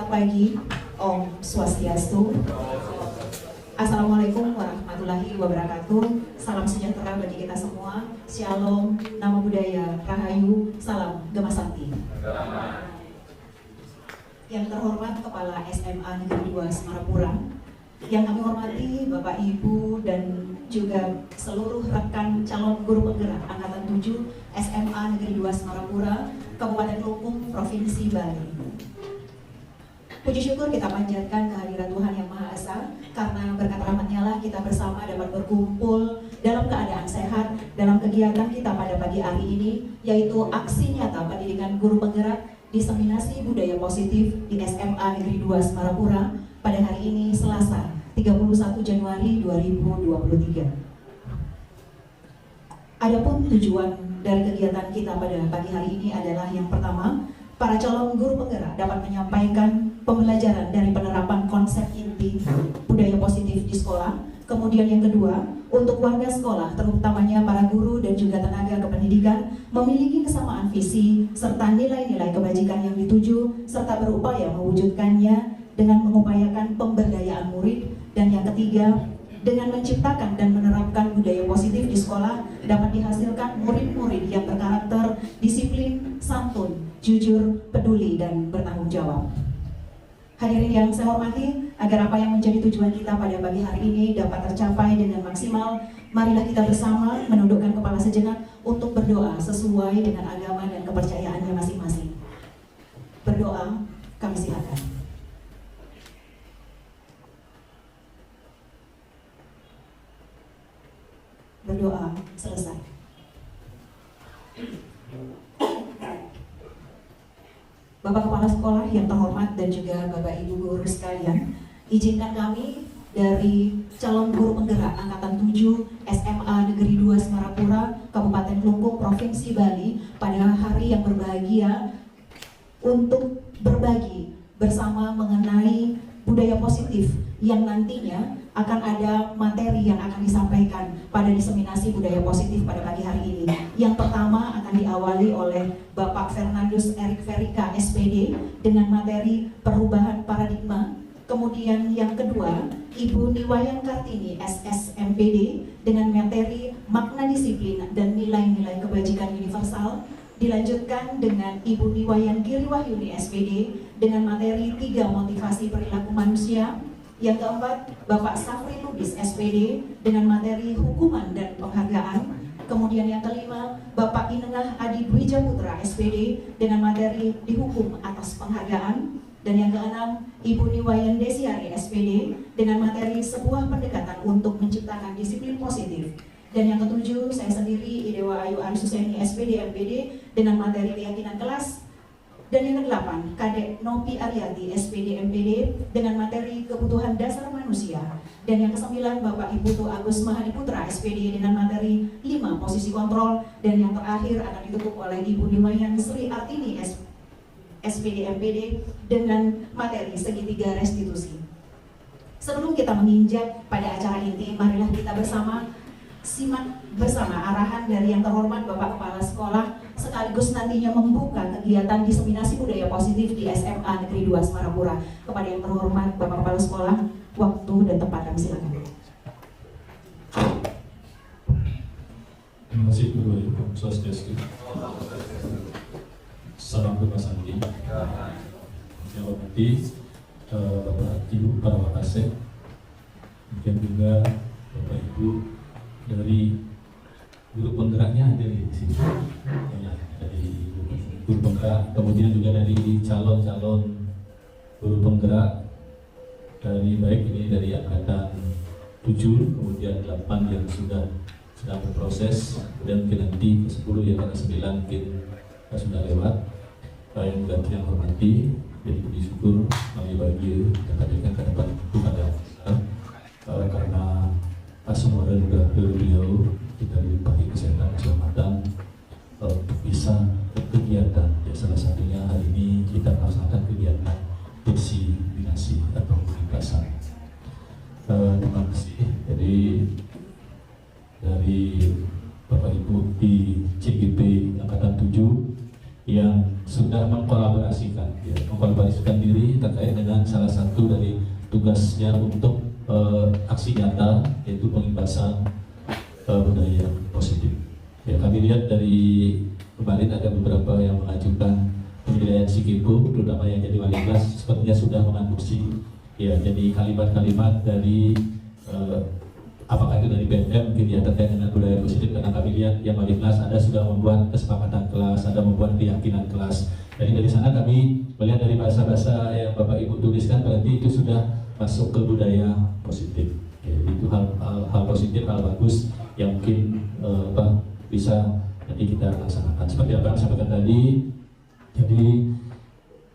Selamat pagi, Om Swastiastu. Assalamualaikum warahmatullahi wabarakatuh. Salam sejahtera bagi kita semua. Shalom, nama budaya, rahayu, salam Gema Sakti. Yang terhormat Kepala SMA Negeri 2 Semarapura, yang kami hormati Bapak Ibu dan juga seluruh rekan calon guru penggerak Angkatan 7 SMA Negeri 2 Semarapura, Kabupaten Kelungkung, Provinsi Bali. Puji syukur kita panjatkan kehadiran Tuhan Yang Maha Esa, karena berkat rahmat-Nya lah kita bersama dapat berkumpul dalam keadaan sehat dalam kegiatan kita pada pagi hari ini, yaitu aksi nyata pendidikan guru penggerak diseminasi budaya positif di SMA Negeri 2 Semarapura pada hari ini Selasa 31 Januari 2023. Adapun tujuan dari kegiatan kita pada pagi hari ini adalah yang pertama, para calon guru penggerak dapat menyampaikan pembelajaran dari penerapan konsep inti budaya positif di sekolah. Kemudian yang kedua, untuk warga sekolah, terutamanya para guru dan juga tenaga kependidikan, memiliki kesamaan visi serta nilai-nilai kebajikan yang dituju, serta berupaya mewujudkannya dengan mengupayakan pemberdayaan murid. Dan yang ketiga, dengan menciptakan dan menerapkan budaya positif di sekolah, dapat dihasilkan murid-murid yang berkarakter, disiplin, santun, jujur, peduli, dan bertanggung jawab. Hadirin yang saya hormati, agar apa yang menjadi tujuan kita pada pagi hari ini dapat tercapai dengan maksimal, marilah kita bersama menundukkan kepala sejenak untuk berdoa sesuai dengan agama dan kepercayaannya masing-masing. Berdoa, kami silakan. Berdoa selesai. Bapak Kepala Sekolah yang terhormat dan juga Bapak Ibu guru sekalian, izinkan kami dari calon guru penggerak Angkatan 7 SMA Negeri 2 Semarapura, Kabupaten Kelungkung, Provinsi Bali, pada hari yang berbahagia untuk berbagi bersama mengenai budaya positif yang nantinya akan ada materi yang akan disampaikan pada diseminasi budaya positif pada pagi hari ini. Yang pertama akan diawali oleh Bapak Fernandus Erik Verika SPD dengan materi perubahan paradigma. Kemudian yang kedua, Ibu Niwayan Kartini SSMPD dengan materi makna disiplin dan nilai-nilai kebajikan universal. Dilanjutkan dengan Ibu Niwayan Giriwahyuni SPD dengan materi 3 motivasi perilaku manusia. Yang keempat, Bapak Safri Lubis SPD dengan materi hukuman dan penghargaan. Kemudian yang kelima, Bapak Inengah Adi Dwi Putra SPD dengan materi dihukum atas penghargaan. Dan yang keenam, Ibu Niwayan Desiari SPD dengan materi sebuah pendekatan untuk menciptakan disiplin positif. Dan yang ketujuh, saya sendiri Idewa Ayu Arisuseni SPD MPD dengan materi keyakinan kelas. Dan yang kedelapan, Kadek Nopi Aryati SPD MPD dengan materi kebutuhan dasar manusia. Dan yang kesembilan, Bapak Ibu Tu Agus Mahadiputra SPD dengan materi 5 posisi kontrol. Dan yang terakhir akan ditutup oleh Ibu Niwayan Sri Artini SPD MPD dengan materi segitiga restitusi. Sebelum kita menginjak pada acara inti, marilah kita bersama simak bersama arahan dari yang terhormat Bapak Kepala Sekolah, sekaligus nantinya membuka kegiatan diseminasi budaya positif di SMA Negeri 2 Semarapura. Kepada yang terhormat Bapak Kepala Sekolah, waktu dan tempat kami silakan. Terima kasih Guru Ibu Swastiastu. Salam Gema Sakti. Yang hormati Bapak Ibu para wakasek, mungkin juga Bapak Ibu dari guru penggeraknya ada di sini, ya, dari guru penggerak, kemudian juga dari calon-calon guru penggerak dari baik ini dari angkatan 7, kemudian 8 yang sedang berproses, kemudian mungkin nanti ke 10 ya, karena 9 mungkin sudah lewat. Yang ganti yang hormati, jadi puji syukur kami bagi kita berikan ke depan Tuhan yang besar, karena semua juga beliau kita dilimpahi kesehatan keselamatan untuk bisa berkegiatan. Ya, salah satunya hari ini kita melaksanakan kegiatan diseminasi atau peringkasan. Terima kasih. Jadi dari Bapak Ibu di CGP Angkatan 7 yang sudah mengkolaborasikan diri terkait dengan nyata, yaitu pengimbasan budaya positif. Ya, kami lihat dari kemarin ada beberapa yang mengajukan penilaian SIKIPO, terutama yang jadi wali kelas, sepertinya sudah mengadopsi ya, jadi kalimat-kalimat dari apakah itu dari BMM mungkin ya terkait dengan budaya positif, karena kami lihat yang wali kelas ada sudah membuat kesepakatan kelas, ada membuat keyakinan kelas. Jadi dari sana kami melihat dari bahasa-bahasa yang Bapak Ibu tuliskan, berarti itu sudah masuk ke budaya positif. Ya, itu hal positif, hal bagus yang mungkin bisa nanti kita laksanakan. Seperti apa yang saya sampaikan tadi, jadi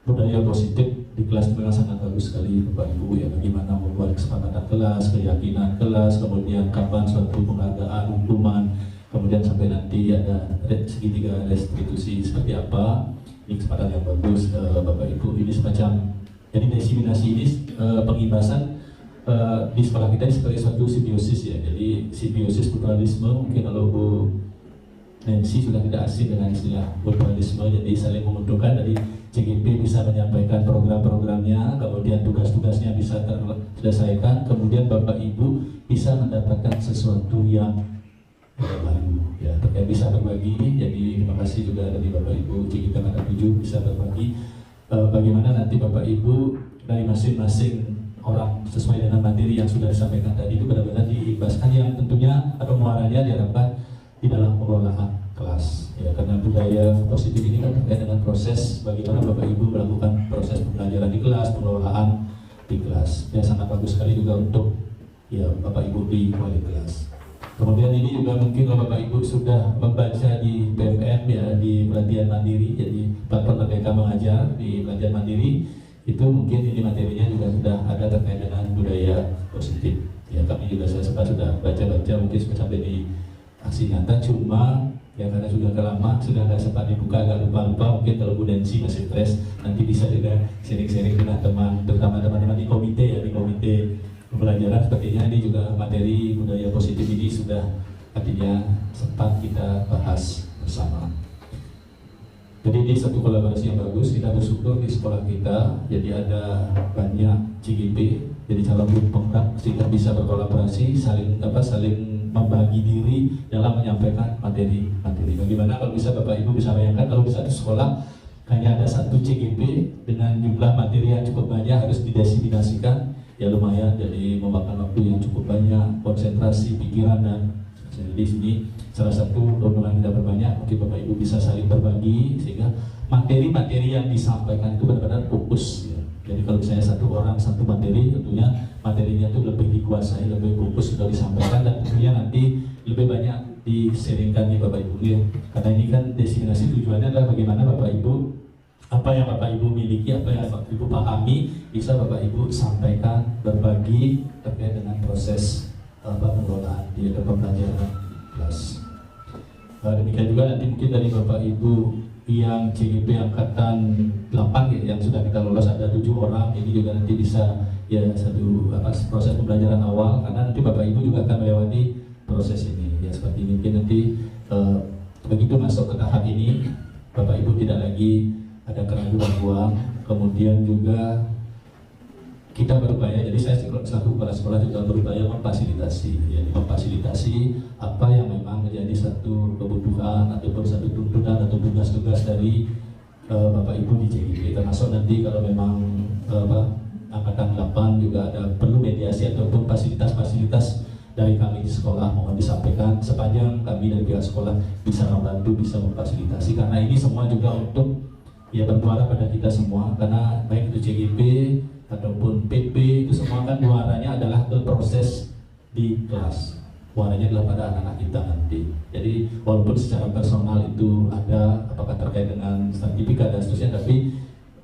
budaya positif di kelas itu memang sangat bagus sekali Bapak Ibu ya, bagaimana membuat kesepakatan kelas, keyakinan kelas, kemudian kapan suatu penghargaan, hukuman, kemudian sampai nanti ada segitiga restitusi seperti apa. Ini kesempatan yang bagus Bapak Ibu, ini semacam jadi diseminasi ini pengimbasan di sekolah kita sebagai suatu simbiosis ya, jadi simbiosis mutualisme. Mungkin kalau Bu Nancy sudah tidak asing dengan istilah mutualisme, jadi saling menguntungkan. Dari CGP bisa menyampaikan program-programnya, kemudian tugas-tugasnya bisa terselesaikan, kemudian Bapak Ibu bisa mendapatkan sesuatu yang baru ya, terkait bisa berbagi. Jadi terima kasih juga dari Bapak Ibu CGP Angkatan 7 bisa berbagi bagaimana nanti Bapak Ibu dari masing-masing orang sesuai dengan materi yang sudah disampaikan tadi itu benar-benar diimbaskan, yang tentunya atau muaranya diharapkan di dalam pengelolaan kelas ya, karena budaya positif ini kan terkait dengan proses bagaimana Bapak Ibu melakukan proses pembelajaran di kelas, pengelolaan di kelas ya, sangat bagus sekali juga untuk ya Bapak Ibu di wali kelas. Kemudian ini juga mungkin kalau Bapak Ibu sudah membaca di PMN ya, di pelatihan mandiri, jadi platform Merdeka Mengajar di pelatihan mandiri itu mungkin ini materinya juga sudah ada terkait dengan budaya positif ya. Kami juga saya sempat sudah baca-baca, mungkin sampai di aksi nyata, cuma ya karena sudah lama sudah nggak sempat dibuka, agak lupa-lupa. Mungkin kalau Bu Nancy masih fresh, nanti bisa juga sharing-sharing dengan teman, terutama teman-teman di komite ya, di komite pembelajaran. Sepertinya ini juga materi budaya positif ini sudah artinya sempat kita bahas bersama. Jadi ini satu kolaborasi yang bagus, kita bersyukur di sekolah kita jadi ada banyak CGP, jadi calon guru penggerak kita bisa berkolaborasi, saling membagi diri dalam menyampaikan materi. Bagaimana kalau bisa Bapak Ibu bisa bayangkan kalau di satu sekolah hanya ada satu CGP dengan jumlah materi yang cukup banyak, harus didiseminasikan ya, lumayan jadi memakan waktu yang cukup banyak, konsentrasi pikiran. Dan jadi di sini salah satu keuntungan kita berbanyak, mungkin Bapak Ibu bisa saling berbagi sehingga materi-materi yang disampaikan itu benar-benar fokus ya. Jadi kalau misalnya satu orang satu materi, tentunya materinya itu lebih dikuasai, lebih fokus sudah disampaikan, dan tentunya nanti lebih banyak diseringkan nih Bapak Ibu ya. Karena ini kan destinasi tujuannya adalah bagaimana Bapak Ibu apa yang Bapak Ibu miliki, apa yang Bapak Ibu pahami, bisa Bapak Ibu sampaikan, berbagi terkait dengan proses pengelolaan di pembelajaran kelas. Demikian juga nanti mungkin dari Bapak Ibu yang CGP angkatan 8 ya, yang sudah kita lolos ada 7 orang, ini juga nanti bisa ya satu proses pembelajaran awal, karena nanti Bapak Ibu juga akan melewati proses ini ya, seperti ini. Mungkin nanti begitu masuk ke tahap ini Bapak Ibu tidak lagi ada keraguan-keraguan, kemudian juga kita berupaya, jadi saya selaku kepala sekolah juga berupaya memfasilitasi apa yang memang menjadi satu kebutuhan ataupun satu tuntutan atau tugas-tugas dari Bapak Ibu di JGP, termasuk nanti kalau memang angkatan 8 juga ada perlu mediasi ataupun fasilitas-fasilitas dari kami di sekolah, mohon disampaikan sepanjang kami dari pihak sekolah bisa membantu, bisa memfasilitasi, karena ini semua juga untuk ya bermuara pada kita semua, karena baik itu JGP ataupun PP itu semua kan muaranya adalah ke proses di kelas, muaranya adalah pada anak-anak kita nanti. Jadi walaupun secara personal itu ada apakah terkait dengan sertifikat dan seterusnya, tapi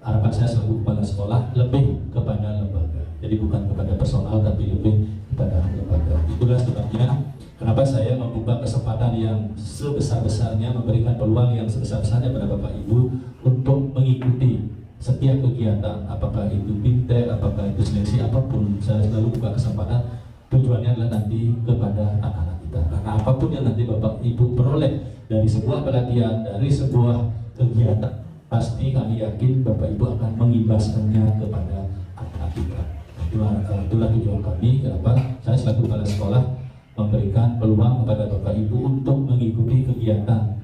harapan saya selaku kepala sekolah lebih kepada lembaga, jadi bukan kepada personal tapi lebih kepada lembaga. Itulah sebabnya kenapa saya membuka kesempatan yang sebesar-besarnya, memberikan peluang yang sebesar-besarnya pada Bapak Ibu untuk mengikuti setiap kegiatan, apakah itu bintang, apakah itu seleksi, apapun. Saya selalu buka kesempatan, tujuannya adalah nanti kepada anak-anak kita, karena apapun yang nanti Bapak Ibu peroleh dari sebuah pelatihan, dari sebuah kegiatan, pasti kami yakin Bapak Ibu akan mengimbaskannya kepada anak-anak kita. itulah tujuan kami. Kenapa saya selaku kepala sekolah memberikan peluang kepada Bapak Ibu untuk mengikuti kegiatan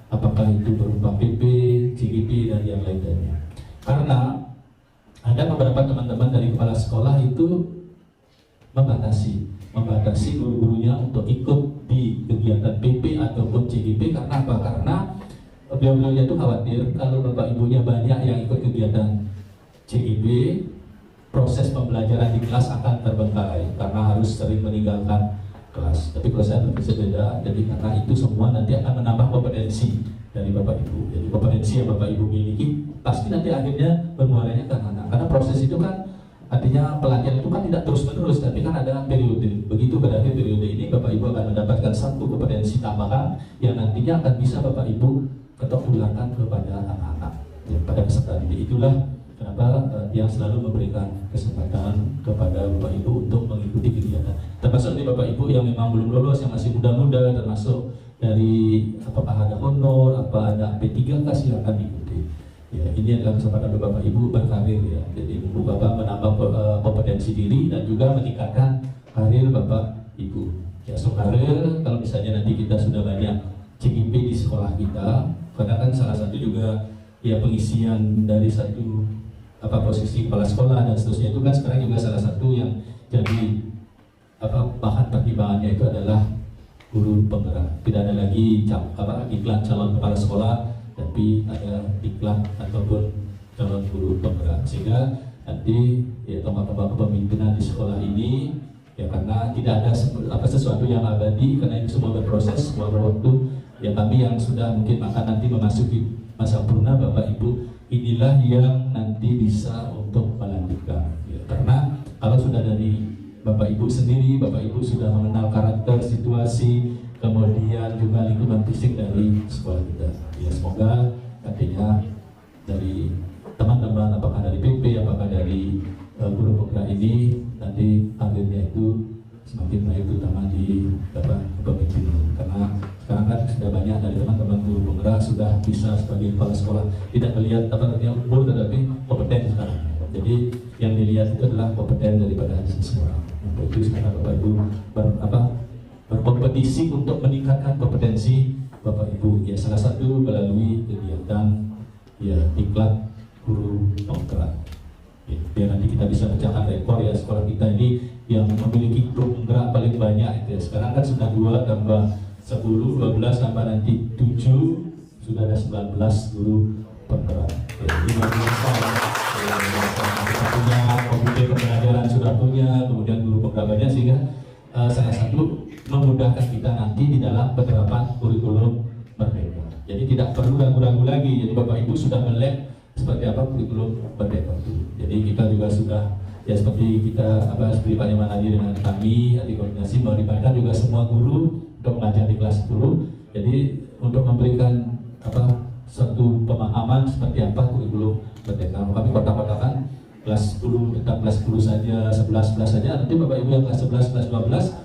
apakah itu berupa PP, CGP dan yang lainnya. Karena ada beberapa teman-teman dari kepala sekolah itu membatasi guru-gurunya untuk ikut di kegiatan PP ataupun CGP. Karena apa? Karena beliau-beliau itu khawatir kalau Bapak Ibunya banyak yang ikut kegiatan CGP, proses pembelajaran di kelas akan terbengkalai karena harus sering meninggalkan kelas. Tapi kalau saya berbeda, jadi karena itu semua nanti akan menambah kompetensi dari Bapak Ibu. Jadi kompetensi yang Bapak Ibu miliki pasti nanti akhirnya bermuaranya ke anak. Karena proses itu kan artinya pelatihan itu kan tidak terus-menerus, tapi kan ada periode. Begitu berarti periode ini Bapak Ibu akan mendapatkan satu kompetensi tambahan yang nantinya akan bisa Bapak Ibu ketok ulangkan kepada anak-anak. Ya, pada kesempatan ini itulah kenapa yang selalu memberikan kesempatan kepada Bapak Ibu untuk mengikuti kegiatan. Termasuk dari Bapak Ibu yang memang belum lolos, yang masih muda-muda, termasuk dari apakah ada honor, apa ada P3 silakan diikuti. Ya, ini adalah kesempatan Bapak Ibu berkarir ya. Jadi Bapak menambah kompetensi diri dan juga meningkatkan karir Bapak Ibu. Ya, so karir kalau misalnya nanti kita sudah banyak CGP di sekolah kita, karena kan salah satu juga ya pengisian dari satu posisi kepala sekolah dan seterusnya itu kan sekarang juga salah satu yang jadi bahan pertimbangannya itu adalah guru penggerak. Tidak ada lagi iklan calon kepala sekolah, tapi ada iklan ataupun calon guru penggerak, sehingga nanti ya tombak-tombak kepemimpinan di sekolah ini ya karena tidak ada sesuatu yang abadi, karena ini semua berproses, semua berwaktu. Ya kami yang sudah mungkin akan nanti memasuki masa purna Bapak Ibu, inilah yang nanti bisa untuk melanjutkan ya, karena kalau sudah dari Bapak Ibu sendiri, Bapak Ibu sudah mengenal karakter, situasi, kemudian juga lingkungan fisik dari sekolah kita ya, semoga nantinya dari teman-teman apakah dari PP, apakah dari guru penggerak ini nanti akhirnya itu semakin baik, terutama di kepemimpinan. Karena sekarang kan sudah banyak dari teman-teman guru penggerak sudah bisa sebagai kepala sekolah, tidak melihat umur tetapi kompeten sekarang. Jadi yang dilihat itu adalah kompeten daripada seseorang. Untuk itu sekarang Bapak Ibu berkompetisi untuk meningkatkan kompetensi Bapak Ibu. Ya salah satu melalui kegiatan ya diklat guru penggerak. Ya, biar nanti kita bisa pecahkan rekor ya, sekolah kita ini yang memiliki guru penggerak paling banyak itu ya. Sekarang kan sudah 2 tambah 10, 12 tambah nanti 7, sudah ada 19 guru penggerak. Ya, ini luar biasa. Kita punya komite pembelajaran sudah punya, kemudian guru penggerak banyak, sehingga salah satu memudahkan kita nanti di dalam penerapan kurikulum merdeka. Jadi tidak perlu ragu-ragu lagi. Jadi Bapak Ibu sudah melek seperti apa kurikulum merdeka itu. Jadi kita juga sudah ya seperti kita seperti Pak Yaman Hadi dengan kami di koordinasi melibatkan juga semua guru untuk mengajar di kelas 10. Jadi untuk memberikan satu pemahaman seperti apa kurikulum merdeka. Kami kotak-kotakan kelas 10 tetap kelas 10 saja, 11 saja. Nanti Bapak Ibu yang kelas 11, kelas 12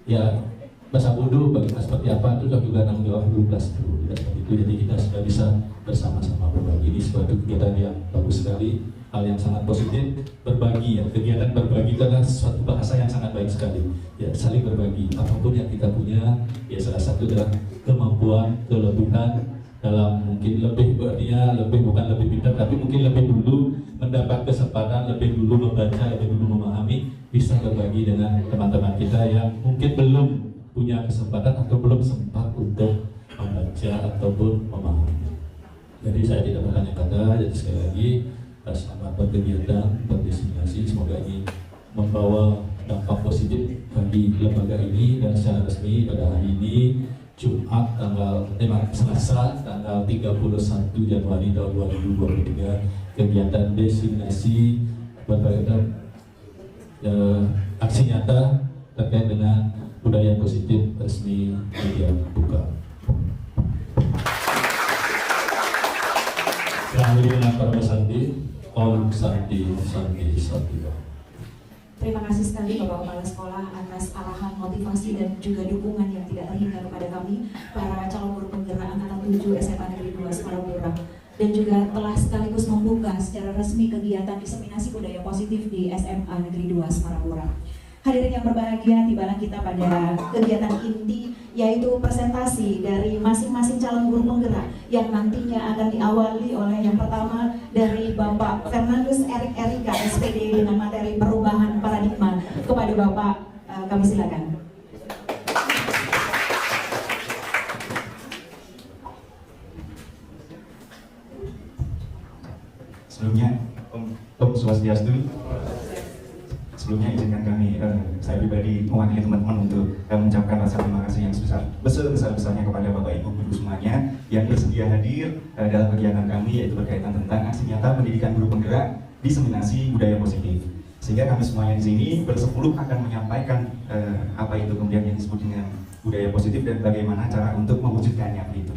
ya bahasa bodoh bagaimana seperti apa itu juga tanggung jawab guru kelas 10. Seperti itu. Jadi kita sudah bisa bersama-sama berbagi. Ini suatu kegiatan yang bagus sekali, hal yang sangat positif. Berbagi ya, kegiatan berbagi itu adalah suatu bahasa yang sangat baik sekali. Ya, saling berbagi apapun yang kita punya. Ya salah satu adalah kemampuan, kelebihan dalam mungkin lebih berartinya lebih bukan lebih pintar, tapi mungkin lebih dulu mendapat kesempatan, lebih dulu membaca, lebih dulu memahami, bisa berbagi dengan teman-teman kita yang mungkin belum punya kesempatan atau belum sempat untuk membaca ataupun memahami. Jadi saya tidak bertanya kata, jadi sekali lagi selamat berkegiatan, berdestinasi, semoga ini membawa dampak positif bagi lembaga ini. Dan secara resmi pada hari ini Jumat Selasa tanggal 31 Januari tahun 2023 kegiatan destinasi berbagai aksi nyata terkait dengan budaya positif resmi dibuka. Kami dengan para Santi, Om Santi. Terima kasih sekali Bapak Kepala Sekolah atas arahan, motivasi dan juga dukungan yang tidak terhingga kepada kami para calon guru penggerak angkatan 7 SMA Negeri 2 Semarang dan juga telah sekaligus membuka membuka secara resmi kegiatan diseminasi budaya positif di SMA Negeri 2 Semarapura. Hadirin yang berbahagia, tibalah kita pada kegiatan inti, yaitu presentasi dari masing-masing calon guru penggerak yang nantinya akan diawali oleh yang pertama dari Bapak Fernandus Erik Erika SPD dengan materi perubahan paradigma. Kepada Bapak, kami silakan. Sebelumnya, Om Swastiastu. Sebelumnya izinkan kami, saya pribadi mewakili teman-teman untuk mengucapkan rasa terima kasih yang sebesar-besarnya kepada Bapak Ibu guru semuanya yang bersedia hadir dalam kegiatan kami, yaitu berkaitan tentang aksi nyata pendidikan guru penggerak diseminasi budaya positif. Sehingga kami semuanya di sini bersepuluh akan menyampaikan apa itu kemudian yang disebut dengan budaya positif dan bagaimana cara untuk mewujudkannya begitu.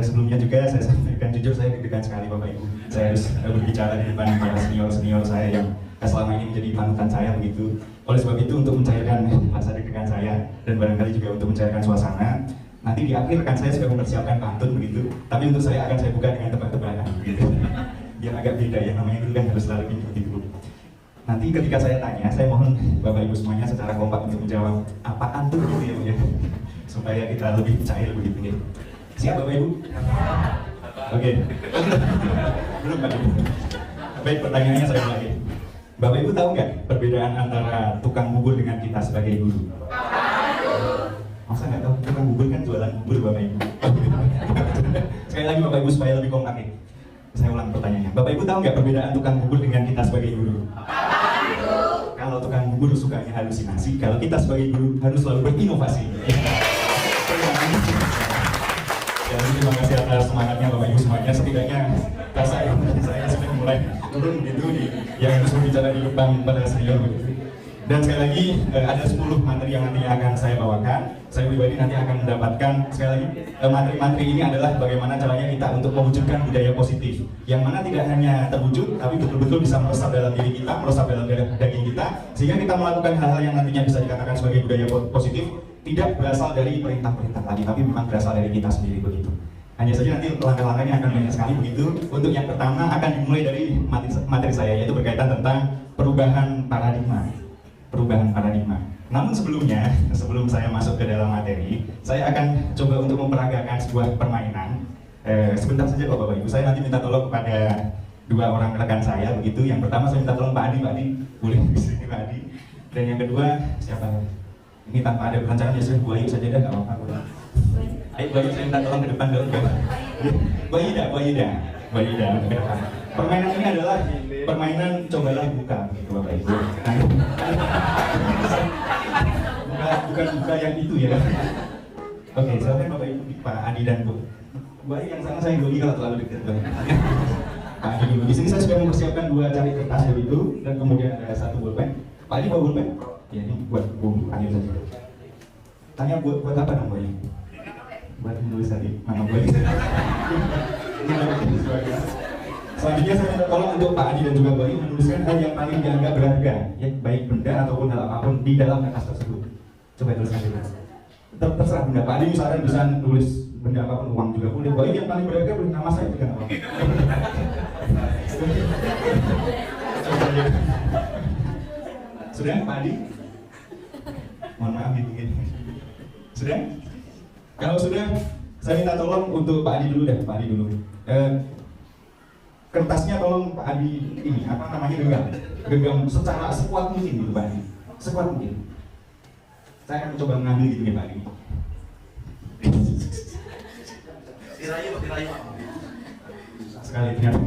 Sebelumnya juga saya sampaikan jujur, saya deg-degan sekali Bapak Ibu. Saya harus berbicara di depan para senior-senior saya yang selama ini menjadi panutan saya begitu. Oleh sebab itu, untuk mencairkan rasa deg-degan saya dan barangkali juga untuk mencairkan suasana, nanti di akhir kan saya sudah mempersiapkan pantun begitu. Tapi untuk saya akan saya buka dengan tebak-tebakan begitu. Biar agak beda ya, namanya dulu kan harus selalu begitu. Nanti ketika saya tanya, saya mohon Bapak Ibu semuanya secara kompak untuk menjawab apaan tuh gitu ya, supaya kita lebih cair begitu ya. Siap Bapak Ibu? Oke. Belum Pak Ibu. Baik, pertanyaannya saya ulangi. Bapak Ibu tahu nggak perbedaan antara tukang bubur dengan kita sebagai guru? Masa nggak tahu? Tukang bubur kan jualan bubur Bapak Ibu. Sekali lagi Bapak Ibu supaya lebih kompak nih. Saya ulang pertanyaannya. Bapak Ibu tahu nggak perbedaan tukang bubur dengan kita sebagai guru? Kalau tukang bubur sukanya halusinasi, kalau kita sebagai guru harus selalu berinovasi. Jadi terima kasih atas semangatnya Bapak Ibu semuanya. Setidaknya saya sudah mulai turun gitu yang harus berbicara di depan pada senior begitu. Dan sekali lagi ada 10 materi yang nantinya akan saya bawakan. Saya pribadi nanti akan mendapatkan sekali lagi materi-materi ini adalah bagaimana caranya kita untuk mewujudkan budaya positif, yang mana tidak hanya terwujud tapi betul-betul bisa meresap dalam diri kita, meresap dalam daging kita, sehingga kita melakukan hal-hal yang nantinya bisa dikatakan sebagai budaya positif tidak berasal dari perintah-perintah lagi, tapi memang berasal dari kita sendiri begitu. Hanya saja nanti langkah-langkahnya akan banyak sekali begitu. Untuk yang pertama akan dimulai dari materi saya, yaitu berkaitan tentang perubahan paradigma. Perubahan paradigma. Namun sebelumnya, sebelum saya masuk ke dalam materi, saya akan coba untuk memperagakan sebuah permainan. Sebentar saja Bapak Ibu, saya nanti minta tolong kepada dua orang rekan saya begitu. Yang pertama saya minta tolong Pak Adi, boleh disini Pak Adi. Dan yang kedua siapa? Ini tanpa ada perencanaan ya sudah Bu Ayu saja dah, nggak apa-apa. Ayo Bu Ayu, saya minta tolong ke depan dulu. Bu Ayu dah. Permainan ini adalah permainan cobalah buka, gitu Bapak Ibu. Bukan buka yang itu ya. Oke, silakan Bapak Ibu, Pak Adi dan Bu Ayu yang sana, saya grogi kalau terlalu dekat. Pak Adi dulu. Di sini saya sudah mempersiapkan 2 cari kertas begitu, dan kemudian ada 1 bolpen. Pak Adi bawa bolpen? Ya, ini buat Bu Ayu saja. Tanya buat apa dong Bu Ayu? Buat menulis tadi nama Bu Ayu. Selanjutnya saya minta tolong untuk Pak Adi dan juga Bu Ayu menuliskan hal yang paling dianggap berharga, ya baik benda ataupun hal apapun di dalam kertas tersebut. Coba tuliskan dulu. Terserah benda. Pak Adi misalkan bisa nulis benda apapun, uang juga boleh. Bu Ayu yang paling berharga boleh nama saya juga apa? Sudah Pak Adi? Mohon maaf gini. Sudah? Kalau sudah, saya minta tolong untuk Pak Adi dulu deh, Pak Adi dulu. Kertasnya tolong Pak Adi ini apa namanya genggam secara sekuat mungkin gitu Pak Adi, sekuat mungkin. Saya akan mencoba mengambil gitu nih Pak Adi. Susah sekali ternyata,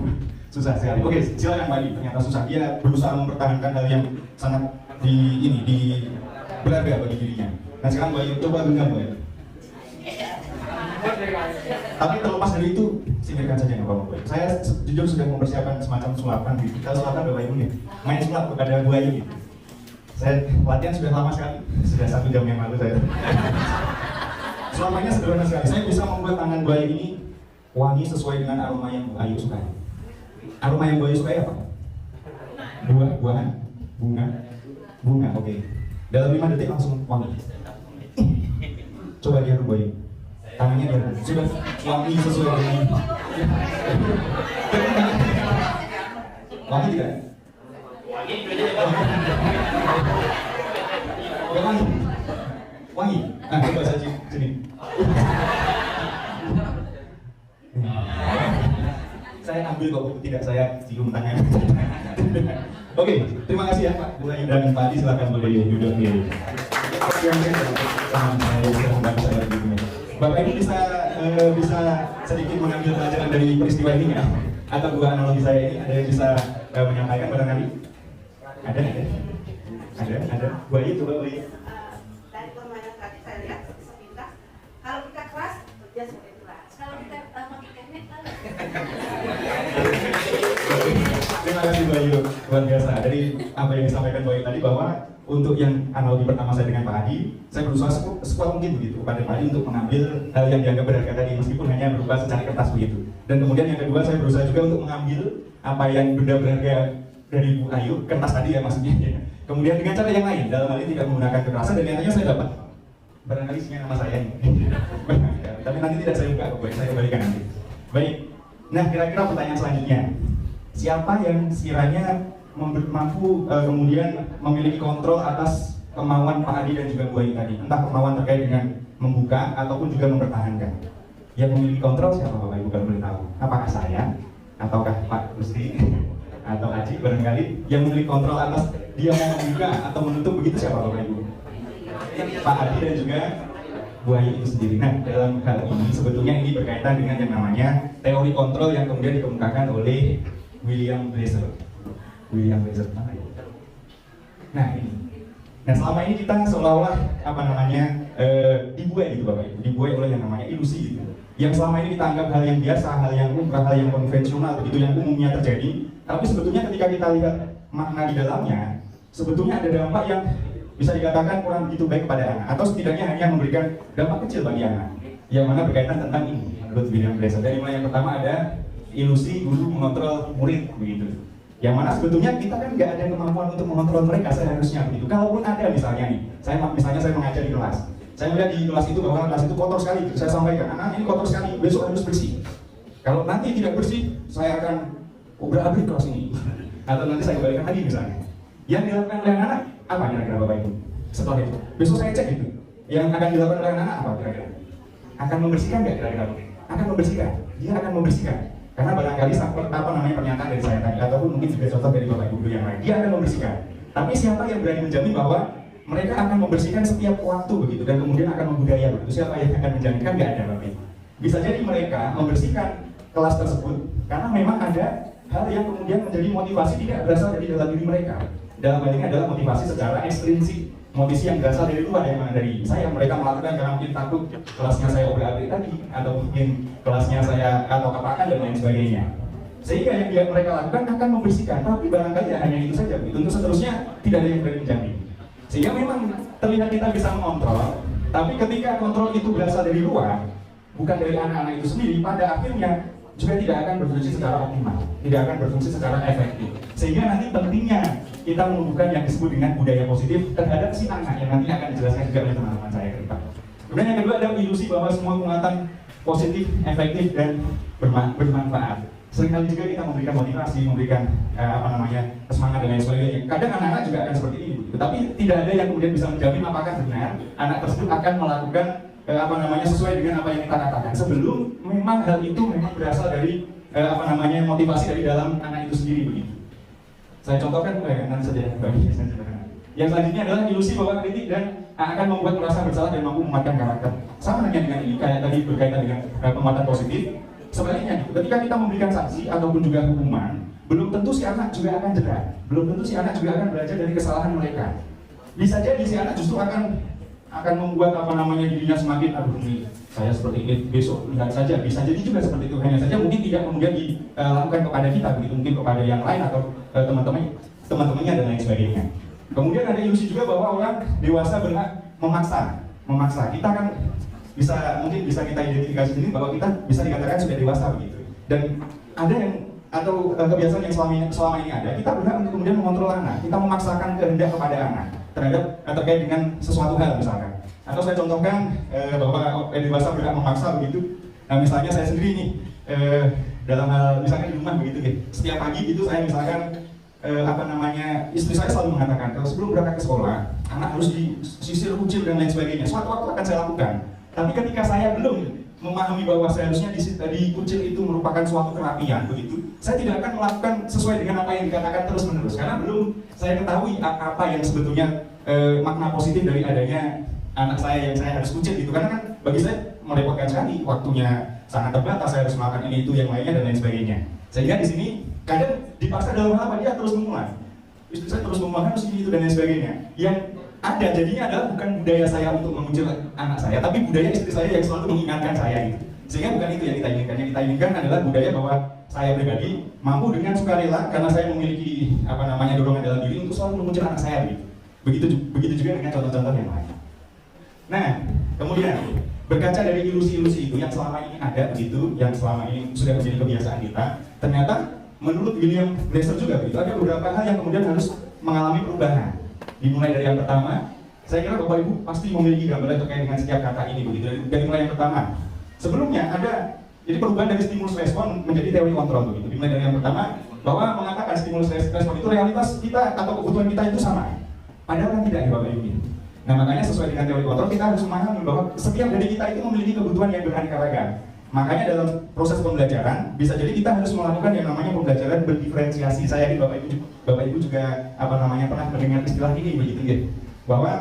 susah sekali. Oke, silakan Pak Adi. Ternyata susah. Dia berusaha mempertahankan hal yang sangat berharga bagi dirinya. Nah sekarang Pak Adi coba genggam Pak Adi. Tapi terlepas dari itu, singkirkan saja nggak apa-apa. Saya jujur sudah mempersiapkan semacam sulapan gitu. Kita sulapan Bapak Ibu nih, main sulap kepada Bu Ayu gitu. Saya latihan sudah lama sekali, sudah 1 jam yang lalu saya. Sulapannya sederhana sekali. Saya bisa membuat tangan Bu Ayu ini wangi sesuai dengan aroma yang Bu Ayu sukai. Aroma yang Bu Ayu sukai apa? Buah-buahan, bunga. Oke. Dalam 5 detik langsung wangi. Coba lihat Bu Ayu. Tangannya dia sudah wangi sesuai dengan Wangi tidak? Enggak wangi. Wangi. Nah, coba saya sini. Saya ambil kok, tidak saya cium tangan. Oke, terima kasih ya Pak Bulayu dan Pak Adi, silakan boleh duduk di. Bapak Ibu bisa sedikit mengambil pelajaran dari peristiwa ini ya? Atau dua analogi saya ini ada yang bisa menyampaikan barangkali? Ada? Buaya coba Buaya. Dari permainan tadi saya lihat sepintas, kalau kita keras kerja seperti keras, kalau kita makin kemet Terima kasih Bayu, luar biasa. Dari apa yang disampaikan Bayu tadi bahwa untuk yang analogi pertama saya dengan Pak Adi, saya berusaha sekuat mungkin begitu kepada Pak Adi untuk mengambil hal yang dianggap berharga tadi meskipun hanya berupa secari kertas begitu. Dan kemudian yang kedua saya berusaha juga untuk mengambil apa yang benda berharga dari Bu Ayu, kertas tadi ya maksudnya. Kemudian dengan cara yang lain, dalam hal ini tidak menggunakan kekerasan dan nyatanya saya dapat barangkali isinya nama saya ini. Tapi nanti tidak saya buka, saya kembalikan nanti. Baik, nah kira-kira pertanyaan selanjutnya, siapa yang sekiranya mampu kemudian memiliki kontrol atas kemauan Pak Adi dan juga Bu Ayu tadi, entah kemauan terkait dengan membuka ataupun juga mempertahankan. Yang memiliki kontrol siapa Bapak Ibu kalau boleh tahu? Apakah saya ataukah Pak Gusti atau Aji barangkali yang memiliki kontrol atas dia mau membuka atau menutup begitu siapa Bapak Ibu? Pak Adi dan juga Bu Ayu itu sendiri. Nah, dalam hal ini sebetulnya ini berkaitan dengan yang namanya teori kontrol yang kemudian dikemukakan oleh William Blazer. Nah ini. Nah selama ini kita seolah-olah dibuai gitu Bapak Ibu, dibuai oleh yang namanya ilusi gitu. Yang selama ini kita anggap hal yang biasa, hal yang umrah, hal yang konvensional begitu, yang umumnya terjadi. Tapi sebetulnya ketika kita lihat makna di dalamnya, sebetulnya ada dampak yang bisa dikatakan kurang begitu baik kepada anak, atau setidaknya hanya memberikan dampak kecil bagi anak. Yang mana berkaitan tentang ini, menurut William Blazer. Dari mulai yang pertama ada ilusi guru mengontrol murid begitu. Yang mana sebetulnya kita kan nggak ada kemampuan untuk mengontrol mereka seharusnya begitu. Kalaupun ada misalnya nih, saya mengajar di kelas. Saya melihat di kelas itu bahwa kelas itu kotor sekali. Saya sampaikan, anak ini kotor sekali, besok harus bersih. Kalau nanti tidak bersih, saya akan obrak-abrik kelas ini. Atau nanti saya kembalikan lagi misalnya. Yang dilakukan oleh anak apa kira-kira Bapak Ibu? Setelah itu, besok saya cek itu. Yang akan dilakukan oleh anak apa kira-kira? Akan membersihkan nggak kira-kira? Akan membersihkan. Dia akan membersihkan. Karena barangkali pernyataan dari saya tadi ataupun mungkin juga contoh dari Bapak Ibu yang lain, dia akan membersihkan. Tapi siapa yang berani menjamin bahwa mereka akan membersihkan setiap waktu begitu dan kemudian akan membudaya begitu? Siapa yang akan menjaminkan? Nggak ada Bapak Ibu. Bisa jadi mereka membersihkan kelas tersebut karena memang ada hal yang kemudian menjadi motivasi tidak berasal dari dalam diri mereka. Dalam hal ini adalah motivasi secara ekstrinsik, motivasi yang berasal dari luar, yang mana dari saya. Mereka melakukan karena mungkin takut kelasnya saya obrak-abrik tadi, atau mungkin kelasnya saya atau katakan dan lain sebagainya. Sehingga yang mereka lakukan akan membersihkan, tapi barangkali hanya itu saja. Untuk seterusnya tidak ada yang berani menjamin. Sehingga memang terlihat kita bisa mengontrol, tapi ketika kontrol itu berasal dari luar, bukan dari anak-anak itu sendiri, pada akhirnya juga tidak akan berfungsi secara optimal, tidak akan berfungsi secara efektif. Sehingga nanti pentingnya kita menumbuhkan yang disebut dengan budaya positif terhadap si anak yang nanti akan dijelaskan juga oleh teman-teman saya ke depan. Kemudian yang kedua ada ilusi bahwa semua penguatan positif, efektif dan bermanfaat. Seringkali juga kita memberikan motivasi, memberikan semangat dan lain sebagainya. Kadang anak-anak juga akan seperti ini, tetapi tidak ada yang kemudian bisa menjamin apakah benar anak tersebut akan melakukan sesuai dengan apa yang kita katakan sebelum memang hal itu memang berasal dari motivasi dari dalam anak itu sendiri begitu. Saya contohkan nanti saja yang selanjutnya adalah ilusi bahwa kritik dan akan membuat merasa bersalah dan mampu mematkan karakter. Sama dengan ini kayak tadi berkaitan dengan penguatan positif. Sebaliknya, ketika kita memberikan sanksi ataupun juga hukuman, belum tentu si anak juga akan jerah, belum tentu si anak juga akan belajar dari kesalahan mereka. Bisa jadi si anak justru akan membuat dirinya semakin ini saya seperti ini besok lihat saja, bisa jadi juga seperti itu, hanya saja mungkin tidak kemudian dilakukan kepada kita begitu, mungkin kepada yang lain atau teman-temannya dan lain sebagainya. Kemudian ada ilusi juga bahwa orang dewasa berhak memaksa. Kita kan mungkin bisa kita identifikasi sendiri bahwa kita bisa dikatakan sudah dewasa begitu. Dan ada yang kebiasaan yang selama ini ada, kita berhak untuk kemudian mengontrol anak, kita memaksakan kehendak kepada anak terkait dengan sesuatu hal misalkan. Atau saya contohkan bahwa dewasa berhak memaksa begitu. Nah misalnya saya sendiri nih, dalam hal misalkan di rumah begitu ya. Setiap pagi itu saya misalkan istri saya selalu mengatakan kalau sebelum berangkat ke sekolah anak harus disisir kucil dan lain sebagainya. Suatu waktu akan saya lakukan. Tapi ketika saya belum memahami bahwa seharusnya di kucil itu merupakan suatu kerapian begitu, saya tidak akan melakukan sesuai dengan apa yang dikatakan terus menerus karena belum saya ketahui apa yang sebetulnya makna positif dari adanya anak saya yang saya harus kucil gitu. Karena kan bagi saya merepotkan sekali, waktunya sangat terbatas, saya harus melakukan ini itu yang lainnya dan lain sebagainya. Sehingga di sini kadang dipaksa dalam hal apa dia terus mengulang, istri saya terus mengulang harus ini itu dan lain sebagainya. Yang ada jadinya adalah bukan budaya saya untuk mengucil anak saya, tapi budaya istri saya yang selalu mengingatkan saya gitu. Sehingga bukan itu yang kita inginkan. Yang kita inginkan adalah budaya bahwa saya pribadi mampu dengan sukarela karena saya memiliki dorongan dalam diri untuk selalu mengucil anak saya gitu. Begitu juga dengan contoh-contoh yang lain. Nah, kemudian berkaca dari ilusi-ilusi itu yang selama ini ada begitu, yang selama ini sudah menjadi kebiasaan kita, ternyata menurut William Glasser juga begitu, ada beberapa hal yang kemudian harus mengalami perubahan. Dimulai dari yang pertama, saya kira Bapak Ibu pasti memiliki gambaran terkait dengan setiap kata ini begitu. Dari mulai yang pertama, sebelumnya ada jadi perubahan dari stimulus respon menjadi teori kontrol begitu. Dimulai dari yang pertama bahwa mengatakan stimulus respon itu realitas kita atau kebutuhan kita itu sama. Padahal kan tidak ya Bapak Ibu. Nah makanya sesuai dengan teori kontrol kita harus memahami bahwa setiap dari kita itu memiliki kebutuhan yang beraneka ragam. Makanya dalam proses pembelajaran bisa jadi kita harus melakukan yang namanya pembelajaran berdiferensiasi. Saya yakin Bapak Ibu juga pernah mendengar istilah ini begitu ya. Bahwa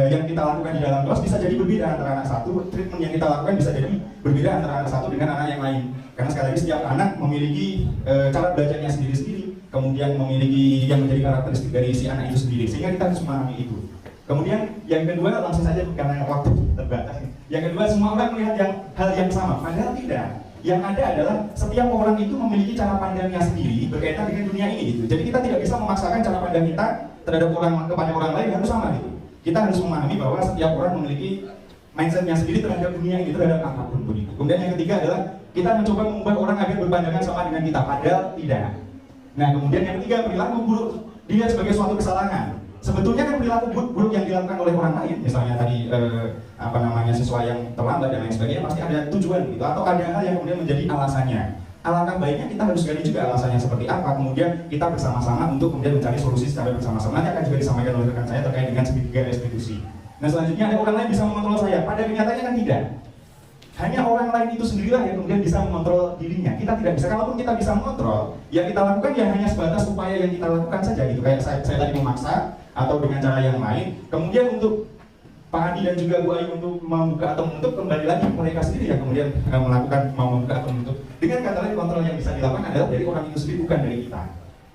yang kita lakukan di dalam kelas bisa jadi berbeda antara anak satu, treatment yang kita lakukan bisa jadi berbeda antara anak satu dengan anak yang lain. Karena sekali lagi setiap anak memiliki cara belajarnya sendiri-sendiri, kemudian memiliki yang menjadi karakteristik dari si anak itu sendiri, sehingga kita harus memahami itu. Kemudian yang kedua langsung saja karena waktu terbatas. Yang kedua semua orang melihat hal yang sama, padahal tidak. Yang ada adalah setiap orang itu memiliki cara pandangnya sendiri berkaitan dengan dunia ini gitu. Jadi kita tidak bisa memaksakan cara pandang kita terhadap kepada orang lain harus sama gitu. Kita harus memahami bahwa setiap orang memiliki mindsetnya sendiri terhadap dunia ini, terhadap apapun begitu. Kemudian yang ketiga adalah kita mencoba mengubah orang agar berpandangan sama dengan kita, padahal tidak. Nah kemudian yang ketiga, perilaku buruk dilihat sebagai suatu kesalahan. Sebetulnya kan perilaku buruk yang dilakukan oleh orang lain, misalnya tadi siswa yang terlambat dan lain sebagainya, pasti ada tujuan gitu, atau ada hal yang kemudian menjadi alasannya. Alangkah baiknya kita harus gali juga alasannya seperti apa, kemudian kita bersama-sama untuk kemudian mencari solusi secara bersama-sama. Nanti akan juga disampaikan oleh rekan saya terkait dengan segitiga restitusi. Nah selanjutnya ada orang lain bisa mengontrol saya, pada kenyataannya kan tidak. Hanya orang lain itu sendirilah yang kemudian bisa mengontrol dirinya. Kita tidak bisa, kalaupun kita bisa mengontrol, yang kita lakukan ya hanya sebatas upaya yang kita lakukan saja gitu. Kayak saya tadi memaksa atau dengan cara yang lain. Kemudian untuk Pak Adi dan juga Bu Ayu untuk membuka atau menutup, kembali lagi mereka sendiri yang kemudian melakukan mau membuka atau menutup. Dengan kata lain, kontrol yang bisa dilakukan adalah dari orang itu sendiri, bukan dari kita.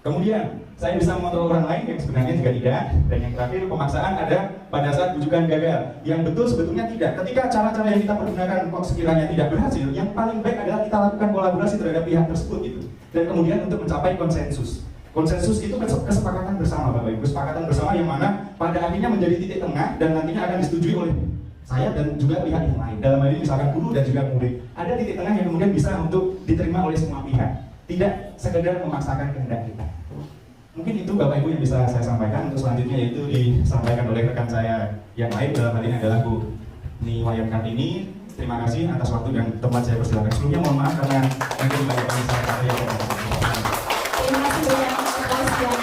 Kemudian saya bisa mengontrol orang lain yang sebenarnya juga tidak. Dan yang terakhir, pemaksaan ada pada saat bujukan gagal. Yang betul sebetulnya tidak. Ketika cara-cara yang kita pergunakan kok sekiranya tidak berhasil, yang paling baik adalah kita lakukan kolaborasi terhadap pihak tersebut gitu. Dan kemudian untuk mencapai konsensus. Konsensus itu kesepakatan bersama Bapak Ibu, kesepakatan bersama yang mana pada akhirnya menjadi titik tengah dan nantinya akan disetujui oleh saya dan juga pihak yang lain. Dalam hal ini misalkan guru dan juga murid. Ada titik tengah yang kemudian bisa untuk diterima oleh semua pihak. Tidak sekedar memaksakan kehendak kita. Mungkin itu Bapak Ibu yang bisa saya sampaikan. Untuk selanjutnya yaitu disampaikan oleh rekan saya yang lain, dalam hal ini adalah Bu Niwayan Kartini. Terima kasih atas waktu dan tempat saya persilakan. Sebelumnya mohon maaf karena mungkin banyak yang saya yang terima kasih banyak atas yang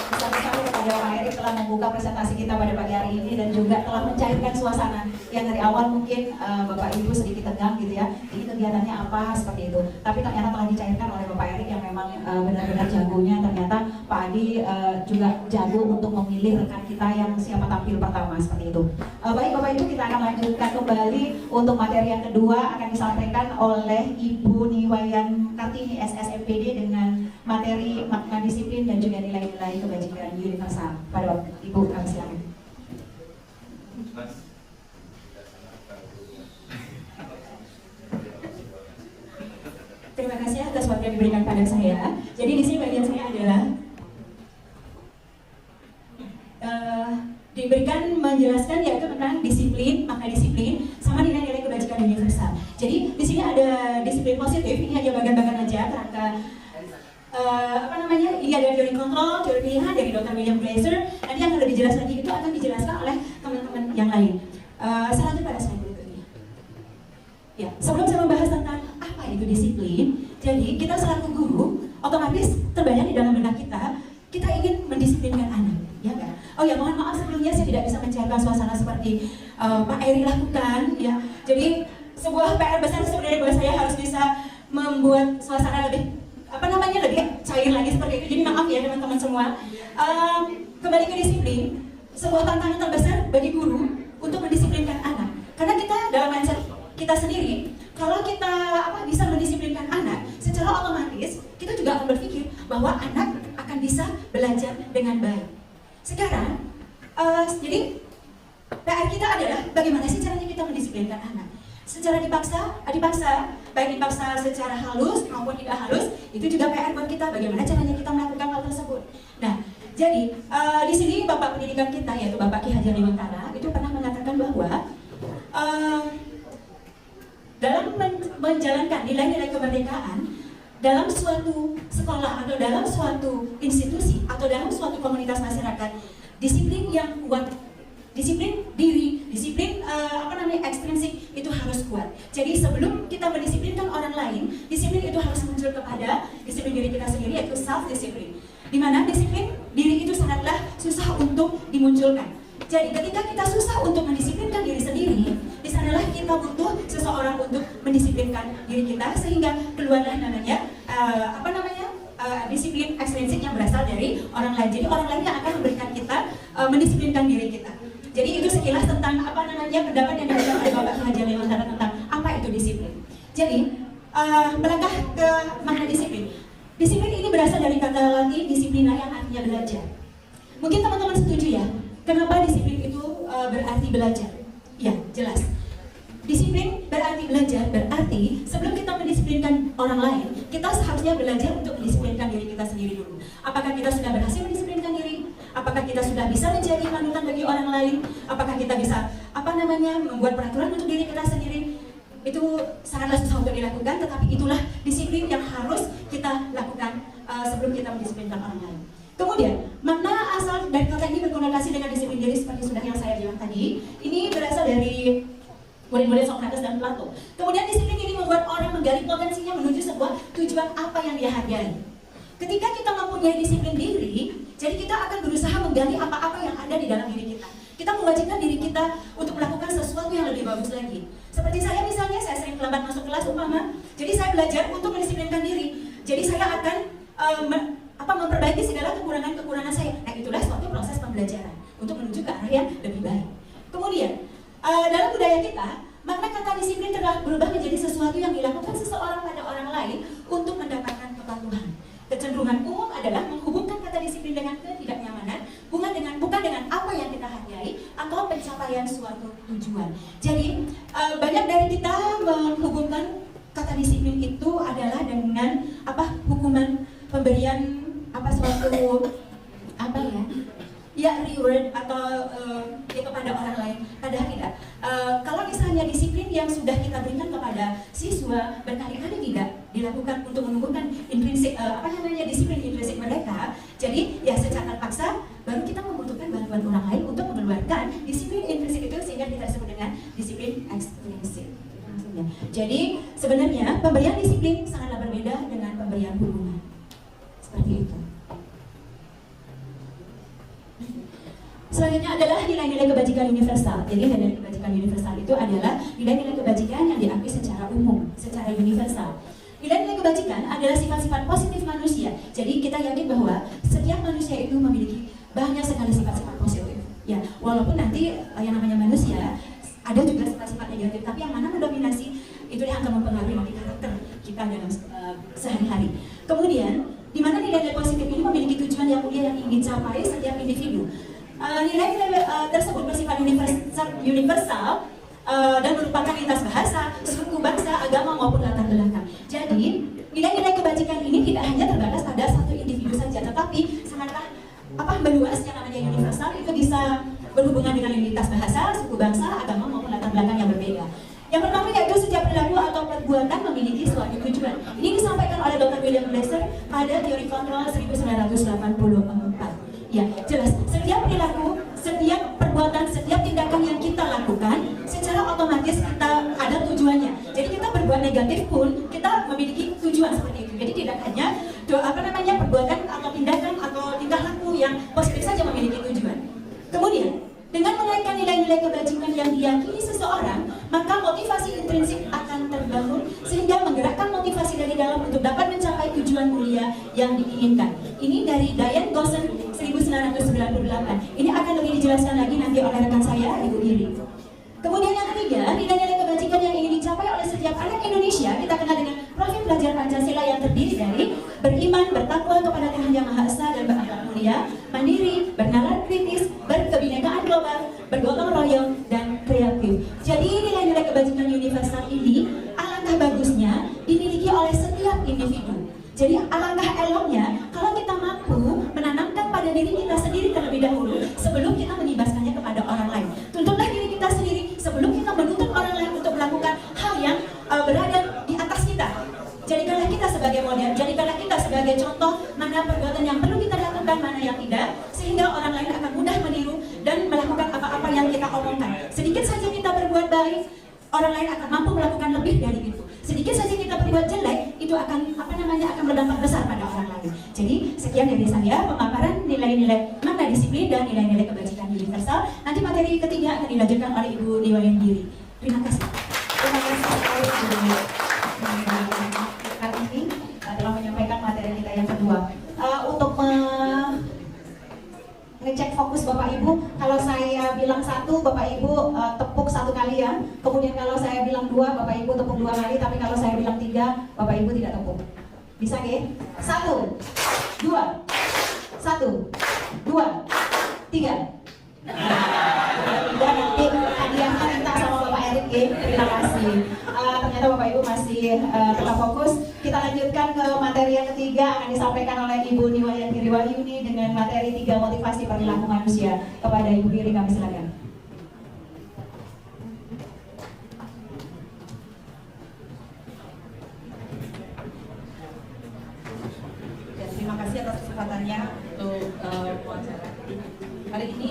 besar-besar kepada Pak Erik telah membuka presentasi kita pada pagi hari ini dan juga telah mencairkan suasana yang dari awal mungkin Bapak Ibu sedikit tegang gitu ya. Ini kegiatannya apa seperti itu. Tapi ternyata telah dicairkan oleh Bapak Erik yang memang benar-benar jagonya. Ternyata Pak Adi juga jago untuk memilih rekan kita yang siapa tampil pertama seperti itu. Baik Bapak Ibu, kita akan lanjutkan kembali untuk materi yang kedua akan disampaikan oleh Ibu Niwayan Kartini SSMPD dengan materi makna disiplin dan juga nilai-nilai kebajikan universal. Pada waktu Ibu kami silakan. Terima kasih atas waktu yang diberikan pada saya. Jadi di sini bagian saya adalah diberikan menjelaskan yaitu tentang disiplin, makna disiplin, sama dengan nilai kebajikan universal. Jadi di sini ada disiplin positif, ini hanya bagian-bagian aja kerangka ini ada teori kontrol, teori pilihan dari Dr. William Glasser. Nanti yang lebih jelas lagi itu akan dijelaskan oleh teman-teman yang lain. Saya lanjut pada slide berikutnya. Ya, sebelum saya membahas tentang apa itu itu disiplin, jadi kita selaku guru otomatis terbayang di dalam benak kita ingin mendisiplinkan anak, ya kan? Oh ya, mohon maaf sebelumnya saya tidak bisa mencairkan suasana seperti Pak Eri lakukan, ya. Jadi sebuah PR besar sebenarnya buat saya harus bisa membuat suasana lebih lebih cair lagi seperti itu. Jadi maaf ya teman-teman semua. Kembali ke disiplin, sebuah tantangan terbesar bagi guru untuk mendisiplinkan anak. Karena kita dalam mindset kita sendiri, kalau kita bisa mendisiplinkan anak, secara otomatis kita juga akan berpikir bahwa anak akan bisa belajar dengan baik. Sekarang, jadi PR kita adalah bagaimana sih caranya kita mendisiplinkan anak. Secara dipaksa, baik dipaksa secara halus maupun tidak halus, itu juga PR buat kita. Bagaimana caranya kita melakukan hal tersebut. Nah, jadi di sini Bapak pendidikan kita yaitu Bapak Ki Hajar Dewantara itu pernah mengatakan bahwa dalam menjalankan nilai-nilai kemerdekaan dalam suatu sekolah atau dalam suatu institusi atau dalam suatu komunitas masyarakat, disiplin yang kuat, disiplin diri, disiplin ekstrinsik itu harus kuat. Jadi sebelum kita mendisiplinkan orang lain, disiplin itu harus muncul kepada disiplin diri kita sendiri, yaitu self disiplin. Di mana disiplin diri itu sangatlah susah untuk dimunculkan. Jadi ketika kita susah untuk mendisiplinkan diri sendiri, di sanalah kita butuh seseorang untuk mendisiplinkan diri kita sehingga keluarlah disiplin ekstrinsik yang berasal dari orang lain. Jadi orang lain yang akan memberikan kita mendisiplinkan diri kita. Jadi itu sekilas tentang pendapat yang diberikan oleh Bapak Ki Hajar Dewantara tentang apa itu disiplin. Jadi melangkah ke makna disiplin. Disiplin ini berasal dari kata Latin disiplina yang artinya belajar. Mungkin teman-teman setuju ya, kenapa disiplin itu berarti belajar? Ya, jelas. Disiplin berarti belajar, berarti sebelum kita mendisiplinkan orang lain, kita seharusnya belajar untuk mendisiplinkan diri kita sendiri dulu. Apakah kita sudah berhasil mendisiplinkan diri? Apakah kita sudah bisa menjadi panutan bagi orang lain? Apakah kita bisa membuat peraturan untuk diri kita sendiri? Itu sangatlah susah untuk dilakukan, tetapi itulah disiplin yang harus kita lakukan sebelum kita mendisiplinkan orang lain. Kemudian, makna asal dari kata ini berkonotasi dengan disiplin diri seperti sudah yang saya bilang tadi. Ini berasal dari murid-murid Socrates dan Plato. Kemudian disiplin ini membuat orang menggali potensinya menuju sebuah tujuan apa yang dia hargai. Ketika kita mempunyai disiplin diri, jadi kita akan berusaha menggali apa-apa yang ada di dalam diri kita. Kita mewajibkan diri kita untuk melakukan sesuatu yang lebih bagus lagi. Seperti saya misalnya, saya sering terlambat masuk kelas umpama. Jadi saya belajar untuk mendisiplinkan diri. Jadi saya akan memperbaiki segala kekurangan-kekurangan saya. Nah, itulah suatu proses pembelajaran untuk menuju ke arah yang lebih baik. Kemudian, dalam budaya kita, makna kata disiplin telah berubah menjadi sesuatu yang dilakukan seseorang pada orang lain untuk mendapatkan kepatuhan. Kecenderungan umum adalah menghubungkan kata disiplin dengan ketidaknyamanan, bukan dengan apa yang kita hargai atau pencapaian suatu tujuan. Jadi banyak dari kita menghubungkan kata disiplin itu adalah dengan hukuman pemberian reward atau kepada orang lain. Padahal tidak. Kalau misalnya disiplin yang sudah kita berikan kepada siswa berkali-kali tidak dilakukan untuk menumbuhkan disiplin intrinsik mereka, jadi ya secara paksa baru kita membutuhkan bantuan orang lain untuk mengeluarkan disiplin intrinsik itu sehingga kita sebut dengan disiplin ekstrinsik. Jadi sebenarnya pemberian disiplin sangatlah berbeda dengan pemberian hukuman. Seperti itu. Selanjutnya adalah nilai-nilai kebajikan universal. Jadi nilai kebajikan universal itu adalah nilai-nilai kebajikan yang diakui secara umum, secara universal. Nilai-nilai kebajikan adalah sifat-sifat positif manusia. Jadi kita yakin bahwa setiap manusia itu memiliki banyak sekali sifat-sifat positif. Ya, walaupun nanti yang namanya manusia ada juga sifat-sifat negatif, tapi yang mana mendominasi itu yang akan mempengaruhi nanti karakter kita dalam sehari-hari. Kemudian, di mana nilai-nilai positif ini memiliki tujuan yang mulia yang ingin dicapai setiap individu. Nilai-nilai tersebut bersifat universal dan merupakan lintas bahasa, suku, bangsa, agama maupun latar belakang. Jadi, nilai-nilai kebajikan ini tidak hanya terbatas pada satu individu saja, tetapi sangatlah meluas yang namanya universal. Itu bisa berhubungan dengan lintas bahasa, suku, bangsa, agama maupun latar belakang yang berbeda. Yang pertama yaitu setiap perilaku atau perbuatan memiliki suatu tujuan. Ini disampaikan oleh Dr. William Glasser pada teori kontrol 1984. Ya, jelas. Setiap perilaku, setiap perbuatan, setiap tindakan yang kita lakukan, secara otomatis kita ada tujuannya. Jadi kita berbuat negatif pun, kita tujuan seperti itu. Jadi tidak hanya perbuatan atau tindakan atau tingkah laku yang positif saja memiliki tujuan. Kemudian dengan menaikkan nilai-nilai kebajikan yang diyakini seseorang, maka motivasi intrinsik akan terbangun sehingga menggerakkan motivasi dari dalam untuk dapat mencapai tujuan mulia yang diinginkan. Ini dari Diane Gossen 1998. Ini akan lebih dijelaskan lagi nanti oleh rekan saya, Ibu Iri. Kemudian yang ketiga, nilai-nilai kebajikan yang ingin dicapai oleh setiap anak Indonesia kita kenal dengan profil pelajar Pancasila yang terdiri dari beriman, bertakwa kepada Tuhan Yang Maha Esa dan berakhlak mulia, mandiri, bernalar kritis, berkebinekaan global, bergotong royong, dan kreatif. Jadi nilai-nilai kebajikan universal ini alangkah bagusnya dimiliki oleh setiap individu. Jadi alangkah eloknya kalau kita mampu menanamkan pada diri kita sendiri terlebih dahulu sebelum kita menyibaskannya kepada orang lain. Tuntunlah diri kita sendiri sebelum kita menuntut orang lain untuk melakukan hal yang berada di atas kita. Jadikanlah kita sebagai model, jadikanlah kita sebagai contoh mana perbuatan yang perlu kita lakukan, mana yang tidak, sehingga orang lain akan mudah meniru dan melakukan apa-apa yang kita omongkan. Sedikit saja kita berbuat baik, orang lain akan mampu melakukan lebih dari itu. Sedikit saja kita berbuat jelek, itu akan akan berdampak besar pada orang lain. Jadi sekian dari saya pemaparan nilai-nilai makna disiplin dan nilai-nilai kebajikan universal. Nanti materi ketiga akan dilanjutkan oleh Ibu Niwayanggiri. Terima kasih. Terima kasih sekali kali ini telah menyampaikan materi kita yang kedua. Untuk ngecek fokus Bapak Ibu, kalau saya bilang 1, Bapak Ibu tepuk 1 kali ya. Kemudian kalau saya bilang 2, Bapak Ibu tepuk 2 kali. Tapi kalau saya bilang 3, Bapak Ibu tidak tepuk. Bisa ke? 1, 2, 1, 2, 3. Tidak, nanti hadiahnya minta sama Bapak Erik ya. Terima kasih. Ternyata Bapak Ibu masih tetap fokus. Kita lanjutkan ke materi yang ketiga, akan disampaikan oleh Ibu Niwayanggiri Wahyuni dengan materi 3 motivasi perilaku manusia. Kepada Ibu Giri kami silakan. Terima kasih atas kesempatannya untuk wawancara. Hari ini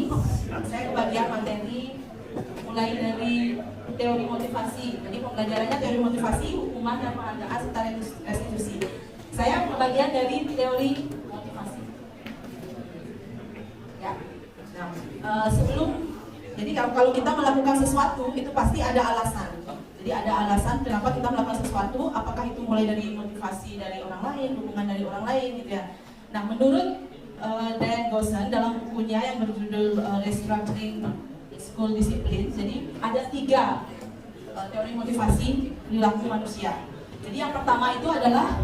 saya kebagian materi mulai dari teori motivasi. Jadi pembelajarannya teori motivasi, hukuman dan penghargaan serta restitusi. Saya kebagian dari teori motivasi. Ya. Nah, jadi kalau kita melakukan sesuatu itu pasti ada alasan. Jadi ada alasan kenapa kita melakukan sesuatu, apakah itu mulai dari motivasi dari orang lain, dukungan dari orang lain gitu ya. Nah, menurut Diane Gossen dalam bukunya yang berjudul Restructuring School Discipline, jadi ada 3 teori motivasi perilaku manusia. Jadi yang pertama itu adalah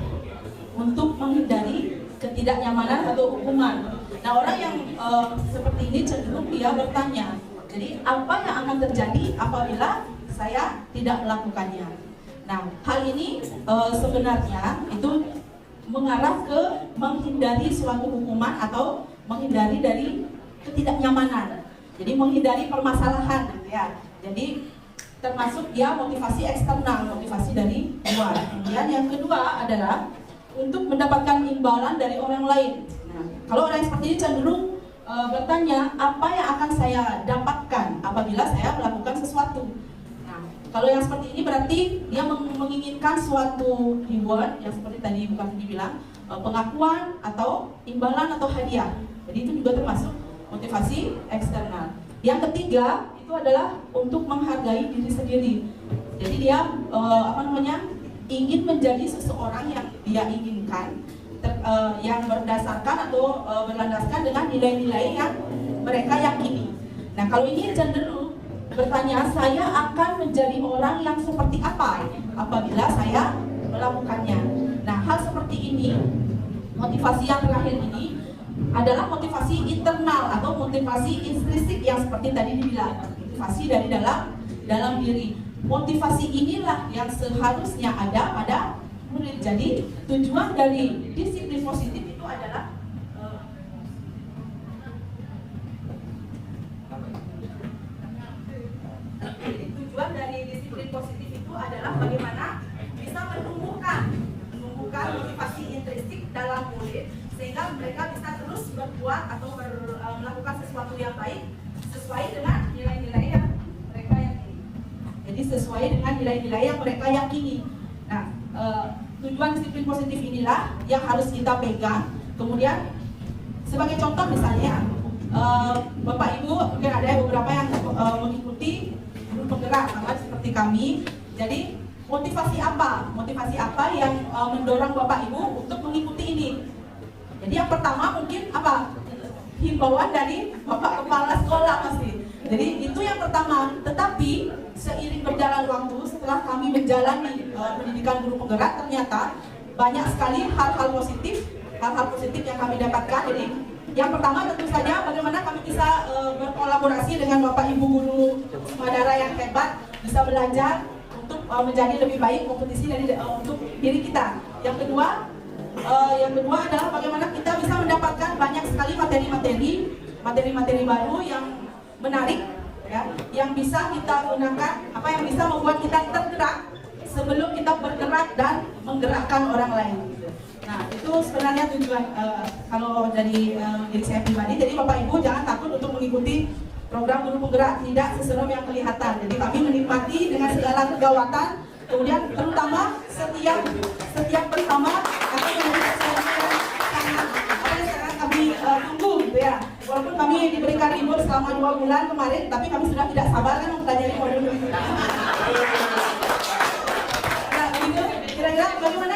untuk menghindari ketidaknyamanan atau hukuman. Nah, orang yang seperti ini cenderung dia bertanya, jadi apa yang akan terjadi apabila saya tidak melakukannya? Nah, hal ini sebenarnya itu mengarah ke menghindari suatu hukuman atau menghindari dari ketidaknyamanan. Jadi menghindari permasalahan, ya. Jadi termasuk dia motivasi eksternal, motivasi dari luar. Kemudian yang kedua adalah untuk mendapatkan imbalan dari orang lain. Nah, kalau orang seperti ini cenderung bertanya, apa yang akan saya dapatkan apabila saya melakukan sesuatu? Kalau yang seperti ini berarti dia menginginkan suatu reward yang seperti tadi Bu Kartini bilang, pengakuan atau imbalan atau hadiah. Jadi itu juga termasuk motivasi eksternal. Yang ketiga itu adalah untuk menghargai diri sendiri. Jadi dia ingin menjadi seseorang yang dia inginkan, yang berdasarkan atau berlandaskan dengan nilai-nilai yang mereka yakini. Nah, kalau ini cenderung bertanya, saya akan menjadi orang yang seperti apa apabila saya melakukannya. Nah, hal seperti ini, motivasi yang terakhir ini adalah motivasi internal atau motivasi intrinsik yang seperti tadi dibilang, motivasi dari dalam diri. Motivasi inilah yang seharusnya ada pada murid. Jadi tujuan dari disiplin positif itu adalah tujuan dari disiplin positif itu adalah bagaimana bisa menumbuhkan motivasi intrinsik dalam murid sehingga mereka bisa terus berbuat atau melakukan sesuatu yang baik sesuai dengan nilai-nilai yang mereka yakini. Jadi sesuai dengan nilai-nilai yang mereka yakini. Nah, tujuan disiplin positif inilah yang harus kita pegang. Kemudian sebagai contoh misalnya, Bapak Ibu mungkin ada beberapa yang mengikuti guru penggerak sama seperti kami. Jadi motivasi apa yang mendorong Bapak Ibu untuk mengikuti ini? Jadi yang pertama mungkin apa? Himbauan dari Bapak Kepala Sekolah pasti. Jadi itu yang pertama. Tetapi seiring berjalan waktu, setelah kami menjalani pendidikan guru penggerak, ternyata banyak sekali hal-hal positif yang kami dapatkan. Jadi yang pertama tentu saja bagaimana kami bisa berkolaborasi dengan Bapak Ibu guru Madara yang hebat, bisa belajar untuk menjadi lebih baik kompetisi untuk diri kita. Yang kedua adalah bagaimana kita bisa mendapatkan banyak sekali materi-materi baru yang menarik, ya, yang bisa kita gunakan, yang bisa membuat kita tergerak sebelum kita bergerak dan menggerakkan orang lain. Nah, itu sebenarnya tujuan kalau dari diri saya pribadi. Jadi Bapak Ibu jangan takut untuk mengikuti program guru penggerak, tidak seserem yang kelihatan. Jadi kami menikmati dengan segala kegawatan. Kemudian terutama setiap pertama akan menjadi sesuatu yang sangat kami tunggu gitu ya. Walaupun kami diberikan libur selama 2 bulan kemarin, tapi kami sudah tidak sabar kan mempelajari modul itu. Nah, begitu kira-kira bagaimana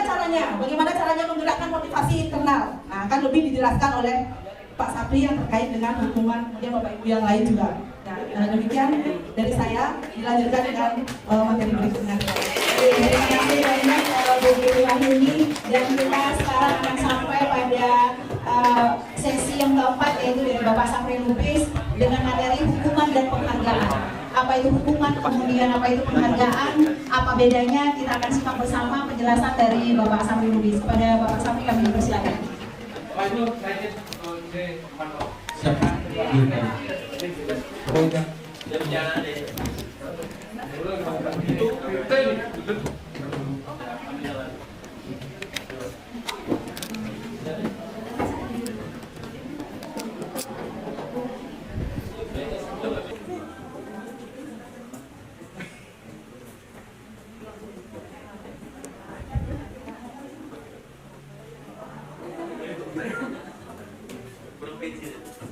caranya menggerakkan motivasi internal. Nah, akan lebih dijelaskan oleh Pak Sapri yang terkait dengan hukuman, kemudian Bapak Ibu yang lain juga. Nah, demikian dari saya, dilanjutkan dengan materi berikutnya. Terima kasih banyak Bu Guru Wahyuni, dan kita sekarang akan sampai pada sesi yang keempat, yaitu dari Bapak Sapri Lubis dengan materi hukuman dan penghargaan. Apa itu hukuman, kemudian apa itu penghargaan, apa bedanya, kita akan simak bersama penjelasan dari Bapak Sapri Lubis. Kepada Bapak Sapri kami persilakan.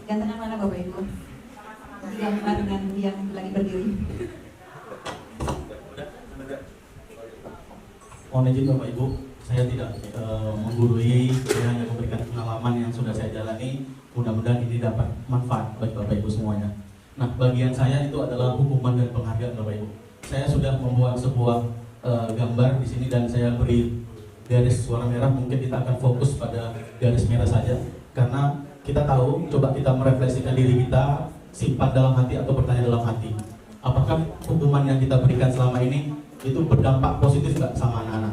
Gantengan mana Bapak Ibu? Gambar dengan yang lagi berdiri. Mohon izin Bapak Ibu, saya tidak menggurui, saya hanya memberikan pengalaman yang sudah saya jalani. Mudah-mudahan ini dapat manfaat bagi Bapak Ibu semuanya. Nah, bagian saya itu adalah hukuman dan penghargaan Bapak Ibu. Saya sudah membuat sebuah gambar di sini dan saya beri garis warna merah. Mungkin kita akan fokus pada garis merah saja, karena kita tahu, coba kita merefleksikan diri kita, simpan dalam hati atau bertanya dalam hati. Apakah hukuman yang kita berikan selama ini itu berdampak positif nggak sama anak-anak?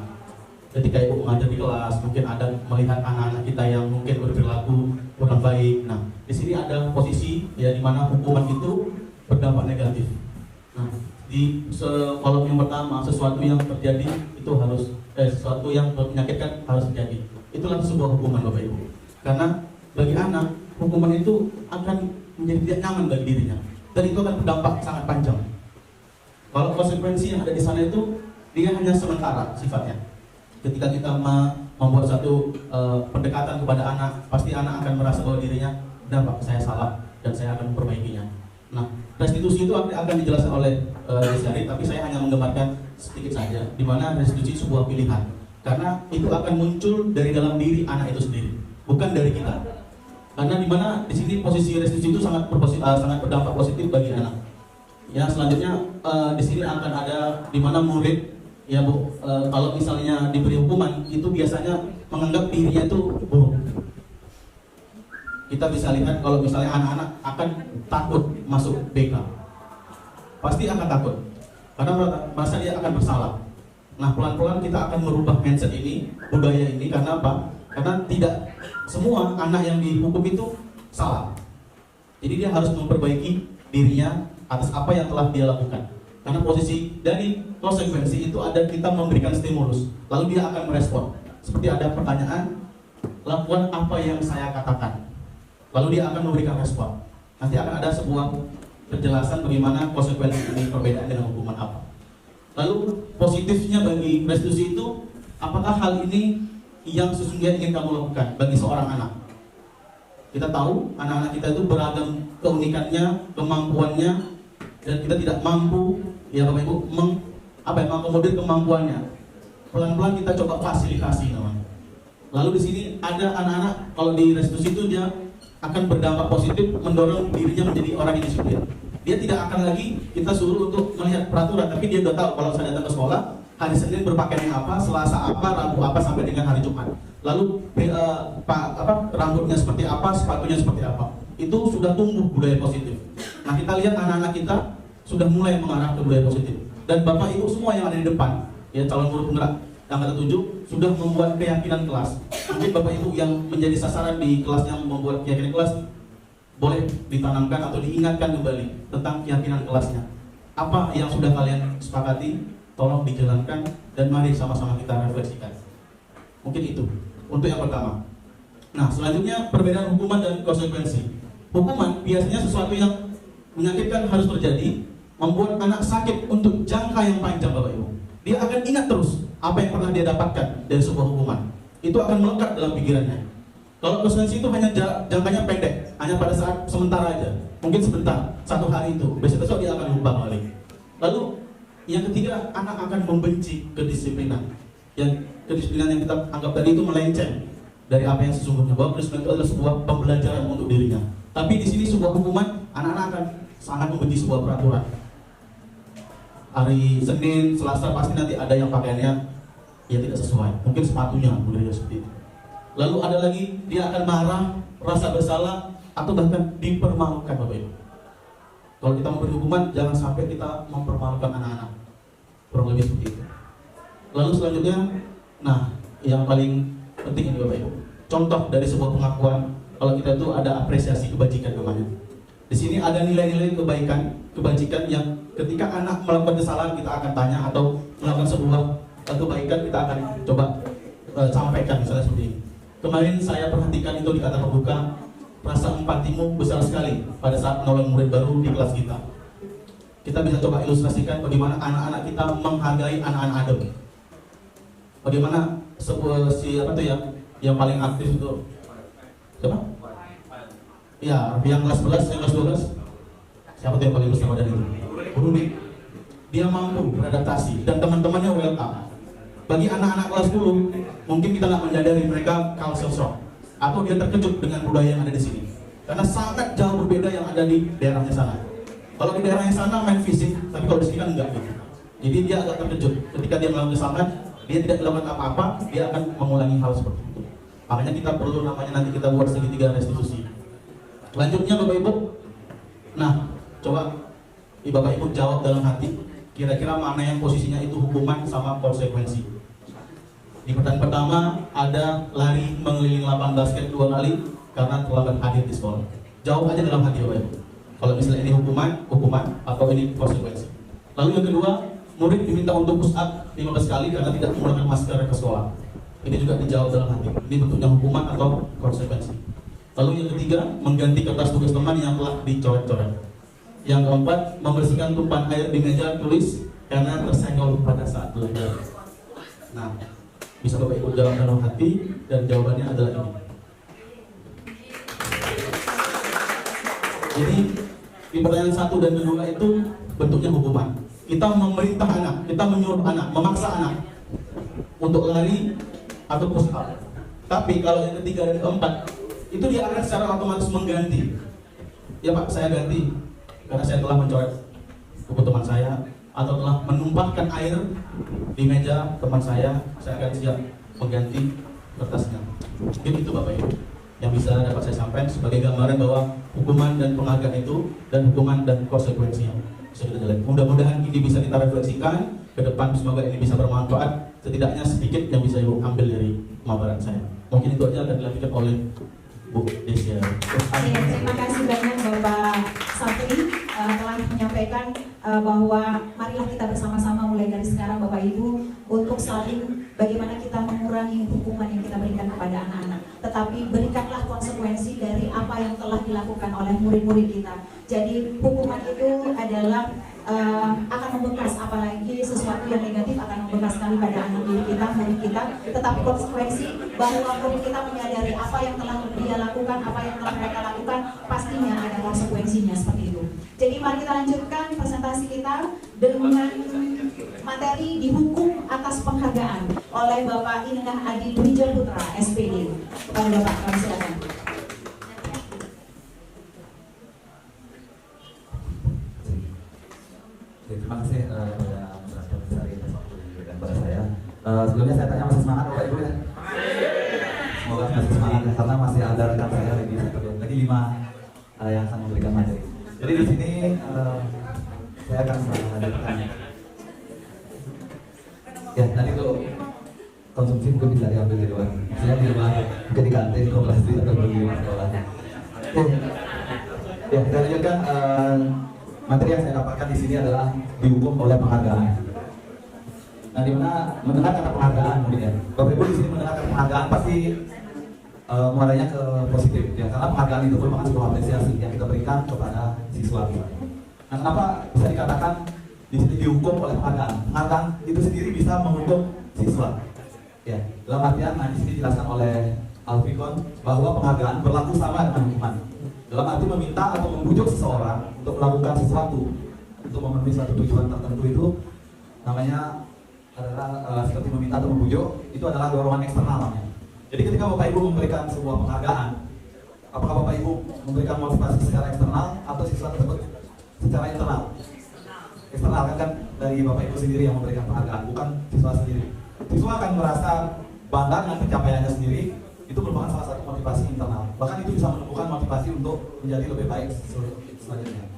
Ketika ibu mengajar di kelas, mungkin ada melihat anak-anak kita yang mungkin berperilaku kurang baik. Nah, di sini ada posisi ya di mana hukuman itu berdampak negatif. Nah, di kolom yang pertama, sesuatu yang terjadi itu harus sesuatu yang menyakitkan harus terjadi. Itulah sebuah hukuman Bapak Ibu. Karena bagi anak, hukuman itu akan menjadi tidak nyaman bagi dirinya, dan itu akan berdampak sangat panjang. Kalau konsekuensi yang ada di sana itu dia hanya sementara sifatnya. Ketika kita membuat satu pendekatan kepada anak, pasti anak akan merasa bahwa dirinya dampak saya salah dan saya akan memperbaikinya. Nah, restitusi itu akan dijelaskan oleh Syarif, tapi saya hanya menggambarkan sedikit saja, di mana restitusi sebuah pilihan, karena itu akan muncul dari dalam diri anak itu sendiri, bukan dari kita. Karena di mana di sini posisi restitusi itu sangat berdampak positif bagi anak. Ya, selanjutnya di sini akan ada di mana murid ya Bu, kalau misalnya diberi hukuman itu biasanya menganggap dirinya itu buruk. Kita bisa lihat kalau misalnya anak-anak akan takut masuk BK, pasti akan takut karena merasa dia akan bersalah. Nah, pelan-pelan kita akan merubah mindset ini, budaya ini. Karena apa? Karena tidak semua anak yang dihukum itu salah. Jadi dia harus memperbaiki dirinya atas apa yang telah dia lakukan. Karena posisi dari konsekuensi itu ada kita memberikan stimulus, lalu dia akan merespon. Seperti ada pertanyaan, lakukan apa yang saya katakan, lalu dia akan memberikan respon. Nanti akan ada sebuah penjelasan bagaimana konsekuensi ini, perbedaan dengan hukuman apa. Lalu positifnya bagi restitusi itu apakah hal ini yang sesungguhnya ingin kamu lakukan bagi seorang anak? Kita tahu anak-anak kita itu beragam keunikannya, kemampuannya, dan kita tidak mampu, ya Bapak Ibu, mengakomodir kemampuannya. Pelan-pelan kita coba fasilitasi namanya. Lalu di sini ada anak-anak, kalau di restitusi itu dia akan berdampak positif, mendorong dirinya menjadi orang yang disiplin. Dia tidak akan lagi kita suruh untuk melihat peraturan, tapi dia udah tahu kalau saya datang ke sekolah, hari Senin berpakaian yang apa, Selasa apa, Rabu apa, sampai dengan hari Jumat. Lalu rambutnya seperti apa, sepatunya seperti apa. Itu sudah tumbuh budaya positif. Nah, kita lihat anak-anak kita sudah mulai mengarah ke budaya positif. Dan Bapak Ibu semua yang ada di depan, ya calon guru penggerak yang ke-7 sudah membuat keyakinan kelas. Mungkin Bapak Ibu yang menjadi sasaran di kelas yang membuat keyakinan kelas, boleh ditanamkan atau diingatkan kembali tentang keyakinan kelasnya. Apa yang sudah kalian sepakati, tolong dijalankan dan mari sama-sama kita refleksikan. Mungkin itu untuk yang pertama. Nah, selanjutnya perbedaan hukuman dan konsekuensi. Hukuman biasanya sesuatu yang menyakitkan harus terjadi, membuat anak sakit untuk jangka yang panjang, Bapak Ibu. Dia akan ingat terus apa yang pernah dia dapatkan dari sebuah hukuman. Itu akan melekat dalam pikirannya. Kalau konsekuensi itu hanya jangkanya pendek, hanya pada saat sementara aja, mungkin sebentar, 1 hari itu, besok dia akan lupa balik. Lalu yang ketiga, anak akan membenci kedisiplinan. Yang kedisiplinan yang kita anggap tadi itu melenceng dari apa yang sesungguhnya, bahwa kedisiplinan itu adalah sebuah pembelajaran untuk dirinya. Tapi di sini sebuah hukuman, anak-anak akan sangat membenci sebuah peraturan. Hari Senin, Selasa pasti nanti ada yang pakaiannya ya tidak sesuai, mungkin sepatunya budaya seperti itu. Lalu ada lagi, dia akan marah, rasa bersalah, atau bahkan dipermalukan, Bapak Ibu. Kalau kita memberi hukuman, jangan sampai kita mempermalukan anak-anak. Kurang lebih seperti itu. Lalu selanjutnya, nah, yang paling penting ini Bapak Ibu, contoh dari sebuah pengakuan, kalau kita itu ada apresiasi kebajikan namanya. Di sini ada nilai-nilai kebajikan yang ketika anak melakukan kesalahan kita akan tanya, atau melakukan sebuah kebaikan kita akan coba sampaikan, misalnya seperti ini. Kemarin saya perhatikan itu di kata pembuka, rasa empatimu besar sekali pada saat menolong murid baru di kelas kita. Kita bisa coba ilustrasikan bagaimana anak-anak kita menghargai anak-anak Adam. Bagaimana yang paling aktif itu siapa? Ya, yang kelas 11, yang kelas 12. Siapa tuh yang paling besar dari itu? Rudi. Dia mampu beradaptasi dan teman-temannya welcome. Bagi anak-anak kelas 10, mungkin kita nggak menyadari mereka culture shock atau dia terkejut dengan budaya yang ada di sini, karena sangat jauh berbeda yang ada di daerahnya sana. Kalau di daerahnya sana main fisik, tapi kalau di sini kan enggak gitu. Jadi dia agak terkejut ketika dia melakukan kesalahan, dia tidak melakukan apa-apa, dia akan mengulangi hal seperti itu. Makanya kita perlu namanya nanti kita buat segitiga restitusi. Selanjutnya Bapak Ibu, nah coba Bapak Ibu jawab dalam hati, kira-kira mana yang posisinya itu hukuman sama konsekuensi. Di pertanyaan pertama ada lari mengelilingi lapangan basket 2 kali karena terlambat hadir di sekolah. Jawab aja dalam hati Bapak Ibu. Kalau misalnya ini hukuman atau ini konsekuensi. Lalu yang kedua, murid diminta untuk push up 15 kali karena tidak menggunakan masker ke sekolah. Ini juga dijawab dalam hati. Ini bentuknya hukuman atau konsekuensi. Lalu yang ketiga, mengganti kertas tugas teman yang telah dicoret-coret. Yang keempat, membersihkan tumpahan air di meja tulis karena tersenggol pada saat belajar. Nah, bisa Bapak Ibu jawab dalam hati dan jawabannya adalah ini. Jadi di pertanyaan 1 dan 2 itu bentuknya hukuman. Kita memerintah anak, kita menyuruh anak, memaksa anak untuk lari atau push up. Tapi kalau yang ketiga dan keempat itu dia akan secara otomatis mengganti. Ya Pak, saya ganti karena saya telah mencoret buku teman saya, atau telah menumpahkan air di meja teman saya akan siap mengganti kertasnya. Mungkin itu Bapak Ibu yang bisa dapat saya sampaikan sebagai gambaran bahwa hukuman dan penghargaan itu, dan hukuman dan konsekuensi yang bisa kita jalani. Mudah-mudahan ini bisa kita refleksikan ke depan, semoga ini bisa bermanfaat, setidaknya sedikit yang bisa Ibu ambil dari pemaparan saya. Mungkin itu aja akan dilakukan oleh Bu Desya. Terima kasih banyak Bapak Sapri telah menyampaikan bahwa marilah kita bersama-sama mulai dari sekarang Bapak Ibu untuk saling bagaimana kita mengurangi hukuman yang kita berikan kepada anak-anak. Tetapi berikanlah konsekuensi dari apa yang telah dilakukan oleh murid-murid kita. Jadi hukuman itu adalah akan membekas, apalagi sesuatu yang negatif akan membekas sekali pada anak didik kita. murid kita, tetapi konsekuensi bahwa murid kita menyadari apa yang telah dia lakukan, apa yang telah mereka lakukan, pastinya ada konsekuensinya seperti itu. Jadi mari kita lanjutkan presentasi kita dengan materi dihukum atas penghargaan oleh Bapak Indah Adi Wijaputra, SPD. Kepada Bapak, kami silakan. Terima kasih kepada Mas Besari atas waktu yang diberikan kepada saya. Sebelumnya saya tanya masih semangat Bapak Ibu ya? Semoga masih semangat ya, karena masih ada rekan saya lagi 5 yang akan memberikan materi. Jadi di sini saya akan menghadirkan ya tadi tuh konsumsi mungkin bisa diambil di luar. Saya di rumah mungkin di kantin, koperasi atau di sekolah. Ya, saya lanjutkan. Materi yang saya dapatkan di sini adalah dihukum oleh penghargaan. Nah, di mana mendengar kata penghargaan mungkin ya. Bapak Ibu di sini mendengar kata penghargaan pasti muaranya ke positif ya, karena penghargaan itu merupakan sebuah apresiasi yang kita berikan kepada siswa. Nah, kenapa bisa dikatakan di sini dihukum oleh penghargaan? Penghargaan itu sendiri bisa menghukum siswa. Ya, dalam artian di sini dijelaskan oleh Alfikon bahwa penghargaan berlaku sama dengan hukuman. Dalam arti meminta atau membujuk seseorang untuk melakukan sesuatu untuk memenuhi suatu tujuan tertentu itu namanya adalah seperti meminta atau membujuk, itu adalah dorongan eksternal namanya. Jadi ketika Bapak Ibu memberikan sebuah penghargaan, apakah Bapak Ibu memberikan motivasi secara eksternal atau siswa tersebut secara internal? Eksternal kan dari Bapak Ibu sendiri yang memberikan penghargaan, bukan siswa sendiri. Siswa akan merasa bangga dengan pencapaiannya sendiri. Itu merupakan salah satu motivasi internal. Bahkan itu bisa menemukan motivasi untuk menjadi lebih baik selanjutnya.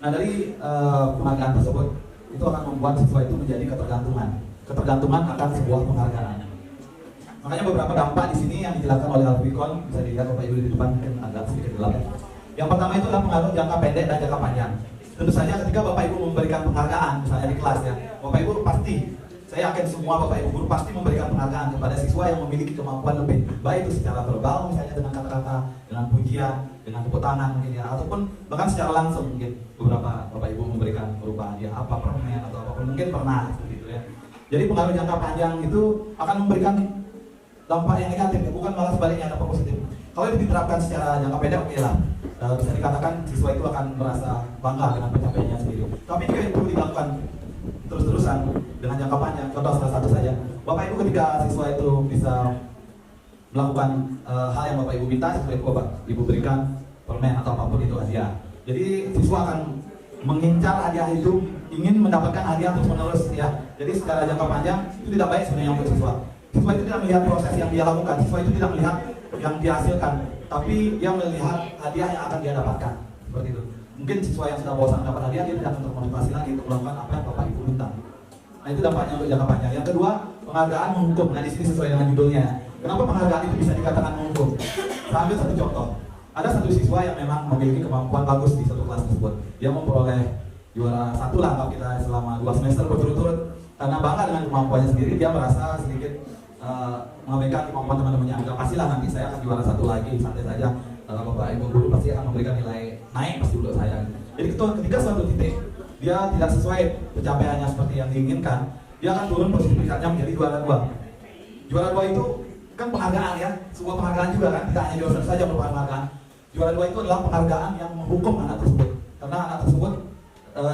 Nah, dari penghargaan tersebut itu akan membuat siswa itu menjadi ketergantungan akan sebuah penghargaan. Makanya beberapa dampak di sini yang dijelaskan oleh Alfikon bisa dilihat Bapak Ibu di depan, mungkin agak sedikit gelap ya. Yang pertama itu adalah pengaruh jangka pendek dan jangka panjang. Tentu saja ketika Bapak Ibu memberikan penghargaan misalnya di kelas ya, Bapak Ibu pasti, saya yakin semua Bapak Ibu guru pasti memberikan penghargaan kepada siswa yang memiliki kemampuan lebih baik itu secara verbal misalnya dengan kata-kata, dengan pujian, dengan tepuk tangan mungkin ya, ataupun bahkan secara langsung mungkin beberapa Bapak Ibu memberikan berupa hadiah apa permen atau apapun mungkin pernah seperti itu ya. Jadi pengaruh jangka panjang itu akan memberikan dampak yang negatif, bukan malah sebaliknya dampak positif. Kalau itu diterapkan secara jangka pendek oke lah, bisa dikatakan siswa itu akan merasa bangga dengan pencapaiannya sendiri. Tapi jika itu dilakukan terus-terusan dengan jangka panjang, contoh salah satu saja, Bapak Ibu ketika siswa itu bisa melakukan hal yang Bapak Ibu minta, siswa itu Bapak Ibu berikan permen atau apapun itu hadiah. Jadi siswa akan mengincar hadiah itu, ingin mendapatkan hadiah terus menerus ya. Jadi secara jangka panjang itu tidak baik sebenarnya untuk siswa. Siswa itu tidak melihat proses yang dia lakukan, siswa itu tidak melihat yang dia hasilkan, tapi dia melihat hadiah yang akan dia dapatkan. Seperti itu. Mungkin siswa yang sudah bosan dapat hadiah, dia tidak akan termotivasi lagi untuk melakukan apa yang Bapak Ibu minta. Nah, itu dampaknya untuk jangka panjang. Yang kedua, penghargaan menghukum. Nah, di sini sesuai dengan judulnya. Kenapa penghargaan itu bisa dikatakan menghukum? Saya ambil satu contoh. Ada satu siswa yang memang memiliki kemampuan bagus di satu kelas tersebut. Dia memperoleh juara 1 lah kalau kita selama 2 semester berturut-turut. Karena bangga dengan kemampuannya sendiri, dia merasa sedikit mengabaikan kemampuan teman-temannya. Enggak, pastilah nanti saya akan juara 1 lagi, santai saja. Bapak Ibu guru pasti akan memberikan nilai naik pasti untuk saya. Jadi ketika suatu titik dia tidak sesuai pencapaiannya seperti yang diinginkan, dia akan turun posisi peringkatnya menjadi juara 2. Juara 2 itu kan penghargaan ya, sebuah penghargaan juga kan, tidak hanya juara saja merupakan penghargaan. Juara 2 itu adalah penghargaan yang menghukum anak tersebut, karena anak tersebut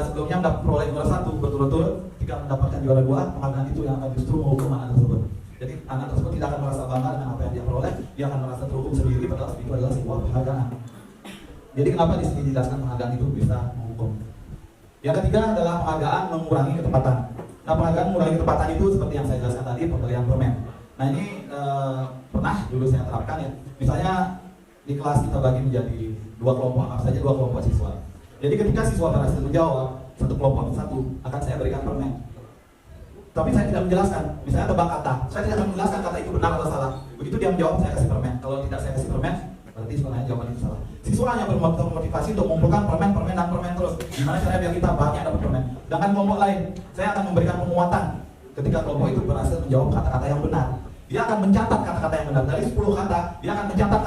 sebelumnya memperoleh juara 1 berturut-turut, ketika mendapatkan juara 2, penghargaan itu yang akan justru menghukum anak tersebut. Jadi anak tersebut tidak akan merasa bangga dengan apa yang dia peroleh, dia akan merasa terhukum sendiri, padahal itu adalah sebuah penghargaan. Jadi kenapa di sini dijelaskan penghargaan itu bisa menghukum? Yang ketiga adalah penghargaan mengurangi ketepatan. Nah, penghargaan mengurangi ketepatan itu seperti yang saya jelaskan tadi, pemberian permen. Nah, ini pernah dulu saya terapkan ya. Misalnya di kelas kita bagi menjadi 2 kelompok, anggap saja 2 kelompok siswa. Jadi ketika siswa berhasil menjawab satu kelompok akan saya berikan permen. Tapi saya tidak menjelaskan, misalnya tebak kata, saya tidak akan menjelaskan kata itu benar atau salah. Begitu dia menjawab, saya kasih permen. Kalau tidak saya kasih permen, berarti sebenarnya jawaban itu salah. Siswa hanya bermotivasi untuk mengumpulkan permen dan permen terus. Gimana caranya biar kita banyak dapat permen? Sedangkan kelompok lain, saya akan memberikan penguatan. Ketika kelompok itu berhasil menjawab kata-kata yang benar, dia akan mencatat kata-kata yang benar. Dari 10 kata, dia akan mencatat.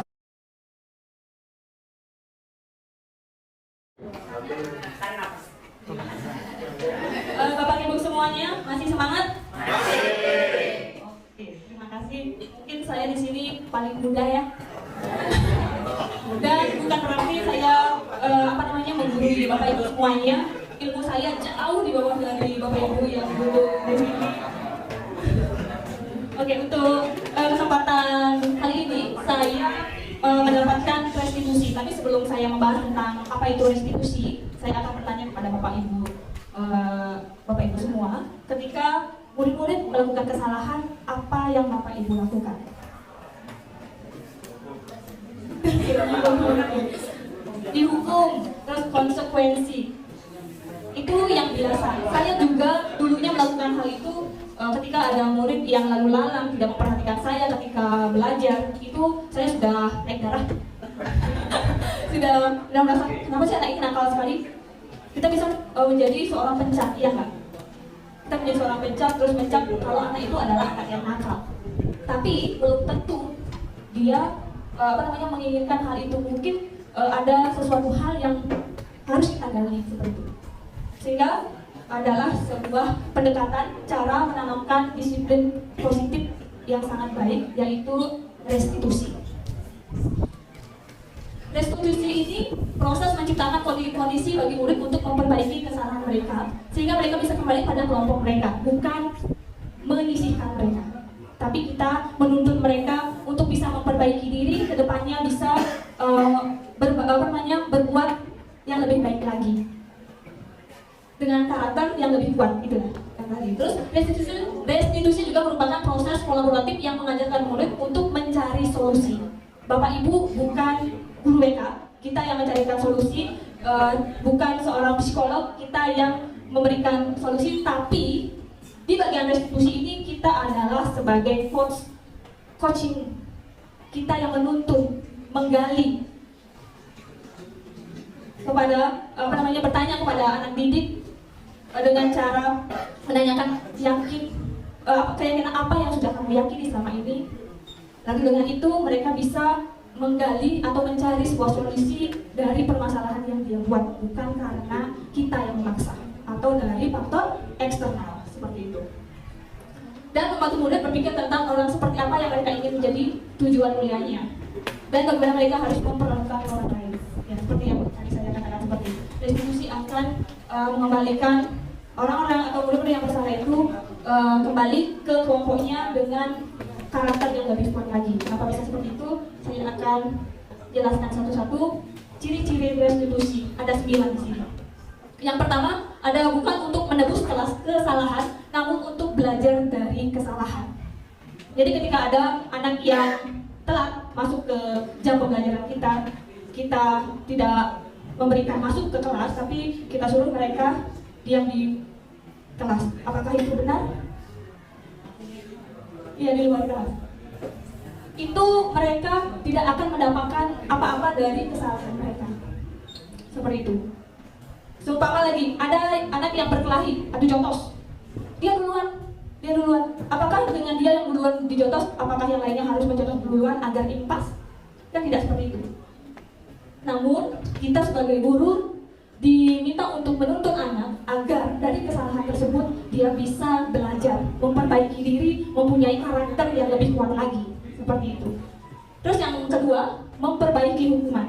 Bapak Ibu semuanya masih semangat? Masih. kasih. Mungkin saya di sini paling muda ya. Dan bukan berarti saya menggurui Bapak Ibu semuanya. Ilmu saya jauh di bawah dari Bapak Ibu yang dulu di sini. Oke, untuk kesempatan kali ini saya mendapatkan restitusi. Tapi sebelum saya membahas tentang apa itu restitusi, saya akan bertanya kepada Bapak Ibu semua, ketika murid-murid melakukan kesalahan, apa yang Bapak Ibu lakukan? Dihukum, terus konsekuensi. Itu yang biasa. Saya juga dulunya melakukan hal itu ketika ada murid yang lalu lalang tidak memperhatikan saya ketika belajar. Itu saya sudah naik darah. sudah merasa, kenapa sih anak ini nakal sekali? Kita bisa menjadi seorang pencat, ya nggak? Kita menjadi seorang pencat, terus mencap kalau anak itu adalah anak yang nakal. Tapi belum tentu dia menginginkan hal itu. Mungkin ada sesuatu hal yang harus kita gali seperti itu. Sehingga adalah sebuah pendekatan cara menanamkan disiplin positif yang sangat baik, yaitu restitusi. Restitusi ini proses menciptakan kondisi bagi murid untuk memperbaiki kesalahan mereka, sehingga mereka bisa kembali pada kelompok mereka, bukan menyisihkan mereka. Tapi kita menuntut mereka untuk bisa memperbaiki diri, kedepannya bisa berbuat yang lebih baik lagi dengan karakter yang lebih kuat, gitu lah. Terus restitusi juga merupakan proses kolaboratif yang mengajarkan murid untuk mencari solusi. Bapak Ibu bukan guru BK, kita yang mencarikan solusi, bukan seorang psikolog, kita yang memberikan solusi. Tapi di bagian restitusi ini kita adalah sebagai coaching, kita yang menuntun, menggali kepada bertanya kepada anak didik dengan cara menanyakan keyakinan apa yang sudah kamu yakini selama ini. Lalu dengan itu mereka bisa menggali atau mencari sebuah solusi dari permasalahan yang dia buat, bukan karena kita yang memaksa atau dari faktor eksternal seperti itu. Dan membantu murid berpikir tentang orang seperti apa yang mereka ingin menjadi tujuan mulianya, dan bagaimana mereka harus memperlakukan orang lain. Ya, seperti yang tadi saya katakan seperti itu. Restitusi akan mengembalikan orang-orang atau murid-murid yang bersalah itu kembali ke kelompoknya dengan karakter yang lebih kuat lagi. Kenapa bisa seperti itu? Saya akan jelaskan satu-satu ciri-ciri restitusi. Ada 9 di sini. Yang pertama, ada bukan untuk menebus kesalahan, namun untuk belajar dari kesalahan. Jadi ketika ada anak yang telat masuk ke jam pembelajaran kita tidak memberikan masuk ke kelas, tapi kita suruh mereka diam di kelas. Apakah itu benar? Iya, di luar kelas. Itu mereka tidak akan mendapatkan apa-apa dari kesalahan mereka. Seperti itu. Seumpama lagi, ada anak yang berkelahi, adu jotos. Dia duluan. Apakah dengan dia yang duluan dijotos, apakah yang lainnya harus menjotos duluan agar impas? Kan tidak seperti itu. Namun, kita sebagai guru diminta untuk menuntun anak agar dari kesalahan tersebut dia bisa belajar, memperbaiki diri, mempunyai karakter yang lebih kuat lagi. Seperti itu. Terus yang kedua, memperbaiki hubungan.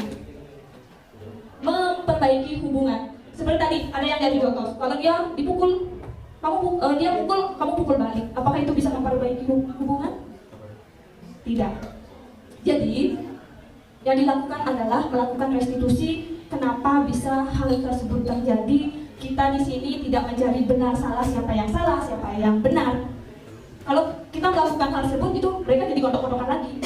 Seperti tadi, ada yang dari jotos. Kalau dia dipukul, dia pukul, kamu pukul balik. Apakah itu bisa memperbaiki hubungan? Tidak. Jadi, yang dilakukan adalah melakukan restitusi. Kenapa bisa hal tersebut terjadi? Kita di sini tidak mencari benar salah, siapa yang salah, siapa yang benar. Kalau kita melakukan hal tersebut, itu mereka jadi gontok-gontokan lagi.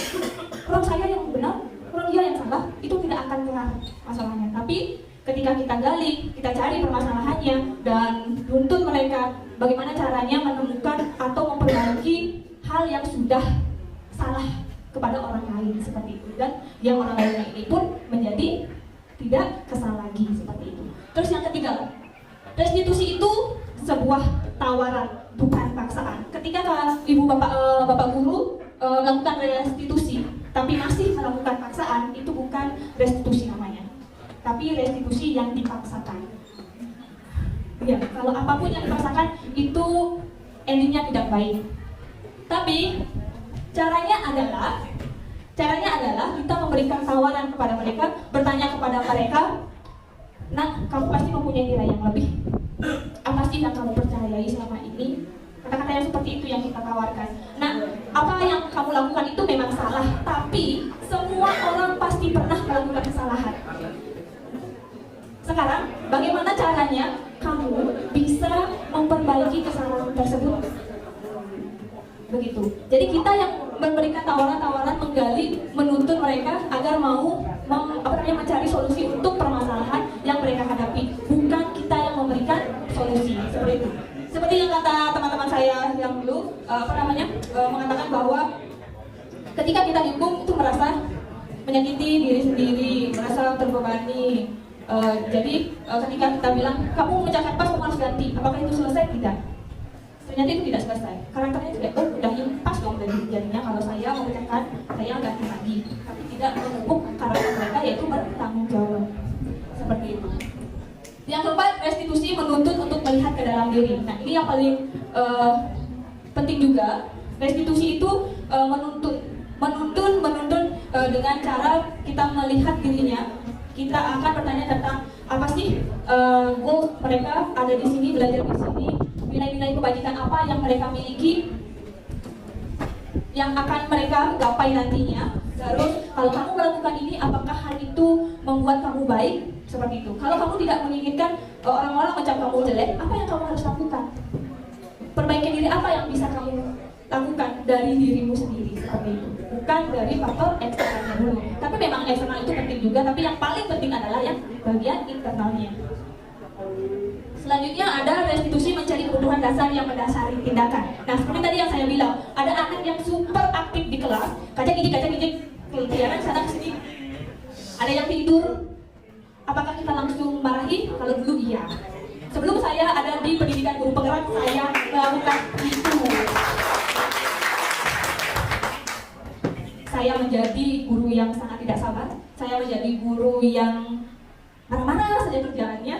Orang saya yang benar, orang dia yang salah, itu tidak akan kelar masalahnya. Tapi ketika kita gali, kita cari permasalahannya dan tuntut mereka bagaimana caranya menemukan atau memperbaiki hal yang sudah salah kepada orang lain seperti itu, dan yang orang lain ini pun menjadi tidak kesal lagi seperti itu. Terus yang ketiga, restitusi itu sebuah tawaran, bukan paksaan. Ketika ibu bapak guru melakukan restitusi tapi masih melakukan paksaan, itu bukan restitusi namanya, tapi restitusi yang dipaksakan. Ya, kalau apapun yang dipaksakan itu endingnya tidak baik. Tapi Caranya adalah kita memberikan tawaran kepada mereka, bertanya kepada mereka, nah kamu pasti mempunyai nilai yang lebih. Apa sih yang kamu percayai selama ini? Kata-kata yang seperti itu yang kita tawarkan. Nah, apa yang kamu lakukan itu memang salah, tapi semua orang pasti pernah melakukan kesalahan. Sekarang, bagaimana caranya kamu bisa memperbaiki kesalahan tersebut? Begitu. Jadi kita yang memberikan tawaran-tawaran, menggali, menuntut mereka agar mau mencari solusi untuk permasalahan yang mereka hadapi, bukan kita yang memberikan solusi. Seperti itu. Seperti yang kata teman-teman saya yang dulu mengatakan bahwa ketika kita dihukum itu merasa menyakiti diri sendiri, merasa terbebani. Jadi ketika kita bilang kamu memecahkan pas, kamu harus ganti, apakah itu selesai? Tidak. Ternyata itu tidak selesai. Karakternya tidak, udah impas dong jadinya kalau saya memecahkan, saya ganti lagi. Tapi tidak memupuk karakter mereka, yaitu bertanggung jawab. Seperti itu. Yang keempat, restitusi menuntut untuk melihat ke dalam diri. Nah, ini yang paling penting juga. Restitusi itu menuntun dengan cara kita melihat dirinya. Kita akan bertanya tentang apa sih goal mereka ada di sini, belajar di sini, nilai-nilai kebajikan apa yang mereka miliki, yang akan mereka gapai nantinya. Terus kalau kamu melakukan ini, apakah hal itu membuat kamu baik? Seperti itu. Kalau kamu tidak menginginkan orang-orang mencap kamu jelek, apa yang kamu harus lakukan? Perbaiki diri, apa yang bisa kamu lakukan dari dirimu sendiri? Seperti itu. Bukan dari faktor eksternalnya dulu. Tapi memang eksternal itu penting juga, tapi yang paling penting adalah yang bagian internalnya. Selanjutnya ada restitusi mencari kebutuhan dasar yang mendasari tindakan. Nah, seperti tadi yang saya bilang, ada anak yang super aktif di kelas, kacak-gijik, keliaran sana sini. Ada yang tidur. Apakah kita langsung marahi? Kalau dulu iya. Sebelum saya ada di pendidikan guru penggerak, saya melakukan itu. Saya menjadi guru yang sangat tidak sabar. Saya menjadi guru yang marah-marah saja kerjaannya.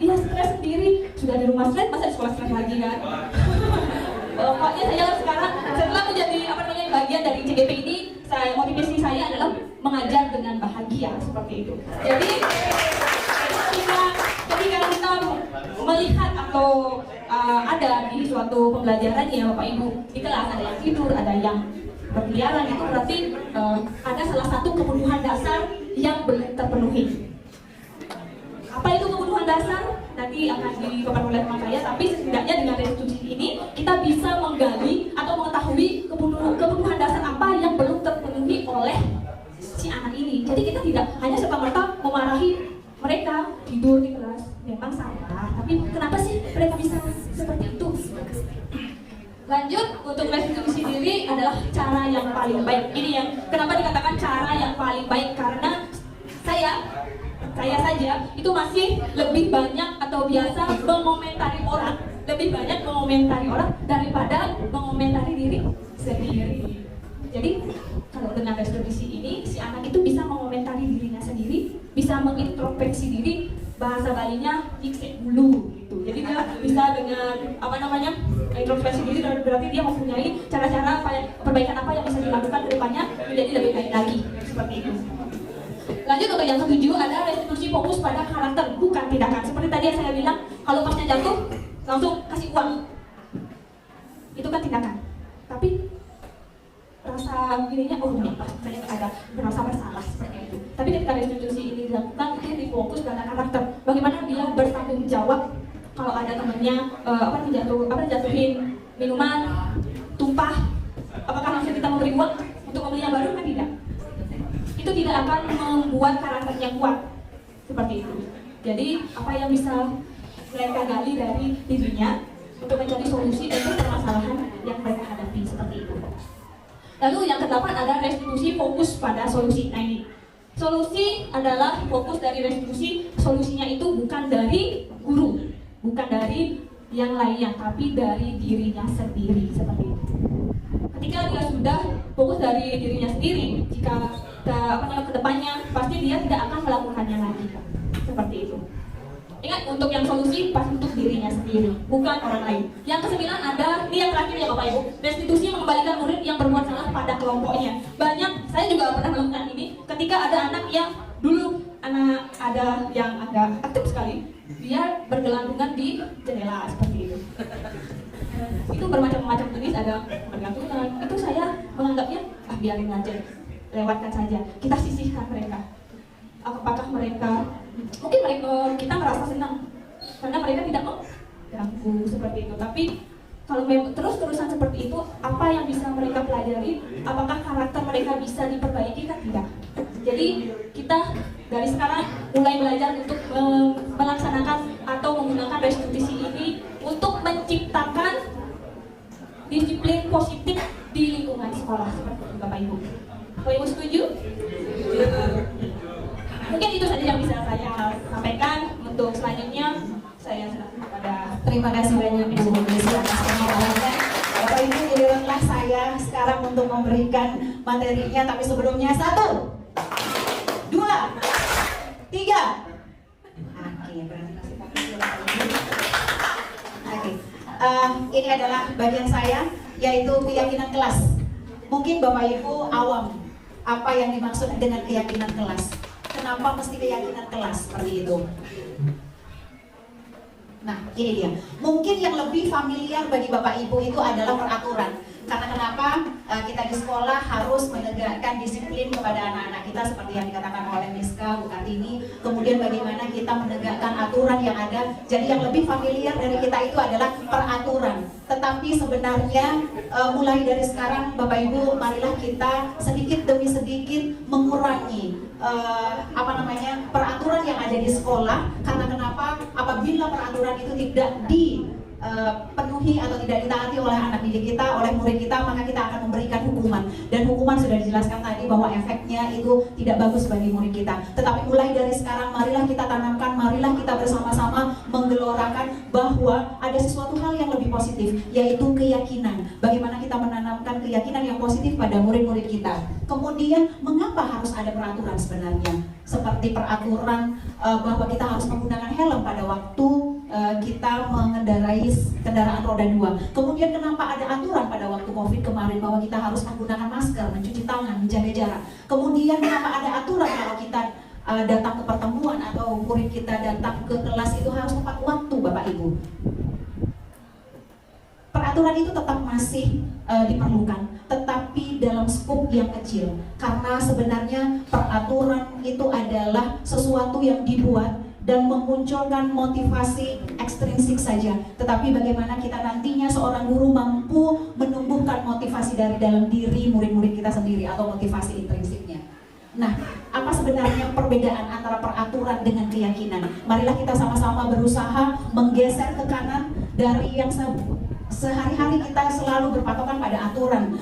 Iya, stres sendiri. Sudah di rumah stres, masa di sekolah stres lagi kan? Pokoknya saya sekarang setelah menjadi bagian dari CGP ini, motivasi saya adalah mengajar dengan bahagia, seperti itu. Jadi ketika kita melihat atau ada di suatu pembelajaran ya Bapak Ibu di kelas, ada yang tidur, ada yang berkeliaran, itu berarti ada salah satu kebutuhan dasar yang belum terpenuhi. Apa itu kebutuhan dasar? Nanti akan dipaparkan oleh teman saya, tapi setidaknya dengan restitusi ini kita bisa menggali atau mengetahui kebutuhan dasar apa yang belum terpenuhi oleh si anak ini. Jadi kita tidak hanya serta-merta memarahi mereka tidur di kelas, memang salah, tapi kenapa sih mereka bisa seperti itu? Lanjut, untuk restitusi diri adalah cara yang paling baik. Ini yang kenapa dikatakan cara yang paling baik, karena saya saja itu masih lebih banyak atau biasa mengomentari orang, lebih banyak mengomentari orang daripada mengomentari diri sendiri. Jadi kalau dengan restitusi ini, si anak itu bisa mengomentari dirinya sendiri, bisa mengintrospeksi diri, bahasa Balinya iksek dulu gitu. Jadi dia bisa dengan introspeksi diri, berarti dia mempunyai cara-cara perbaikan apa yang bisa dilakukan ke depannya menjadi lebih baik lagi, seperti itu. Lanjut, untuk yang ketujuh ada restitusi fokus pada karakter, bukan tindakan. Seperti tadi yang saya bilang, kalau pasnya jatuh langsung kasih uang, itu kan tindakan. Tapi rasa dirinya, oh ini pas saya ada merasa bersalah, seperti itu. Tapi ketika restitusi ini dilakukan, dia difokus pada karakter. Bagaimana dia bertanggung jawab kalau ada temannya jatuhin minuman, tumpah, apakah langsung kita memberi uang untuk membeli yang baru? Kan tidak. Itu tidak akan membuat karakternya kuat, seperti itu. Jadi apa yang bisa mereka gali dari dirinya untuk mencari solusi untuk permasalahan yang mereka hadapi, seperti itu. Lalu yang ke-8 ada restitusi fokus pada solusi. Nah ini, solusi adalah fokus dari restitusi. Solusinya itu bukan dari guru, bukan dari yang lainnya, tapi dari dirinya sendiri, seperti itu. Ketika dia sudah fokus dari dirinya sendiri, jika ke depannya pasti dia tidak akan melakukannya lagi, seperti itu. Ingat, untuk yang solusi pasti untuk dirinya sendiri, bukan orang lain. Yang ke-9 ada, ini yang terakhir ya Bapak Ibu, restitusi mengembalikan murid yang berbuat salah pada kelompoknya. Banyak, saya juga pernah melakukan ini ketika ada anak yang dulu anak ada yang agak aktif sekali, dia bergelantungan di jendela seperti itu. Itu bermacam-macam jenis, ada bergantungan. Itu saya menganggapnya biarin aja, lewatkan saja. Kita sisihkan mereka. Apakah mereka, mungkin kita merasa senang karena mereka tidak mengganggu seperti itu. Tapi kalau terus-terusan seperti itu, apa yang bisa mereka pelajari? Apakah karakter mereka bisa diperbaiki? Kan tidak. Jadi kita dari sekarang mulai belajar untuk melaksanakan atau menggunakan restitusi ini untuk menciptakan disiplin positif di lingkungan sekolah seperti itu, Bapak Ibu. Bapak Ibu setuju? Mungkin itu saja yang bisa saya sampaikan. Untuk selanjutnya saya serahkan kepada. Terima kasih banyak Bu Desi atas pemaparannya. Bapak Ibu, giliranlah saya sekarang untuk memberikan materinya, tapi sebelumnya 1, 2, 3. Oke, berarti kasih tangan dulu, Bapak Ibu. Oke, ini adalah bagian saya, yaitu keyakinan kelas. Mungkin Bapak Ibu awam apa yang dimaksud dengan keyakinan kelas. Kenapa mesti keyakinan kelas seperti itu? Nah, ini dia. Mungkin yang lebih familiar bagi Bapak Ibu itu adalah peraturan. Karena kenapa kita di sekolah harus menegakkan disiplin kepada anak-anak kita seperti yang dikatakan oleh Miska, Bu Kartini. Kemudian bagaimana kita menegakkan aturan yang ada. Jadi yang lebih familiar dari kita itu adalah peraturan. Tetapi sebenarnya mulai dari sekarang Bapak Ibu, marilah kita sedikit demi sedikit mengurangi peraturan yang ada di sekolah. Karena kenapa? Apabila peraturan itu tidak dipenuhi atau tidak ditaati oleh anak didik kita, oleh murid kita, maka kita akan memberikan hukuman. Dan hukuman sudah dijelaskan tadi bahwa efeknya itu tidak bagus bagi murid kita. Tetapi mulai dari sekarang marilah kita tanamkan, marilah kita bersama-sama menggelorakan bahwa ada sesuatu hal yang lebih positif, yaitu keyakinan. Bagaimana kita menanamkan keyakinan yang positif pada murid-murid kita. Kemudian mengapa harus ada peraturan sebenarnya? Seperti peraturan bahwa kita harus menggunakan helm pada waktu kita mengendarai kendaraan roda 2. Kemudian kenapa ada aturan pada waktu COVID kemarin bahwa kita harus menggunakan masker, mencuci tangan, menjaga jarak. Kemudian kenapa ada aturan kalau kita datang ke pertemuan atau murid kita datang ke kelas itu harus tepat waktu, Bapak Ibu. Peraturan itu tetap masih diperlukan, tetapi dalam skop yang kecil. Karena sebenarnya peraturan itu adalah sesuatu yang dibuat dan memunculkan motivasi ekstrinsik saja. Tetapi bagaimana kita nantinya seorang guru mampu menumbuhkan motivasi dari dalam diri murid-murid kita sendiri atau motivasi intrinsiknya. Nah, apa sebenarnya perbedaan antara peraturan dengan keyakinan? Marilah kita sama-sama berusaha menggeser ke kanan dari yang sehari-hari kita selalu berpatokan pada aturan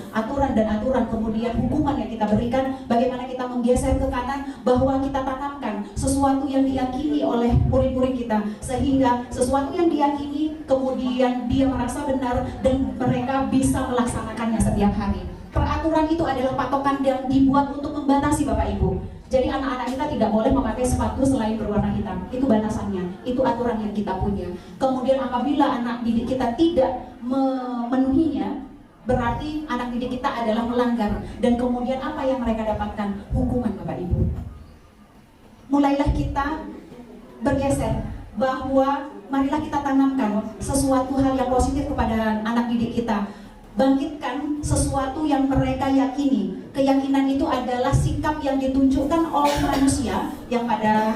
dan aturan, kemudian hukuman yang kita berikan. Bagaimana kita menggeser ke kanan bahwa kita tanamkan sesuatu yang diyakini oleh murid-murid kita, sehingga sesuatu yang diyakini kemudian dia merasa benar dan mereka bisa melaksanakannya setiap hari. Peraturan itu adalah patokan yang dibuat untuk membatasi, Bapak Ibu. Jadi anak-anak kita tidak boleh memakai sepatu selain berwarna hitam. Itu batasannya, itu aturan yang kita punya. Kemudian apabila anak didik kita tidak memenuhinya, berarti anak didik kita adalah melanggar. Dan kemudian apa yang mereka dapatkan? Hukuman, Bapak Ibu. Mulailah kita bergeser bahwa marilah kita tanamkan sesuatu hal yang positif kepada anak didik kita. Bangkitkan sesuatu yang mereka yakini. Keyakinan itu adalah sikap yang ditunjukkan oleh manusia yang pada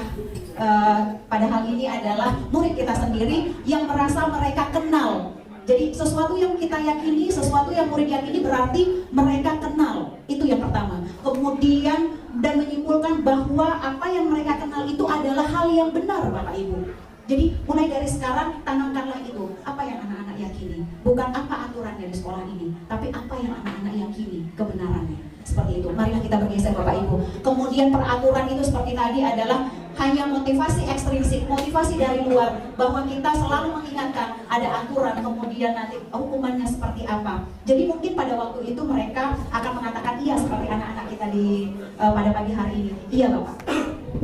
hal ini adalah murid kita sendiri yang merasa mereka kenal. Jadi sesuatu yang kita yakini, sesuatu yang murid yakini berarti mereka kenal. Itu yang pertama. Kemudian dan menyimpulkan bahwa apa yang mereka kenal itu adalah hal yang benar, Bapak Ibu. Jadi mulai dari sekarang tanamkanlah itu. Apa yang anak-anak yakini, bukan apa aturannya di sekolah ini, tapi apa yang anak-anak yakini, kebenarannya. Seperti itu. Marilah kita bergeser, Bapak Ibu. Kemudian peraturan itu seperti tadi adalah hanya motivasi ekstrinsik, motivasi dari luar, bahwa kita selalu mengingatkan ada aturan, kemudian nanti hukumannya seperti apa. Jadi mungkin pada waktu itu mereka akan mengatakan iya seperti anak-anak kita pada pagi hari ini. Iya, Bapak.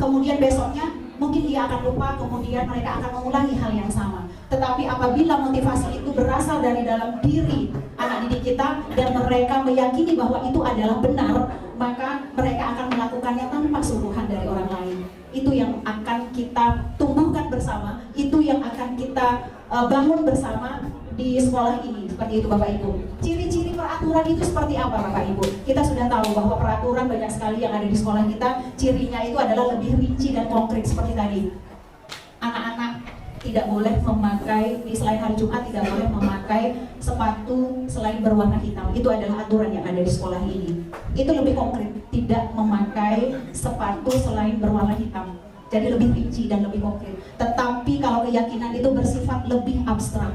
Kemudian besoknya mungkin dia akan lupa, kemudian mereka akan mengulangi hal yang sama. Tetapi apabila motivasi itu berasal dari dalam diri anak didik kita dan mereka meyakini bahwa itu adalah benar, maka mereka akan melakukannya tanpa suruhan dari orang lain. Itu yang akan kita tumbuhkan bersama, itu yang akan kita bangun bersama di sekolah ini. Seperti itu Bapak Ibu. Ciri-ciri peraturan itu seperti apa Bapak Ibu? Kita sudah tahu bahwa peraturan banyak sekali yang ada di sekolah kita. Cirinya itu adalah lebih rinci dan konkret seperti tadi. Anak-anak tidak boleh memakai, di selain hari Jumat tidak boleh memakai sepatu selain berwarna hitam. Itu adalah aturan yang ada di sekolah ini. Itu lebih konkret, tidak memakai sepatu selain berwarna hitam. Jadi lebih rinci dan lebih konkret. Tetapi kalau keyakinan itu bersifat lebih abstrak.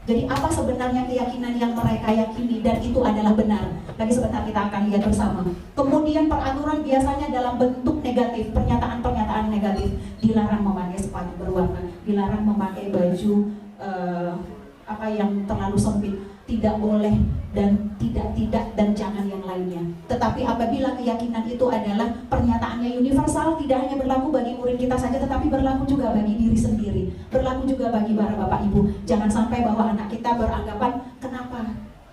Jadi apa sebenarnya keyakinan yang mereka yakini dan itu adalah benar? Lagi sebentar kita akan lihat bersama. Kemudian peraturan biasanya dalam bentuk negatif, pernyataan-pernyataan negatif. Dilarang memakai sepatu berwarna, dilarang memakai baju yang terlalu sempit, tidak boleh dan tidak dan jangan yang lainnya. Tetapi apabila keyakinan itu adalah pernyataannya universal, tidak hanya berlaku bagi murid kita saja, tetapi berlaku juga bagi diri sendiri, berlaku juga bagi para bapak ibu. Jangan sampai bahwa anak kita beranggapan kenapa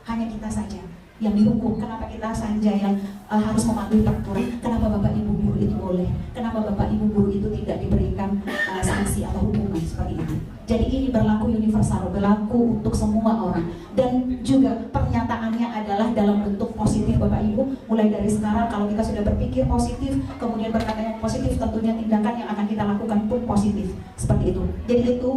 hanya kita saja yang dihukum, kenapa kita saja yang harus mematuhi peraturan, kenapa bapak ibu guru itu boleh, kenapa bapak ibu guru itu tidak diberikan sanksi atau hukuman seperti itu. Jadi ini berlaku universal, berlaku untuk semua orang. Dan juga pernyataannya adalah dalam bentuk positif Bapak Ibu. Mulai dari sekarang kalau kita sudah berpikir positif, kemudian berkata yang positif, tentunya tindakan yang akan kita lakukan pun positif. Seperti itu. Jadi itu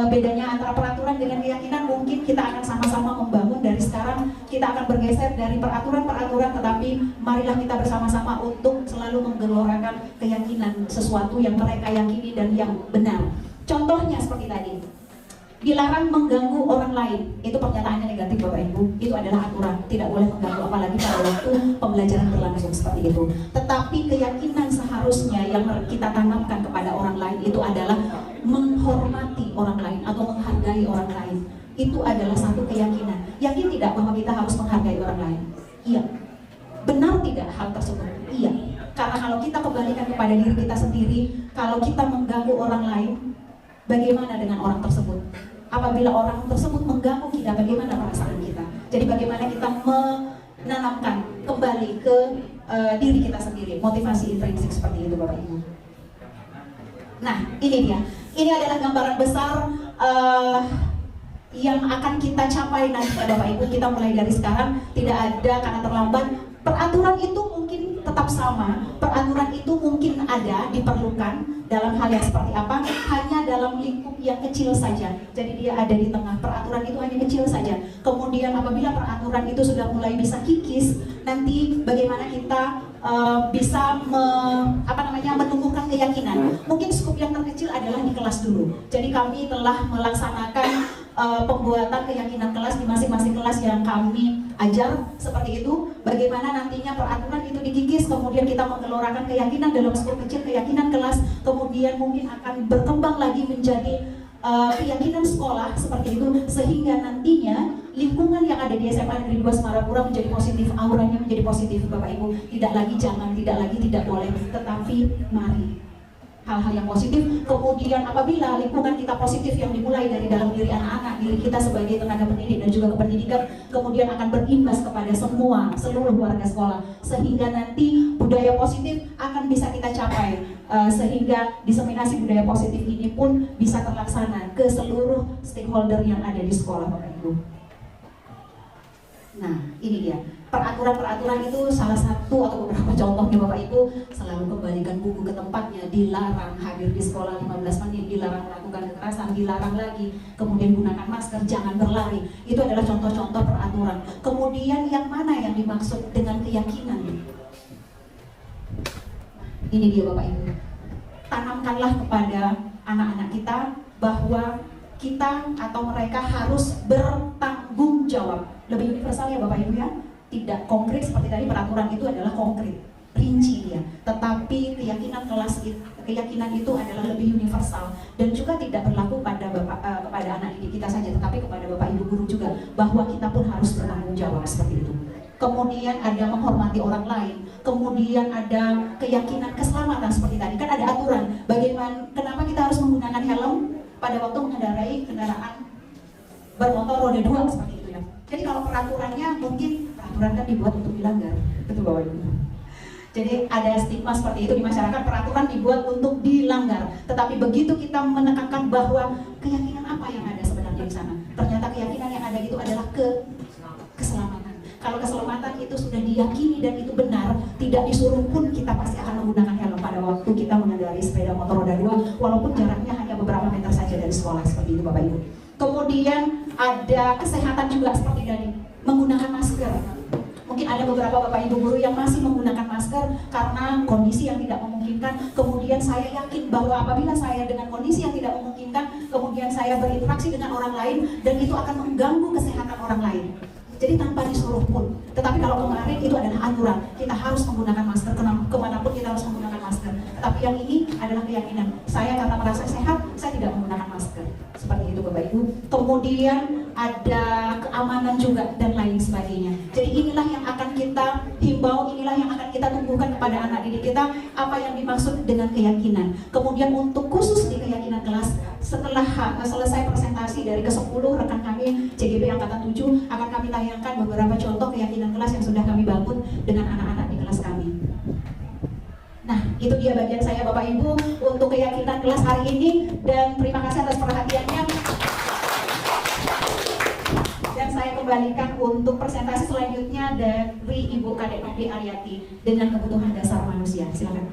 bedanya antara peraturan dengan keyakinan. Mungkin kita akan sama-sama membangun dari sekarang. Kita akan bergeser dari peraturan-peraturan, tetapi marilah kita bersama-sama untuk selalu menggelorakan keyakinan sesuatu yang mereka yakini dan yang benar. Contohnya seperti tadi, dilarang mengganggu orang lain. Itu pernyataannya negatif Bapak Ibu. Itu adalah aturan, tidak boleh mengganggu, apalagi pada waktu pembelajaran berlangsung seperti itu. Tetapi keyakinan seharusnya yang kita tanamkan kepada orang lain itu adalah menghormati orang lain atau menghargai orang lain. Itu adalah satu keyakinan. Yakin tidak bahwa kita harus menghargai orang lain? Iya. Benar tidak hal tersebut? Iya. Karena kalau kita kembalikan kepada diri kita sendiri, kalau kita mengganggu orang lain, bagaimana dengan orang tersebut? Apabila orang tersebut mengganggu kita, bagaimana perasaan kita? Jadi bagaimana kita menanamkan kembali ke diri kita sendiri, motivasi intrinsik seperti itu Bapak Ibu. Nah ini dia, ini adalah gambaran besar yang akan kita capai nanti Bapak Ibu. Kita mulai dari sekarang, tidak ada karena terlambat. Peraturan itu mungkin tetap sama, peraturan itu mungkin ada, diperlukan dalam hal yang seperti apa, hanya dalam lingkup yang kecil saja. Jadi dia ada di tengah, peraturan itu hanya kecil saja. Kemudian apabila peraturan itu sudah mulai bisa kikis, nanti bagaimana kita bisa menumbuhkan keyakinan. Mungkin skup yang terkecil adalah di kelas dulu. Jadi kami telah melaksanakan pembuatan keyakinan kelas di masing-masing kelas yang kami ajar seperti itu. Bagaimana nantinya peraturan itu dikikis, kemudian kita menggelorakan keyakinan dalam skup kecil keyakinan kelas, kemudian mungkin akan berkembang lagi menjadi keyakinan sekolah seperti itu, sehingga nantinya lingkungan yang ada di SMA Negeri 2 Semarapura menjadi positif, auranya menjadi positif Bapak Ibu. Tidak lagi jangan, tidak lagi tidak boleh, tetapi mari hal-hal yang positif. Kemudian apabila lingkungan kita positif yang dimulai dari dalam diri anak-anak, diri kita sebagai tenaga pendidik dan juga kependidikan, kemudian akan berimbas kepada seluruh warga sekolah, sehingga nanti budaya positif akan bisa kita capai, sehingga diseminasi budaya positif ini pun bisa terlaksana ke seluruh stakeholder yang ada di sekolah Bapak Ibu. Nah ini dia, peraturan-peraturan itu salah satu atau beberapa contohnya Bapak Ibu. Selalu kembalikan buku ke tempatnya, dilarang hadir di sekolah 15 menit, dilarang melakukan kekerasan, dilarang lagi, kemudian gunakan masker, jangan berlari. Itu adalah contoh-contoh peraturan. Kemudian yang mana yang dimaksud dengan keyakinan? Ini dia Bapak Ibu, tanamkanlah kepada anak-anak kita bahwa kita atau mereka harus bertanggung jawab. Lebih universal ya Bapak Ibu ya, tidak konkret seperti tadi. Peraturan itu adalah konkret, rinci dia, tetapi keyakinan itu adalah lebih universal dan juga tidak berlaku kepada anak didik kita saja, tetapi kepada Bapak Ibu guru juga, bahwa kita pun harus bertanggung jawab seperti itu. kemudian ada menghormati orang lain, kemudian ada keyakinan keselamatan seperti tadi. Kan ada aturan bagaimana, kenapa kita harus menggunakan helm pada waktu mengendarai kendaraan bermotor roda 2 seperti itu ya. Jadi kalau peraturannya, mungkin peraturan kan dibuat untuk dilanggar, betul Bapak Ibu. Jadi ada stigma seperti itu di masyarakat, peraturan dibuat untuk dilanggar. Tetapi begitu kita menekankan bahwa keyakinan apa yang ada sebenarnya di sana, ternyata keyakinan yang ada itu adalah keselamatan. Kalau keselamatan itu sudah diyakini dan itu benar, tidak disuruh pun kita pasti akan menggunakan helm pada waktu kita mengendarai sepeda motor roda 2, walaupun jaraknya hanya beberapa meter saja dari sekolah, seperti itu Bapak Ibu. Kemudian ada kesehatan juga seperti tadi, menggunakan masker. Mungkin ada beberapa Bapak Ibu guru yang masih menggunakan masker karena kondisi yang tidak memungkinkan. Kemudian saya yakin bahwa apabila saya dengan kondisi yang tidak memungkinkan, kemudian saya berinteraksi dengan orang lain, dan itu akan mengganggu kesehatan orang lain. Jadi tanpa disuruh pun. Tetapi kalau kemarin itu adalah aturan, kita harus menggunakan masker, kemanapun kita harus menggunakan masker. Tetapi yang ini adalah keyakinan. Saya karena merasa sehat, saya tidak menggunakan masker. Seperti itu Bapak Ibu. Kemudian ada keamanan juga dan lain sebagainya. Jadi inilah yang akan kita himbau, inilah yang akan kita tumbuhkan kepada anak didik kita, apa yang dimaksud dengan keyakinan. Kemudian untuk khusus di keyakinan kelas, setelah selesai presentasi dari ke-10 rekan kami CGP Angkatan 7, akan kami tayangkan beberapa contoh keyakinan kelas yang sudah kami bangun dengan anak-anak di kelas kami. Nah, itu dia bagian saya Bapak Ibu untuk keyakinan kelas hari ini, dan terima kasih atas perhatiannya. Dan saya kembalikan untuk presentasi selanjutnya dari Ibu Kadek Novi Aryati dengan kebutuhan dasar manusia. Silakan.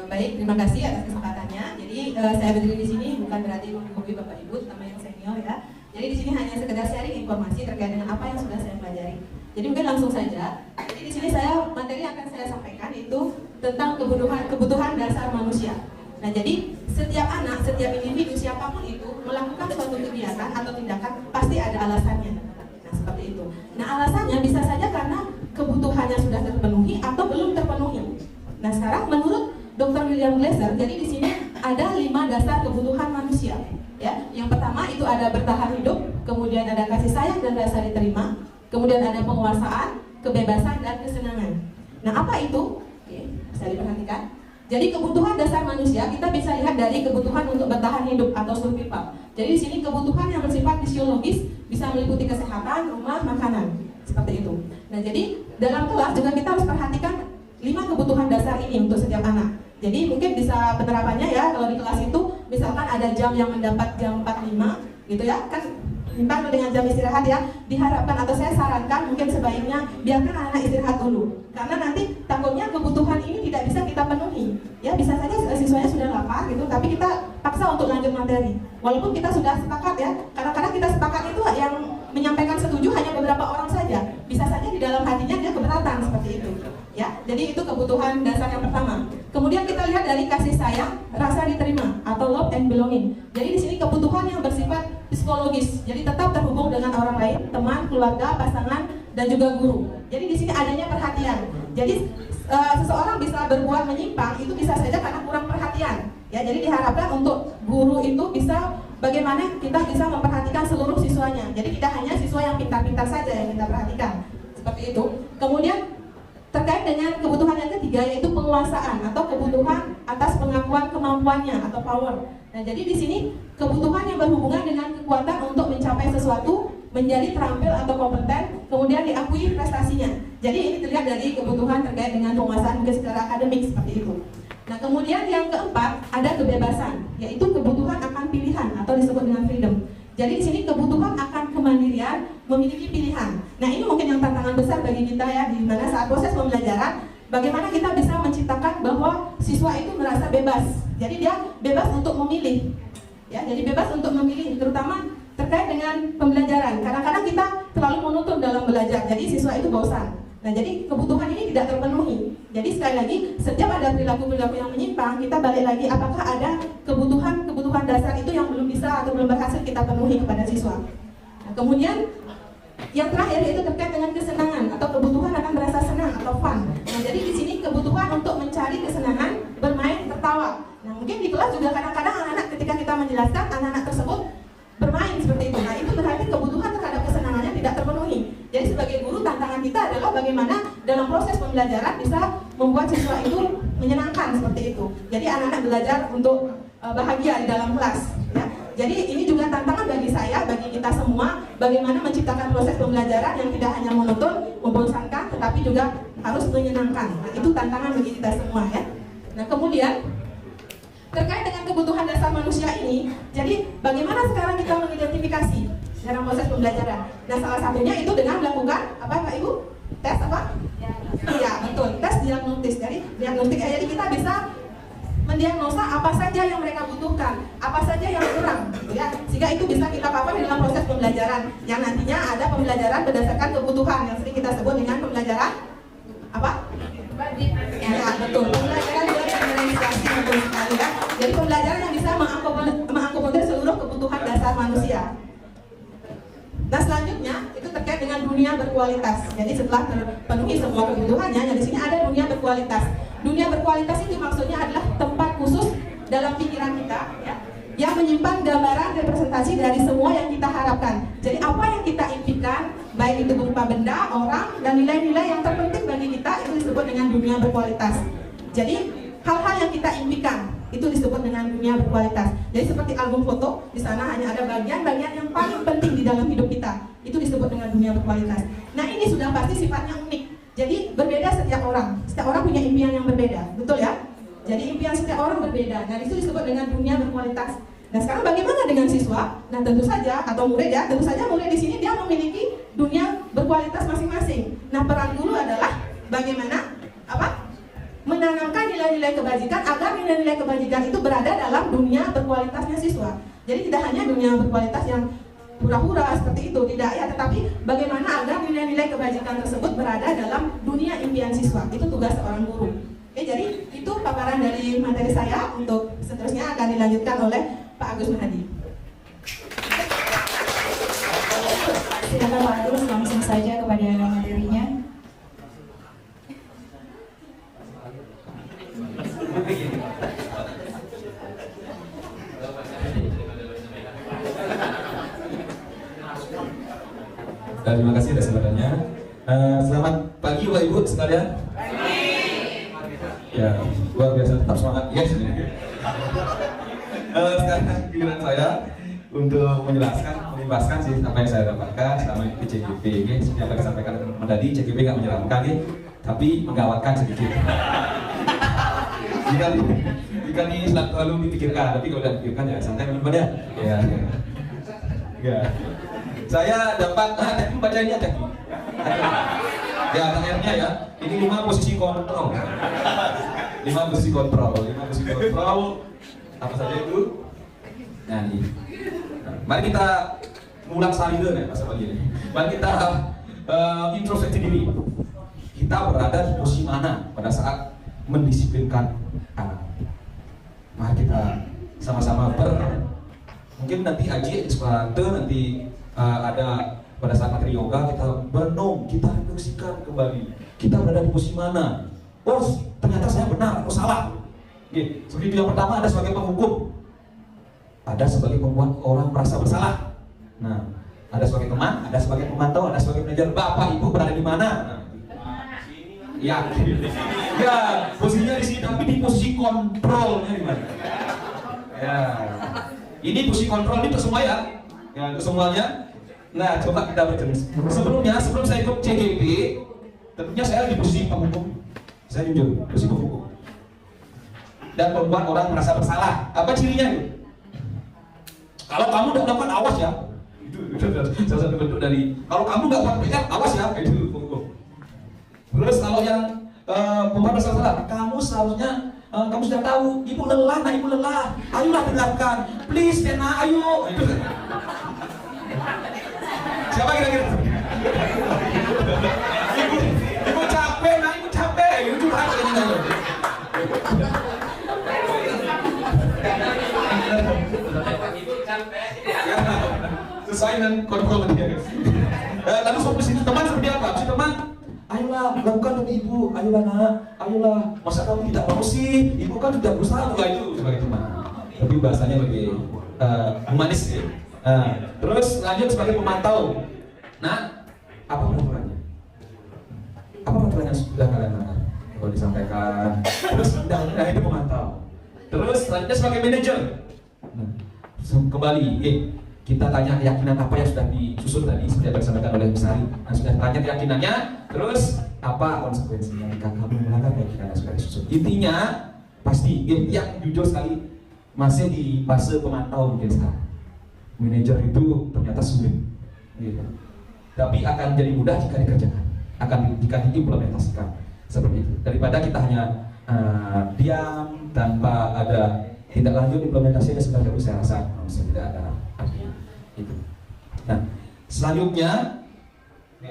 Baik, terima kasih atas kesempatannya. Jadi saya berdiri di sini bukan berarti menghubungi Bapak Ibu, terutama yang senior ya. Jadi di sini hanya sekedar sharing informasi terkait dengan apa yang sudah saya pelajari. Jadi mungkin langsung saja. Jadi di sini materi yang akan saya sampaikan itu tentang kebutuhan dasar manusia. Nah, jadi setiap anak, setiap individu siapapun itu melakukan suatu kegiatan atau tindakan pasti ada alasannya. Nah, seperti itu. Nah, alasannya bisa saja karena kebutuhannya sudah terpenuhi atau belum terpenuhi. Nah, sekarang menurut Dr. William Glasser, jadi di sini ada 5 dasar kebutuhan manusia. Ya, yang pertama itu ada bertahan hidup, kemudian ada kasih sayang dan rasa diterima, kemudian ada penguasaan, kebebasan dan kesenangan. Nah, apa itu? Oke, bisa diperhatikan. Jadi kebutuhan dasar manusia kita bisa lihat dari kebutuhan untuk bertahan hidup atau survival. Jadi di sini kebutuhan yang bersifat fisiologis bisa meliputi kesehatan, rumah, makanan, seperti itu. Nah, jadi dalam kelas juga kita harus perhatikan 5 kebutuhan dasar ini untuk setiap anak. Jadi mungkin bisa penerapannya ya, kalau di kelas itu misalkan ada jam yang mendapat jam 45 gitu ya, kan timpang dengan jam istirahat ya, diharapkan atau saya sarankan mungkin sebaiknya biarkan anak istirahat dulu, karena nanti takutnya kebutuhan ini tidak bisa kita penuhi ya. Bisa saja siswanya sudah lapar gitu, tapi kita paksa untuk lanjut materi walaupun kita sudah sepakat ya. Kadang-kadang kita sepakat itu yang menyampaikan setuju hanya beberapa orang saja, bisa saja di dalam hatinya dia keberatan seperti itu ya. Jadi itu kebutuhan dasar yang pertama. Kemudian kita lihat dari kasih sayang, rasa diterima atau love and belonging. Jadi di sini kebutuhan yang bersifat psikologis, jadi tetap terhubung dengan orang lain, teman, keluarga, pasangan, dan juga guru. Jadi di sini adanya perhatian. Jadi seseorang bisa berbuat menyimpang itu bisa saja karena kurang perhatian. Ya, jadi diharapkan untuk guru itu bisa bagaimana kita bisa memperhatikan seluruh siswanya. Jadi tidak hanya siswa yang pintar-pintar saja yang kita perhatikan. Seperti itu. Kemudian terkait dengan kebutuhan yang ketiga yaitu penguasaan atau kebutuhan atas pengakuan kemampuannya atau power. Nah, jadi di sini kebutuhan yang berhubungan dengan kekuatan untuk mencapai sesuatu, menjadi terampil atau kompeten, kemudian diakui prestasinya. Jadi ini terlihat dari kebutuhan terkait dengan penguasaan mungkin secara akademik seperti itu. Nah, kemudian yang keempat ada kebebasan, yaitu kebutuhan akan pilihan atau disebut dengan freedom. Jadi di sini kebutuhan akan kemandirian, memiliki pilihan. Nah, ini mungkin yang tantangan besar bagi kita ya, di mana saat proses pembelajaran, bagaimana kita bisa menciptakan bahwa siswa itu merasa bebas. Jadi dia bebas untuk memilih. Ya, jadi bebas untuk memilih, terutama terkait dengan pembelajaran. Kadang-kadang kita terlalu monoton dalam belajar, jadi siswa itu bosan. Nah, jadi kebutuhan ini tidak terpenuhi. Jadi sekali lagi, setiap ada perilaku-perilaku yang menyimpang, kita balik lagi apakah ada kebutuhan dasar itu yang belum bisa atau belum berhasil kita penuhi kepada siswa. Nah, kemudian Yang terakhir itu terkait dengan kesenangan atau kebutuhan akan merasa senang atau fun. Nah, jadi di sini kebutuhan untuk mencari kesenangan, bermain, tertawa. Nah, mungkin di kelas juga kadang-kadang anak-anak ketika kita menjelaskan, anak-anak tersebut bermain seperti itu. Nah, itu berarti kebutuhan terhadap kesenangannya tidak terpenuhi. Jadi sebagai guru, tantangan kita adalah bagaimana dalam proses pembelajaran bisa membuat siswa itu menyenangkan seperti itu. Jadi anak-anak belajar untuk bahagia di dalam kelas. Ya. Jadi ini juga tantangan bagi saya, bagi kita semua, bagaimana menciptakan proses pembelajaran yang tidak hanya monoton, membosankan, tetapi juga harus menyenangkan. Nah, itu tantangan bagi kita semua ya. Nah, kemudian terkait dengan kebutuhan dasar manusia ini, jadi bagaimana sekarang kita mengidentifikasi dalam proses pembelajaran? Nah, salah satunya itu dengan melakukan apa, Pak Ibu? Tes apa? Iya, betul. Tes diagnostis. Jadi diagnostik. Jadi kita bisa mendiagnosa apa saja yang mereka butuhkan, apa saja yang kurang, gitu ya. Sehingga itu bisa kita cover dalam proses pembelajaran. Yang nantinya ada pembelajaran berdasarkan kebutuhan yang sering kita sebut dengan pembelajaran apa? Ya, betul. Pembelajaran diferensiasi, betul sekali ya. Jadi pembelajaran yang bisa mengakomodir seluruh kebutuhan dasar manusia. Nah, selanjutnya itu terkait dengan dunia berkualitas. Jadi setelah terpenuhi semua kebutuhannya, yang di sini ada dunia berkualitas. Dunia berkualitas itu maksudnya adalah tempat khusus dalam pikiran kita, ya, yang menyimpan gambaran representasi dari semua yang kita harapkan. Jadi apa yang kita impikan, baik itu berupa benda, orang, dan nilai-nilai yang terpenting bagi kita, itu disebut dengan dunia berkualitas. Jadi hal-hal yang kita impikan itu disebut dengan dunia berkualitas. Jadi seperti album foto, di sana hanya ada bagian-bagian yang paling penting di dalam hidup kita. Itu disebut dengan dunia berkualitas. Nah, ini sudah pasti sifatnya unik. Jadi berbeda setiap orang. Setiap orang punya impian yang berbeda, betul ya? Jadi impian setiap orang berbeda. Nah, itu disebut dengan dunia berkualitas. Nah, sekarang bagaimana dengan siswa? Nah, tentu saja, atau murid ya, tentu saja murid di sini dia memiliki dunia berkualitas masing-masing. Nah, peran guru adalah bagaimana menanamkan nilai-nilai kebajikan agar nilai-nilai kebajikan itu berada dalam dunia berkualitasnya siswa. Jadi tidak hanya dunia berkualitas yang hura-hura seperti itu, tidak ya, tetapi bagaimana agar nilai-nilai kebajikan tersebut berada dalam dunia impian siswa. Itu tugas seorang guru. Oke, jadi itu paparan dari materi saya. Untuk seterusnya akan dilanjutkan oleh Pak Agus Mahadi. Silakan Pak Agus langsung saja kepada materinya. Terima kasih atas kesempatannya. Selamat pagi Bapak Ibu sekalian. Ya, luar biasa, tetap semangat. Yes. Sekarang giliran saya untuk menjelaskan sih apa yang saya dapatkan selama di CGP. Seperti apa yang disampaikan teman-teman tadi, CGP nggak menyeramkan tapi menggawatkan sedikit. Jika ini selalu dipikirkan, tapi kalau tidak dipikirkan ya santai teman-teman ya. Ya. Saya dapat, baca ini aja. Ya, akhirnya ya, ini 5 posisi kontrol. 5 posisi kontrol. Apa saja itu? Nah, ini. Mari kita mengulang salida nih, Mas Abang ini. Mari kita introspeksi diri. Kita berada di posisi mana pada saat mendisiplinkan anak. Mari kita sama-sama mungkin nanti Aji Esparte nanti ada pada saat materi yoga kita berenung, kita refleksikan kembali kita berada di posisi mana. Oh, ternyata saya benar atau salah. Oke, seperti itu. Yang pertama ada sebagai penghukum, ada sebagai pembuat orang merasa bersalah. Nah, ada sebagai teman, ada sebagai pemantau, ada sebagai pengajar. Bapak Ibu berada di mana? Ya, ya, posisinya di sini, tapi di posisi kontrolnya di mana? Ya, ini posisi kontrol ini untuk semua ya, untuk semuanya. Nah, coba kita bercerita. Sebelum saya ikut CGP, tentunya saya di posisi penghukum. Saya jujur, posisi penghukum. Dan membuat orang merasa bersalah. Apa cirinya itu? Kalau kamu tidak melakukan, awas ya. Itu salah satu bentuk dari. Kalau kamu nggak buat PR, awas ya. Itu penghukum. Terus kalau yang membuat merasa bersalah, kamu seharusnya kamu sudah tahu, ibu lelah, ayolah dengarkan, please, Dena, ayo. Siapa kira-kira? Ibu capek, ibu capek, ibu curhat ini ayo. Terus saya dengan kode-kode dia. Lalu si teman seperti apa? Si teman, ayolah lakukan demi ibu, ayolah nak, ayolah. Masa kamu tidak mau sih? Ibu kan sudah berusaha juga itu sebagai teman. Tapi bahasanya lebih humanis ya. Terus lanjut sebagai pemantau. Nah, apa peraturannya? Apa peraturan yang sudah kalian dengar? Kalau disampaikan, terus undang-undang itu pemantau. Terus selanjutnya sebagai manajer. Nah, kembali, kita tanya keyakinan apa yang sudah disusun tadi seperti yang disampaikan oleh Besari. Nah, sudah tanya keyakinannya, terus apa konsekuensinya jika kamu melanggar keyakinan yang sudah disusun. Intinya pasti yang jujur sekali masih di fase pemantau mungkin sekarang. Manajer itu ternyata sulit, gitu. Tapi akan jadi mudah jika dikerjakan, jika diimplementasikan seperti itu. Daripada kita hanya diam tanpa ada tindak lanjut implementasinya sebenarnya saya rasa tidak ada artinya. Itu. Nah, selanjutnya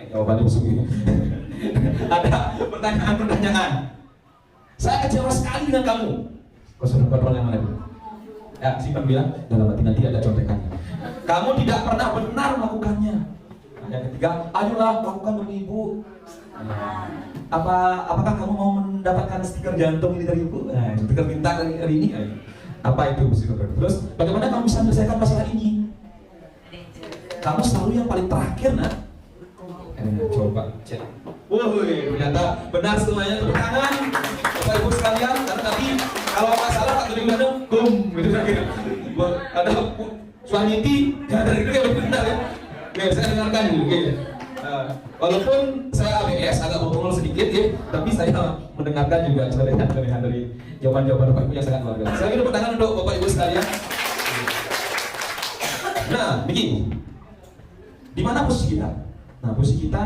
jawabannya busuk ini. Ada pertanyaan. Saya kecewa sekali dengan kamu. Kau sudah kontrol yang mana itu? Ya, simpan bilang dalam hati nanti ada contekannya. Kamu tidak pernah benar melakukannya. Nah, yang ketiga, ayolah lakukan demi ibu. Apakah kamu mau mendapatkan stiker jantung ini dari ibu? Nah, stiker bintang dari hari ini. Apa itu stiker? Terus, bagaimana kamu bisa menyelesaikan masalah ini? Kamu selalu yang paling terakhir, nak. Coba cek. Woi, ternyata benar semuanya, tepuk tangan Bapak Ibu sekalian. Karena tadi kalau masalah tak terima kum, gitu terakhir. Ada suami inti, dari itu yang benar ya. Oke, saya dengarkan dulu. Oke. Walaupun saya ABS agak berumur sedikit ya, tapi saya mendengarkan juga cerehan dari jawaban-jawaban Bapak Ibu yang sangat luar biasa. Saya ingin tepuk tangan untuk Bapak Ibu sekalian. Nah, begini. Di mana posisi kita? Nah, posisi kita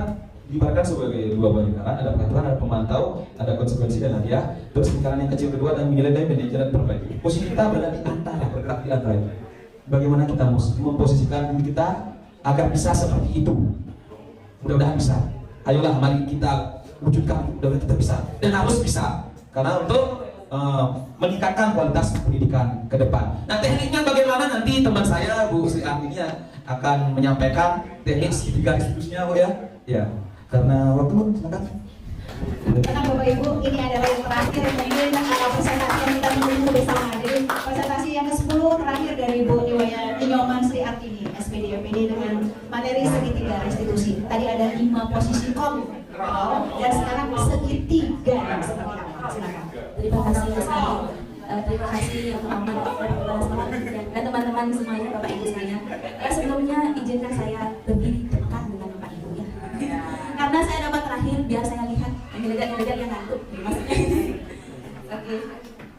diibaratkan sebagai dua buah lingkaran, ada peraturan, ada pemantau, ada konsekuensi dan hadiah. Terus lingkaran yang kecil kedua dan menyelesaikan manajer dan perbaiki. Posisi kita berada di antara, bergerak di antara itu. Bagaimana kita memposisikan diri kita agar bisa seperti itu? Mudah-mudahan bisa. Ayolah, mari kita wujudkan. Mudah-mudahan kita bisa dan harus bisa. Karena untuk meningkatkan kualitas pendidikan ke depan. Nah, tekniknya bagaimana nanti teman saya Bu Sri Artini akan menyampaikan teknik segitiga institusinya, Bu ya. Ya, karena waktu silakan. Karena Bapak Ibu, ini adalah yang terakhir mungkin presentasi yang kita menunggu bersama. Jadi presentasi yang ke-10 terakhir dari Bu Nyoman Sri Artini, SPD MPD dengan materi segitiga restitusi. Tadi ada 5 posisi dan sekarang segitiga yang seperti apa? Silakan. Terima kasih Mas Ari. Terima kasih yang dan teman-teman semuanya, Bapak Ibu sekalian. Sebelumnya izinkan saya berdiri dekat dengan Bapak Ibu ya. Karena saya dapat terakhir biar saya lihat ngelihat yang ngantuk maksudnya. Oke.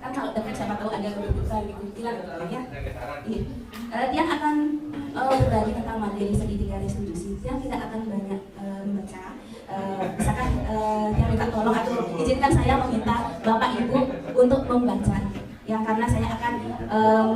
Kan kalau dekat siapa tahu ada kebutuhan dikuntilan ya. Iya. Dia akan berbagi tentang materi segitiga restitusi. Yang tidak akan banyak membaca. Misalkan yang minta tolong atau izinkan saya meminta Bapak Ibu untuk membaca ya, karena saya akan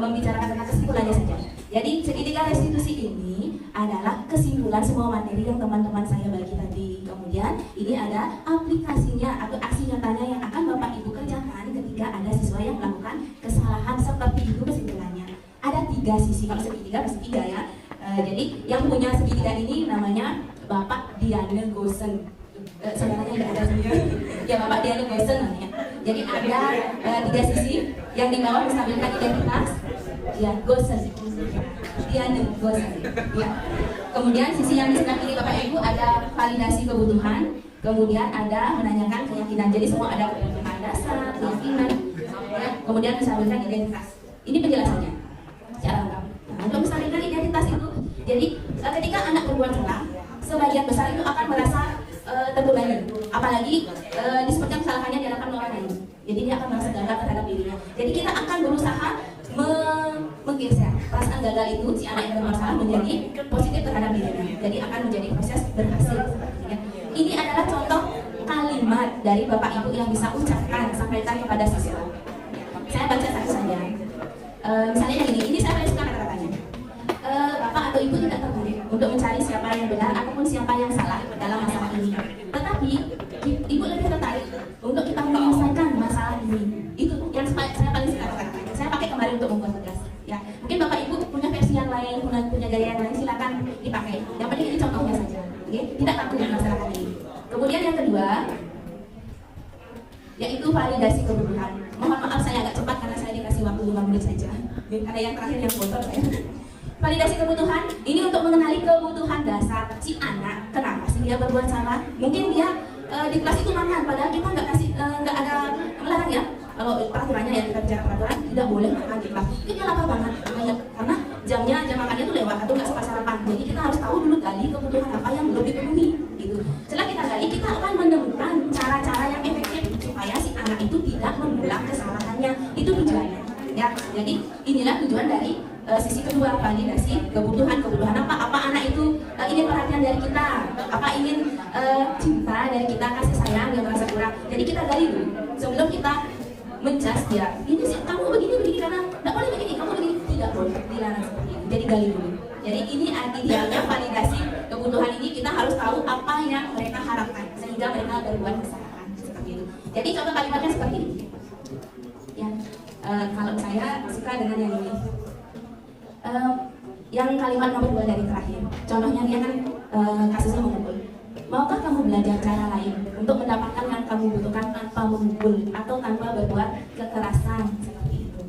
membicarakan tentang kesimpulannya saja. Jadi segitiga restitusi ini adalah kesimpulan semua materi yang teman-teman saya bagi tadi. Kemudian ini ada aplikasinya atau aksi nyatanya yang akan Bapak Ibu kerjakan ketika ada siswa yang melakukan kesalahan seperti itu kesimpulannya. Ada 3 sisi, kalau segitiga pasti 3 ya. Jadi yang punya segitiga ini namanya Bapak Diane Gosen. Saudaranya tidak ada sendiri. Ya, Bapak Diane Gosen namanya. Jadi ada 3 sisi. Yang di bawah disampaikan identitas. Ya, Gosen. Diane Gosen. Ya. Kemudian sisi yang di sebelah kiri Bapak Ibu ada validasi kebutuhan. Kemudian ada menanyakan keyakinan. Jadi semua ada kebutuhan dasar, keyakinan. Ya. Kemudian disampaikan identitas. Ini penjelasannya secara lengkap. Nah, untuk misalkan identitas itu, jadi ketika anak berbuat salah, sebagian besar itu akan merasa terbebani, apalagi disebutkan kesalahannya dilakukan orang lain. Jadi dia akan merasa gagal terhadap dirinya. Jadi kita akan berusaha menggeser perasaan gagal itu si anak yang bermasalah menjadi positif terhadap dirinya. Jadi akan menjadi proses berhasil. Ini adalah contoh kalimat dari Bapak Ibu yang bisa ucapkan sampaikan kepada siswa. Saya baca satu saja. Misalnya yang ini saya suka kata-katanya. Bapak atau Ibu tidak tertarik untuk mencari siapa yang benar ataupun siapa yang salah dalam masalah ini. Tetapi Ibu lebih tertarik untuk kita menyelesaikan masalah ini. Itu yang saya paling suka kata-katanya. Saya pakai kemarin untuk membuat tugas. Ya, mungkin Bapak Ibu punya versi yang lain, punya gaya yang lain, silakan dipakai. tidak takut melaksanakan ini. Kemudian yang kedua, yaitu validasi kebutuhan. Mohon maaf saya agak cepat karena saya dikasih waktu 5 menit saja. Ada yang terakhir yang bocor ya. Validasi kebutuhan ini untuk mengenali kebutuhan dasar si anak. Kenapa sih dia berbuat salah? Mungkin dia di kelas itu makan, padahal kita nggak ada melarang ya. Kalau peraturannya ya, kita bicara peraturan tidak boleh makan di kelas. Itu dia lapar banget karena jam makannya tuh lewat atau nggak sempat sarapan. Jadi kita harus tahu dulu gali kebutuhan apa yang belum dipenuhi. Gitu. Setelah kita gali, kita akan menemukan cara-cara yang efektif supaya si anak itu tidak mengulang kesalahannya. Itu tujuannya. Ya, jadi inilah tujuan dari sisi kedua, validasi kebutuhan apa anak itu ingin perhatian dari kita, apa ingin cinta dari kita, kasih sayang, dia merasa kurang. Jadi kita gali dulu sebelum kita menjudge dia. Ini sih kamu begini karena tidak boleh begini, kamu begini, tidak boleh, dilarang seperti itu. Jadi gali dulu. Jadi ini idealnya validasi kebutuhan ini kita harus tahu apa yang mereka harapkan sehingga mereka berbuat kesalahan seperti itu. Jadi contoh kalimatnya seperti ini. Ya, kalau saya suka dengan yang ini. Yang kalimat nomor 2 dari terakhir. Contohnya dia kan kasusnya memukul. Maukah kamu belajar cara lain untuk mendapatkan yang kamu butuhkan tanpa memukul atau tanpa berbuat kekerasan seperti itu?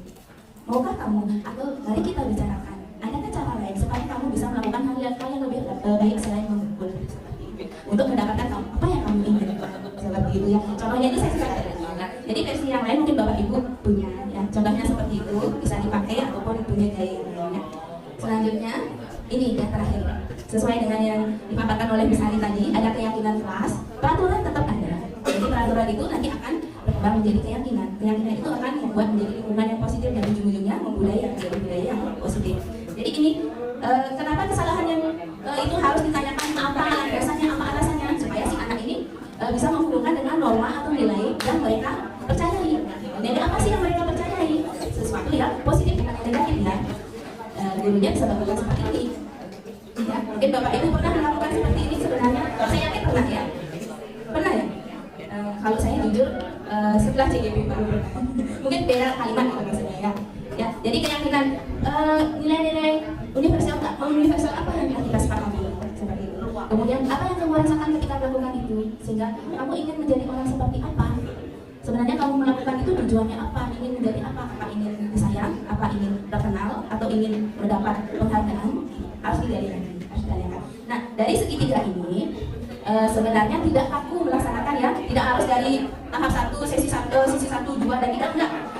Maukah kamu? Atau mari kita bicarakan. Adakah cara lain supaya kamu bisa melakukan hal yang lebih baik selain memukul seperti itu? Untuk mendapatkan apa yang kamu ingin seperti itu ya. Contohnya ini saya suka ada. Nah, jadi versi yang lain mungkin Bapak Ibu punya ya. Contohnya seperti itu bisa dipakai ataupun punya gaya yang lainnya. Selanjutnya ini yang terakhir sesuai dengan yang dipaparkan oleh Miss Ali tadi, ada keyakinan kelas, peraturan tetap ada. Jadi peraturan itu nanti akan berkembang menjadi keyakinan. Keyakinan itu akan membuat menjadi lingkungan yang positif dan ujung-ujungnya membudaya menjadi budaya yang positif. Jadi ini kenapa kesalahan yang itu harus ditanyakan apa alasannya, supaya si anak ini bisa menghubungkan dengan norma atau nilai yang mereka percayai. Nilai apa sih yang mereka percayai? Sesuatu yang positif bukan yang negatif ya. Gurunya bisa melakukan seperti ini. Ya, mungkin Bapak Ibu pernah melakukan seperti ini sebenarnya. Saya yakin pernah ya. Pernah ya. Kalau saya jujur setelah CGP baru mungkin beda kalimat gitu maksudnya ya. Ya, jadi keyakinan nilai-nilai universal apa yang kita sepakati seperti itu. Kemudian apa yang kamu rasakan ketika melakukan itu sehingga kamu ingin menjadi orang seperti apa? Sebenarnya kamu melakukan itu tujuannya apa? Ingin menjadi apa? Apa ingin disayang? Apa ingin terkenal? Atau ingin mendapat penghargaan? Harus ditanyakan. Nah, dari segitiga ini sebenarnya tidak kaku melaksanakan ya. Tidak harus dari tahap 1, sesi 1, 2 dan tidak.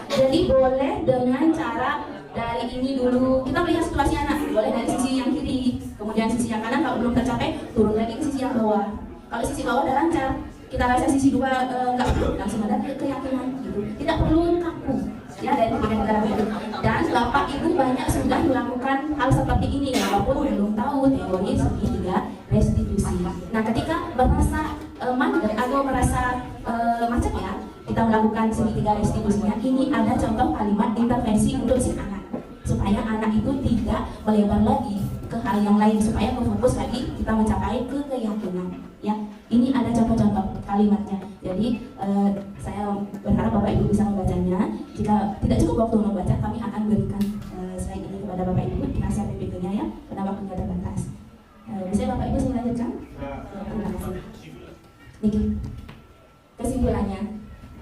Jadi boleh dengan cara dari ini dulu. Kita melihat situasi anak. Boleh dari sisi yang kiri, kemudian sisi yang kanan. Kalau belum tercapai, turun lagi ke sisi yang bawah. Kalau sisi bawah udah lancar, kita rasa sisi 2 enggak perlu, langsung ada keyakinan gitu. Tidak perlu kaku ya dari negara itu. Dan Bapak Ibu banyak sudah melakukan hal seperti ini walaupun belum tahu teori segitiga restitusi. Nah, ketika merasa mandek atau merasa macet ya, kita melakukan segitiga restitusinya. Ini ada contoh kalimat intervensi untuk si anak supaya anak itu tidak melebar lagi ke hal yang lain, supaya fokus lagi kita mencapai ke keyakinan ya. Ini ada contoh-contoh kalimatnya. Jadi saya berharap Bapak Ibu bisa membacanya. Jika tidak cukup waktu membaca, kami akan berikan slide ini kepada Bapak Ibu di nasihat PPT-nya ya, karena waktunya terbatas. Bisa Bapak Ibu saya lanjutkan? Terima kasih. Niki, kesimpulannya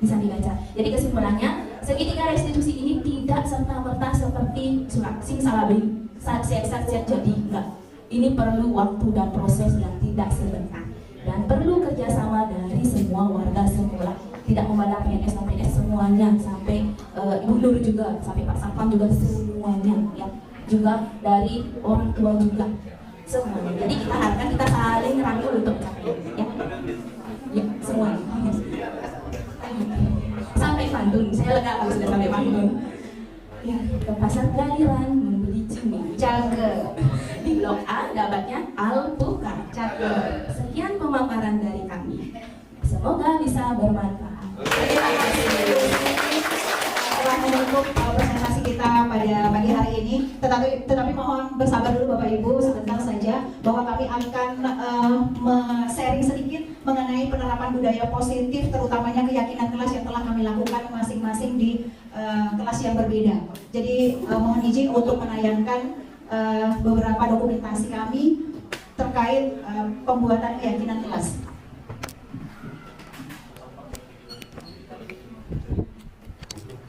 bisa dibaca. Jadi kesimpulannya, segitiga restitusi ini tidak serta-merta seperti surat sing salabing saksiat jadi enggak. Ini perlu waktu dan proses yang tidak sebentar dan perlu kerjasama dari semua warga sekolah, tidak memandang PNS sampai PNS semuanya, sampai Ibu Nur juga, sampai Pak Sapam juga semuanya ya, juga dari orang tua juga semuanya. Jadi kita harapkan kita saling rangkul untuk mencapai ya semuanya. Sampai Bandung, saya lega kalau sudah sampai Bandung. Ya, ke pasar Galiran membeli cumi. Cakep. Di Blok A dapatnya alpukat. Cakep. Sekian pemaparan dari kami. Semoga bisa bermanfaat. Terima kasih telah menutup presentasi kita pada pagi hari ini. Tetapi mohon bersabar dulu Bapak Ibu sebentar saja, bahwa kami akan sharing sedikit mengenai penerapan budaya positif, terutamanya keyakinan kelas yang telah kami lakukan masing-masing di kelas yang berbeda. Jadi mohon izin untuk menayangkan beberapa dokumentasi kami terkait terkait pembuatan keyakinan kelas.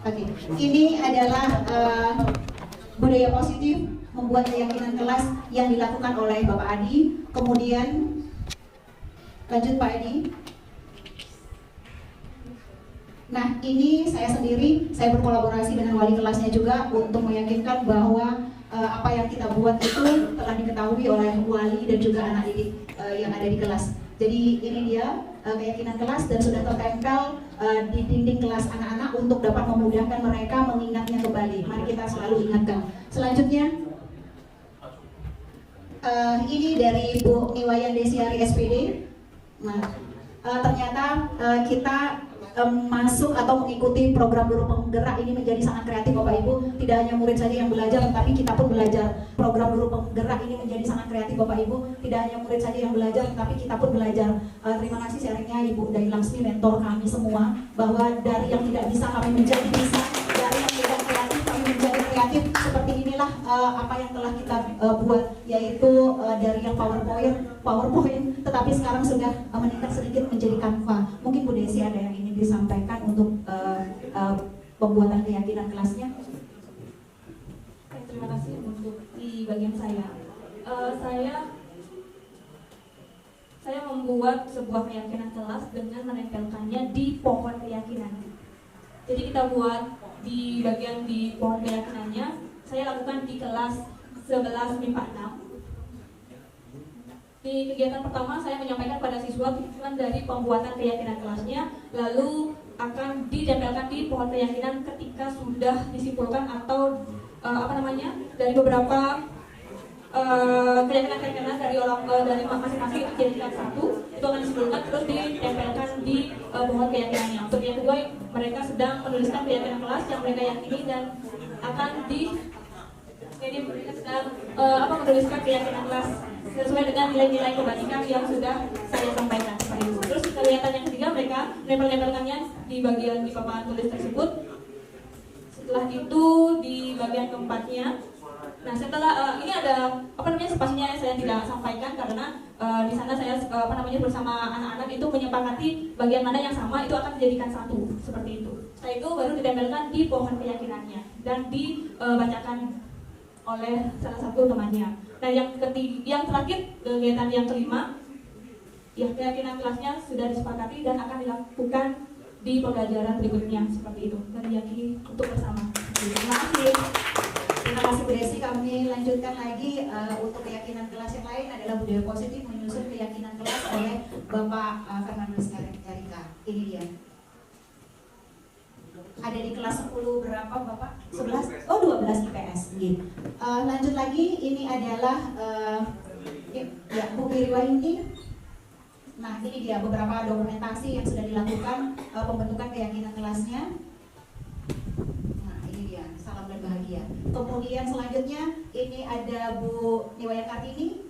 Oke, ini adalah budaya positif membuat keyakinan kelas yang dilakukan oleh Bapak Adi. Kemudian lanjut Pak Adi. Nah, ini saya sendiri, saya berkolaborasi dengan wali kelasnya juga untuk meyakinkan bahwa apa yang kita buat itu telah diketahui oleh wali dan juga anak didik yang ada di kelas. Jadi ini dia keyakinan kelas dan sudah tertempel di dinding kelas anak-anak untuk dapat memudahkan mereka mengingatnya kembali. Mari kita selalu ingatkan. Selanjutnya, ini dari Bu Niwayan Desiari SPD. Nah, ternyata kita masuk atau mengikuti program guru penggerak ini menjadi sangat kreatif Bapak Ibu. Tidak hanya murid saja yang belajar, tetapi kita pun belajar. Program guru penggerak ini menjadi sangat kreatif Bapak Ibu. Tidak hanya murid saja yang belajar, tetapi kita pun belajar. Terima kasih sharingnya Ibu Dai Langsmi, mentor kami semua, bahwa dari yang tidak bisa kami menjadi bisa, dari yang tidak kreatif kami menjadi kreatif. Seperti inilah apa yang telah kita buat, yaitu dari yang PowerPoint, tetapi sekarang sudah meningkat sedikit menjadi Canva. Mungkin Bu Desi ada yang ingin disampaikan untuk pembuatan keyakinan kelasnya. Terima kasih untuk di bagian saya. Saya membuat sebuah keyakinan kelas dengan menempelkannya di pohon keyakinan. Jadi kita buat di bagian di pohon keyakinannya. Saya lakukan di kelas 11 MIPA 6. Di kegiatan pertama saya menyampaikan pada siswa tujuan dari pembuatan keyakinan kelasnya, lalu akan ditempelkan di pohon keyakinan ketika sudah disimpulkan atau dari beberapa keyakinan dari dari masing-masing itu jadikan satu, itu akan disimpulkan terus ditempelkan di pohon keyakinannya. Untuk yang kedua, mereka sedang menuliskan keyakinan kelas yang mereka yakini dan akan jadi mereka sedang menuliskan keyakinan kelas sesuai dengan nilai-nilai kebajikan yang sudah saya sampaikan seperti itu. Terus kegiatan yang ketiga, mereka menempelkannya di bagian di papan tulis tersebut. Setelah itu di bagian keempatnya, nah setelah ini ada spasinya saya tidak sampaikan karena di sana saya bersama anak-anak itu menyepakati bagian mana yang sama itu akan dijadikan satu seperti itu. Setelah itu baru ditempelkan di pohon keyakinannya dan dibacakan oleh salah satu temannya. Nah yang terakhir, kegiatan yang kelima, ya keyakinan kelasnya sudah disepakati dan akan dilakukan di pembelajaran berikutnya seperti itu. Dan diyakini untuk bersama. Terima kasih. Terima kasih Bu Desi. Kami lanjutkan lagi untuk keyakinan kelas yang lain adalah budaya positif menyusun keyakinan kelas oleh Bapak Fernandus Erika. Ini dia. Ada di kelas 10 berapa Bapak? 11? Oh 12 IPS. Gitu. Lanjut lagi, ini adalah ya Bu Wiriwayuni. Nah ini dia beberapa dokumentasi yang sudah dilakukan pembentukan keyakinan kelasnya. Nah ini dia, salam dan bahagia. Kemudian selanjutnya ini ada Bu Niwaya Kartini,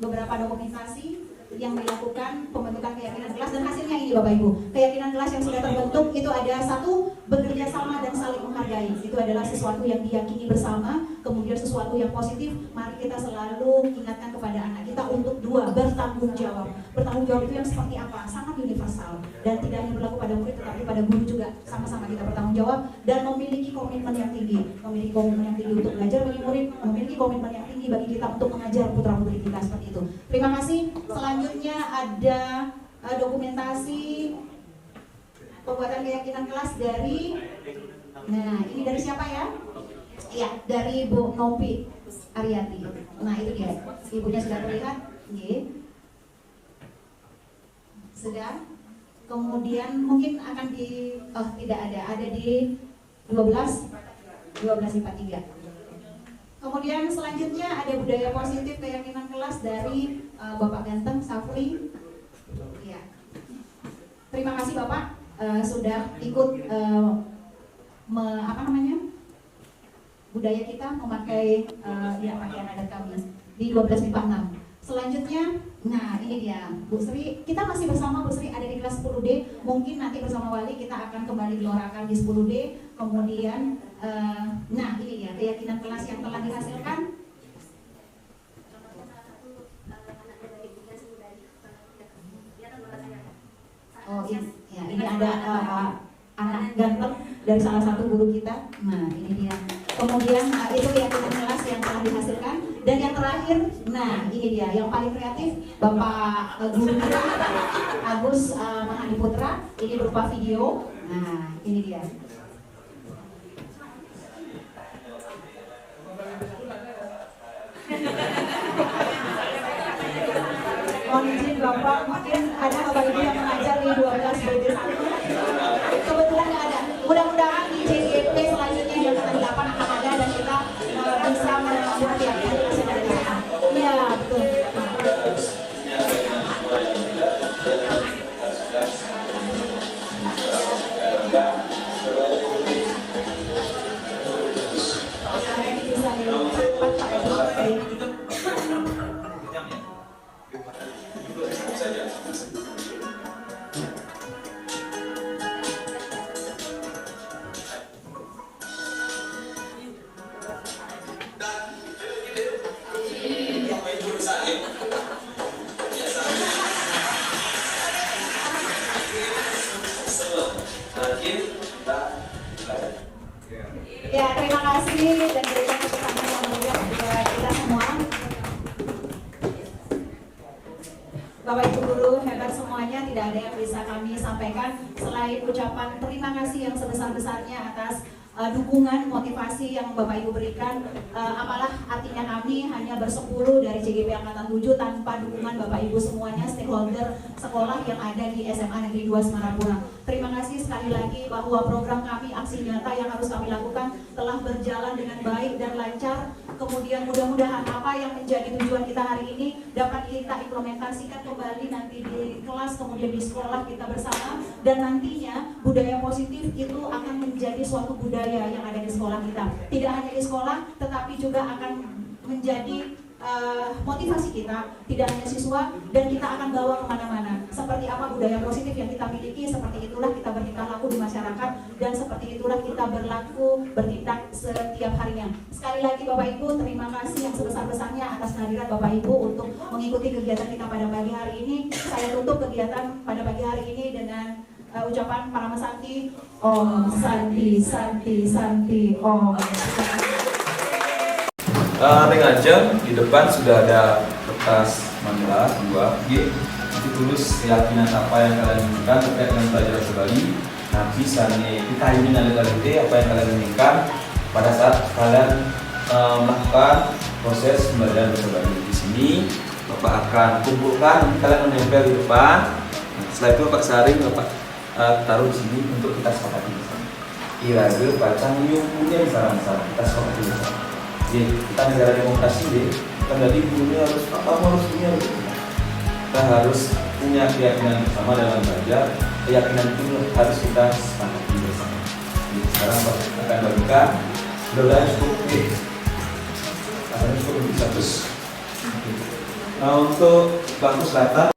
beberapa dokumentasi yang dilakukan pembentukan keyakinan kelas dan hasilnya ini Bapak Ibu. Keyakinan kelas yang sudah terbentuk itu ada satu, bekerja sama dan saling menghargai. Itu adalah sesuatu yang diyakini bersama, kemudian sesuatu yang positif. Mari kita selalu ingatkan kepada anak kita untuk dua, bertanggung jawab. Bertanggung jawab itu yang seperti apa? Sangat universal dan tidak hanya berlaku pada murid tetapi pada guru juga. Sama-sama kita bertanggung jawab dan memiliki komitmen yang tinggi. Memiliki komitmen yang tinggi untuk belajar bagi murid, memiliki komitmen yang tinggi bagi kita untuk mengajar putra-putri kita seperti itu. Terima kasih. Selanjutnya ada dokumentasi pembuatan keyakinan kelas dari, nah ini dari siapa ya? Iya, dari Bu Nopi Ariati. Nah itu dia, ibunya sudah terlihat, sudah. Kemudian mungkin akan di, tidak ada di 12 IPA 3. Kemudian selanjutnya ada budaya positif keyakinan kelas dari Bapak Ganteng Safri. Ya. Terima kasih Bapak sudah ikut budaya kita memakai pakaian adat kami di 12 MIPA 6. Selanjutnya, nah ini dia Bu Sri, kita masih bersama Bu Sri ada di kelas 10D. Mungkin nanti bersama wali kita akan kembali gelorakan di 10D. Kemudian, nah ini dia keyakinan kelas yang telah dihasilkan. dari salah satu guru kita. Nah, ini dia. Kemudian itu keyakinan kelas yang telah dihasilkan. Dan yang terakhir, nah ini dia yang paling kreatif, Bapak guru kita Agus Mahadi Putra. Ini berupa video. Nah, ini dia. Mohon izin Bapak, mungkin ada Bapak Ibu yang mengajar di 12 BD1. Kebetulan nggak ada. Mudah-mudahan di CGP selanjutnya yang akan 8 akan ada dan kita bisa membuat ya. Iya, betul. Bisa dilakukan Pak Edo. Ya, terima kasih dan berikan kesempatan yang mulia kepada kita semua. Bapak Ibu guru hebat semuanya, tidak ada yang bisa kami sampaikan selain ucapan terima kasih yang sebesar-besarnya atas dukungan, motivasi yang Bapak Ibu berikan. Apalah artinya kami hanya bersepuluh dari CGP Angkatan 7 tanpa dukungan Bapak Ibu semuanya, stakeholder sekolah yang ada di SMA Negeri 2 Semarapura. Terima kasih sekali lagi bahwa program kami, aksi nyata yang harus kami lakukan telah berjalan dengan baik dan lancar. Kemudian mudah-mudahan apa yang menjadi tujuan kita hari ini dapat kita implementasikan kembali nanti di kelas, kemudian di sekolah kita bersama. Dan nantinya budaya positif itu akan menjadi suatu budaya yang ada di sekolah kita. Tidak hanya di sekolah, tetapi juga akan menjadi motivasi kita, tidak hanya siswa, dan kita akan bawa kemana-mana. Seperti apa budaya positif yang kita miliki, seperti itulah kita bertingkah laku di masyarakat, dan seperti itulah kita berlaku, bertindak setiap harinya. Sekali lagi Bapak Ibu, terima kasih yang sebesar-besarnya atas kehadiran Bapak Ibu untuk mengikuti kegiatan kita pada pagi hari ini. Saya tutup kegiatan pada pagi hari ini dengan ucapan Parama Santi, Om Santi, Santi, Santi, Om. Aja di depan sudah ada kertas manila 2G. Nanti tulis keyakinan apa yang kalian inginkan terkait dengan pelajaran kembali. Nanti sana kita ingin apa yang kalian inginkan pada saat kalian melakukan proses pembelajaran kembali. Di sini Bapak akan kumpulkan, kalian menempel di depan. Setelah itu Bapak saring, Bapak taruh di sini untuk kita sepakati bersama. Iraga baca punya saran-saran kita sepakati bersama. Kita negara demokrasi deh, kan jadi gurunya harus kamu harus punya, kita harus punya keyakinan bersama dalam belajar. Keyakinan itu harus kita sepakati bersama. Sekarang akan bagikan, mudah-mudahan cukup. Rasanya cukup bisa terus. Nah, untuk bangku selatan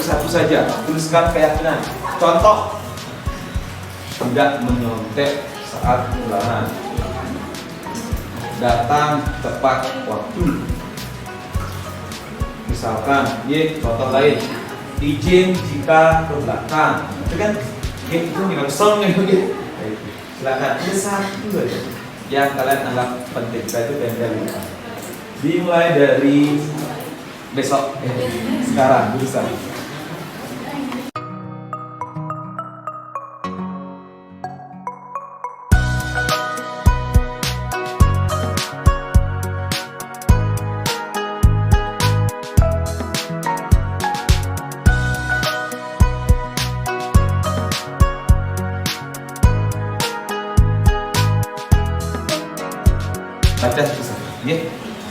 satu saja, tuliskan keyakinan. Contoh, tidak menyontek saat ulangan, datang tepat waktu. Misalkan, contoh lain, izin jika ke belakang. Itu kan, itu langsung gitu. Silakan, ini satu aja yang kalian anggap penting. Saya itu tempel. Dimulai dari besok, sekarang bisa. Baca susah,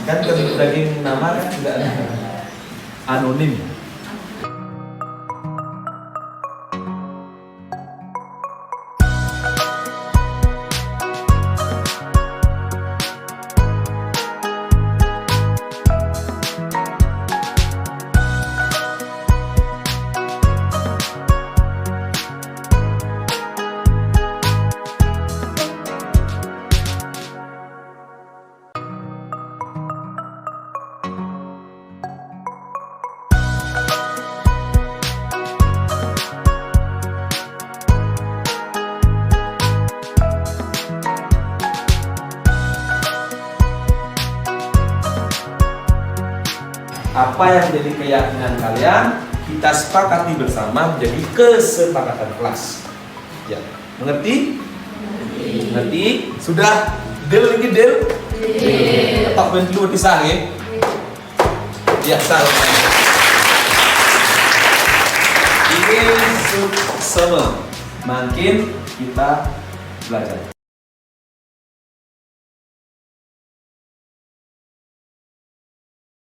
kan daging nama kan tidak anonim. apa yang menjadi keyakinan kalian kita sepakati bersama menjadi kesepakatan kelas. Ya, mengerti? Mengerti? Sudah deal lagi deal? Tak bentuk di sana. Ya, salah. Ini sama. Makin kita belajar.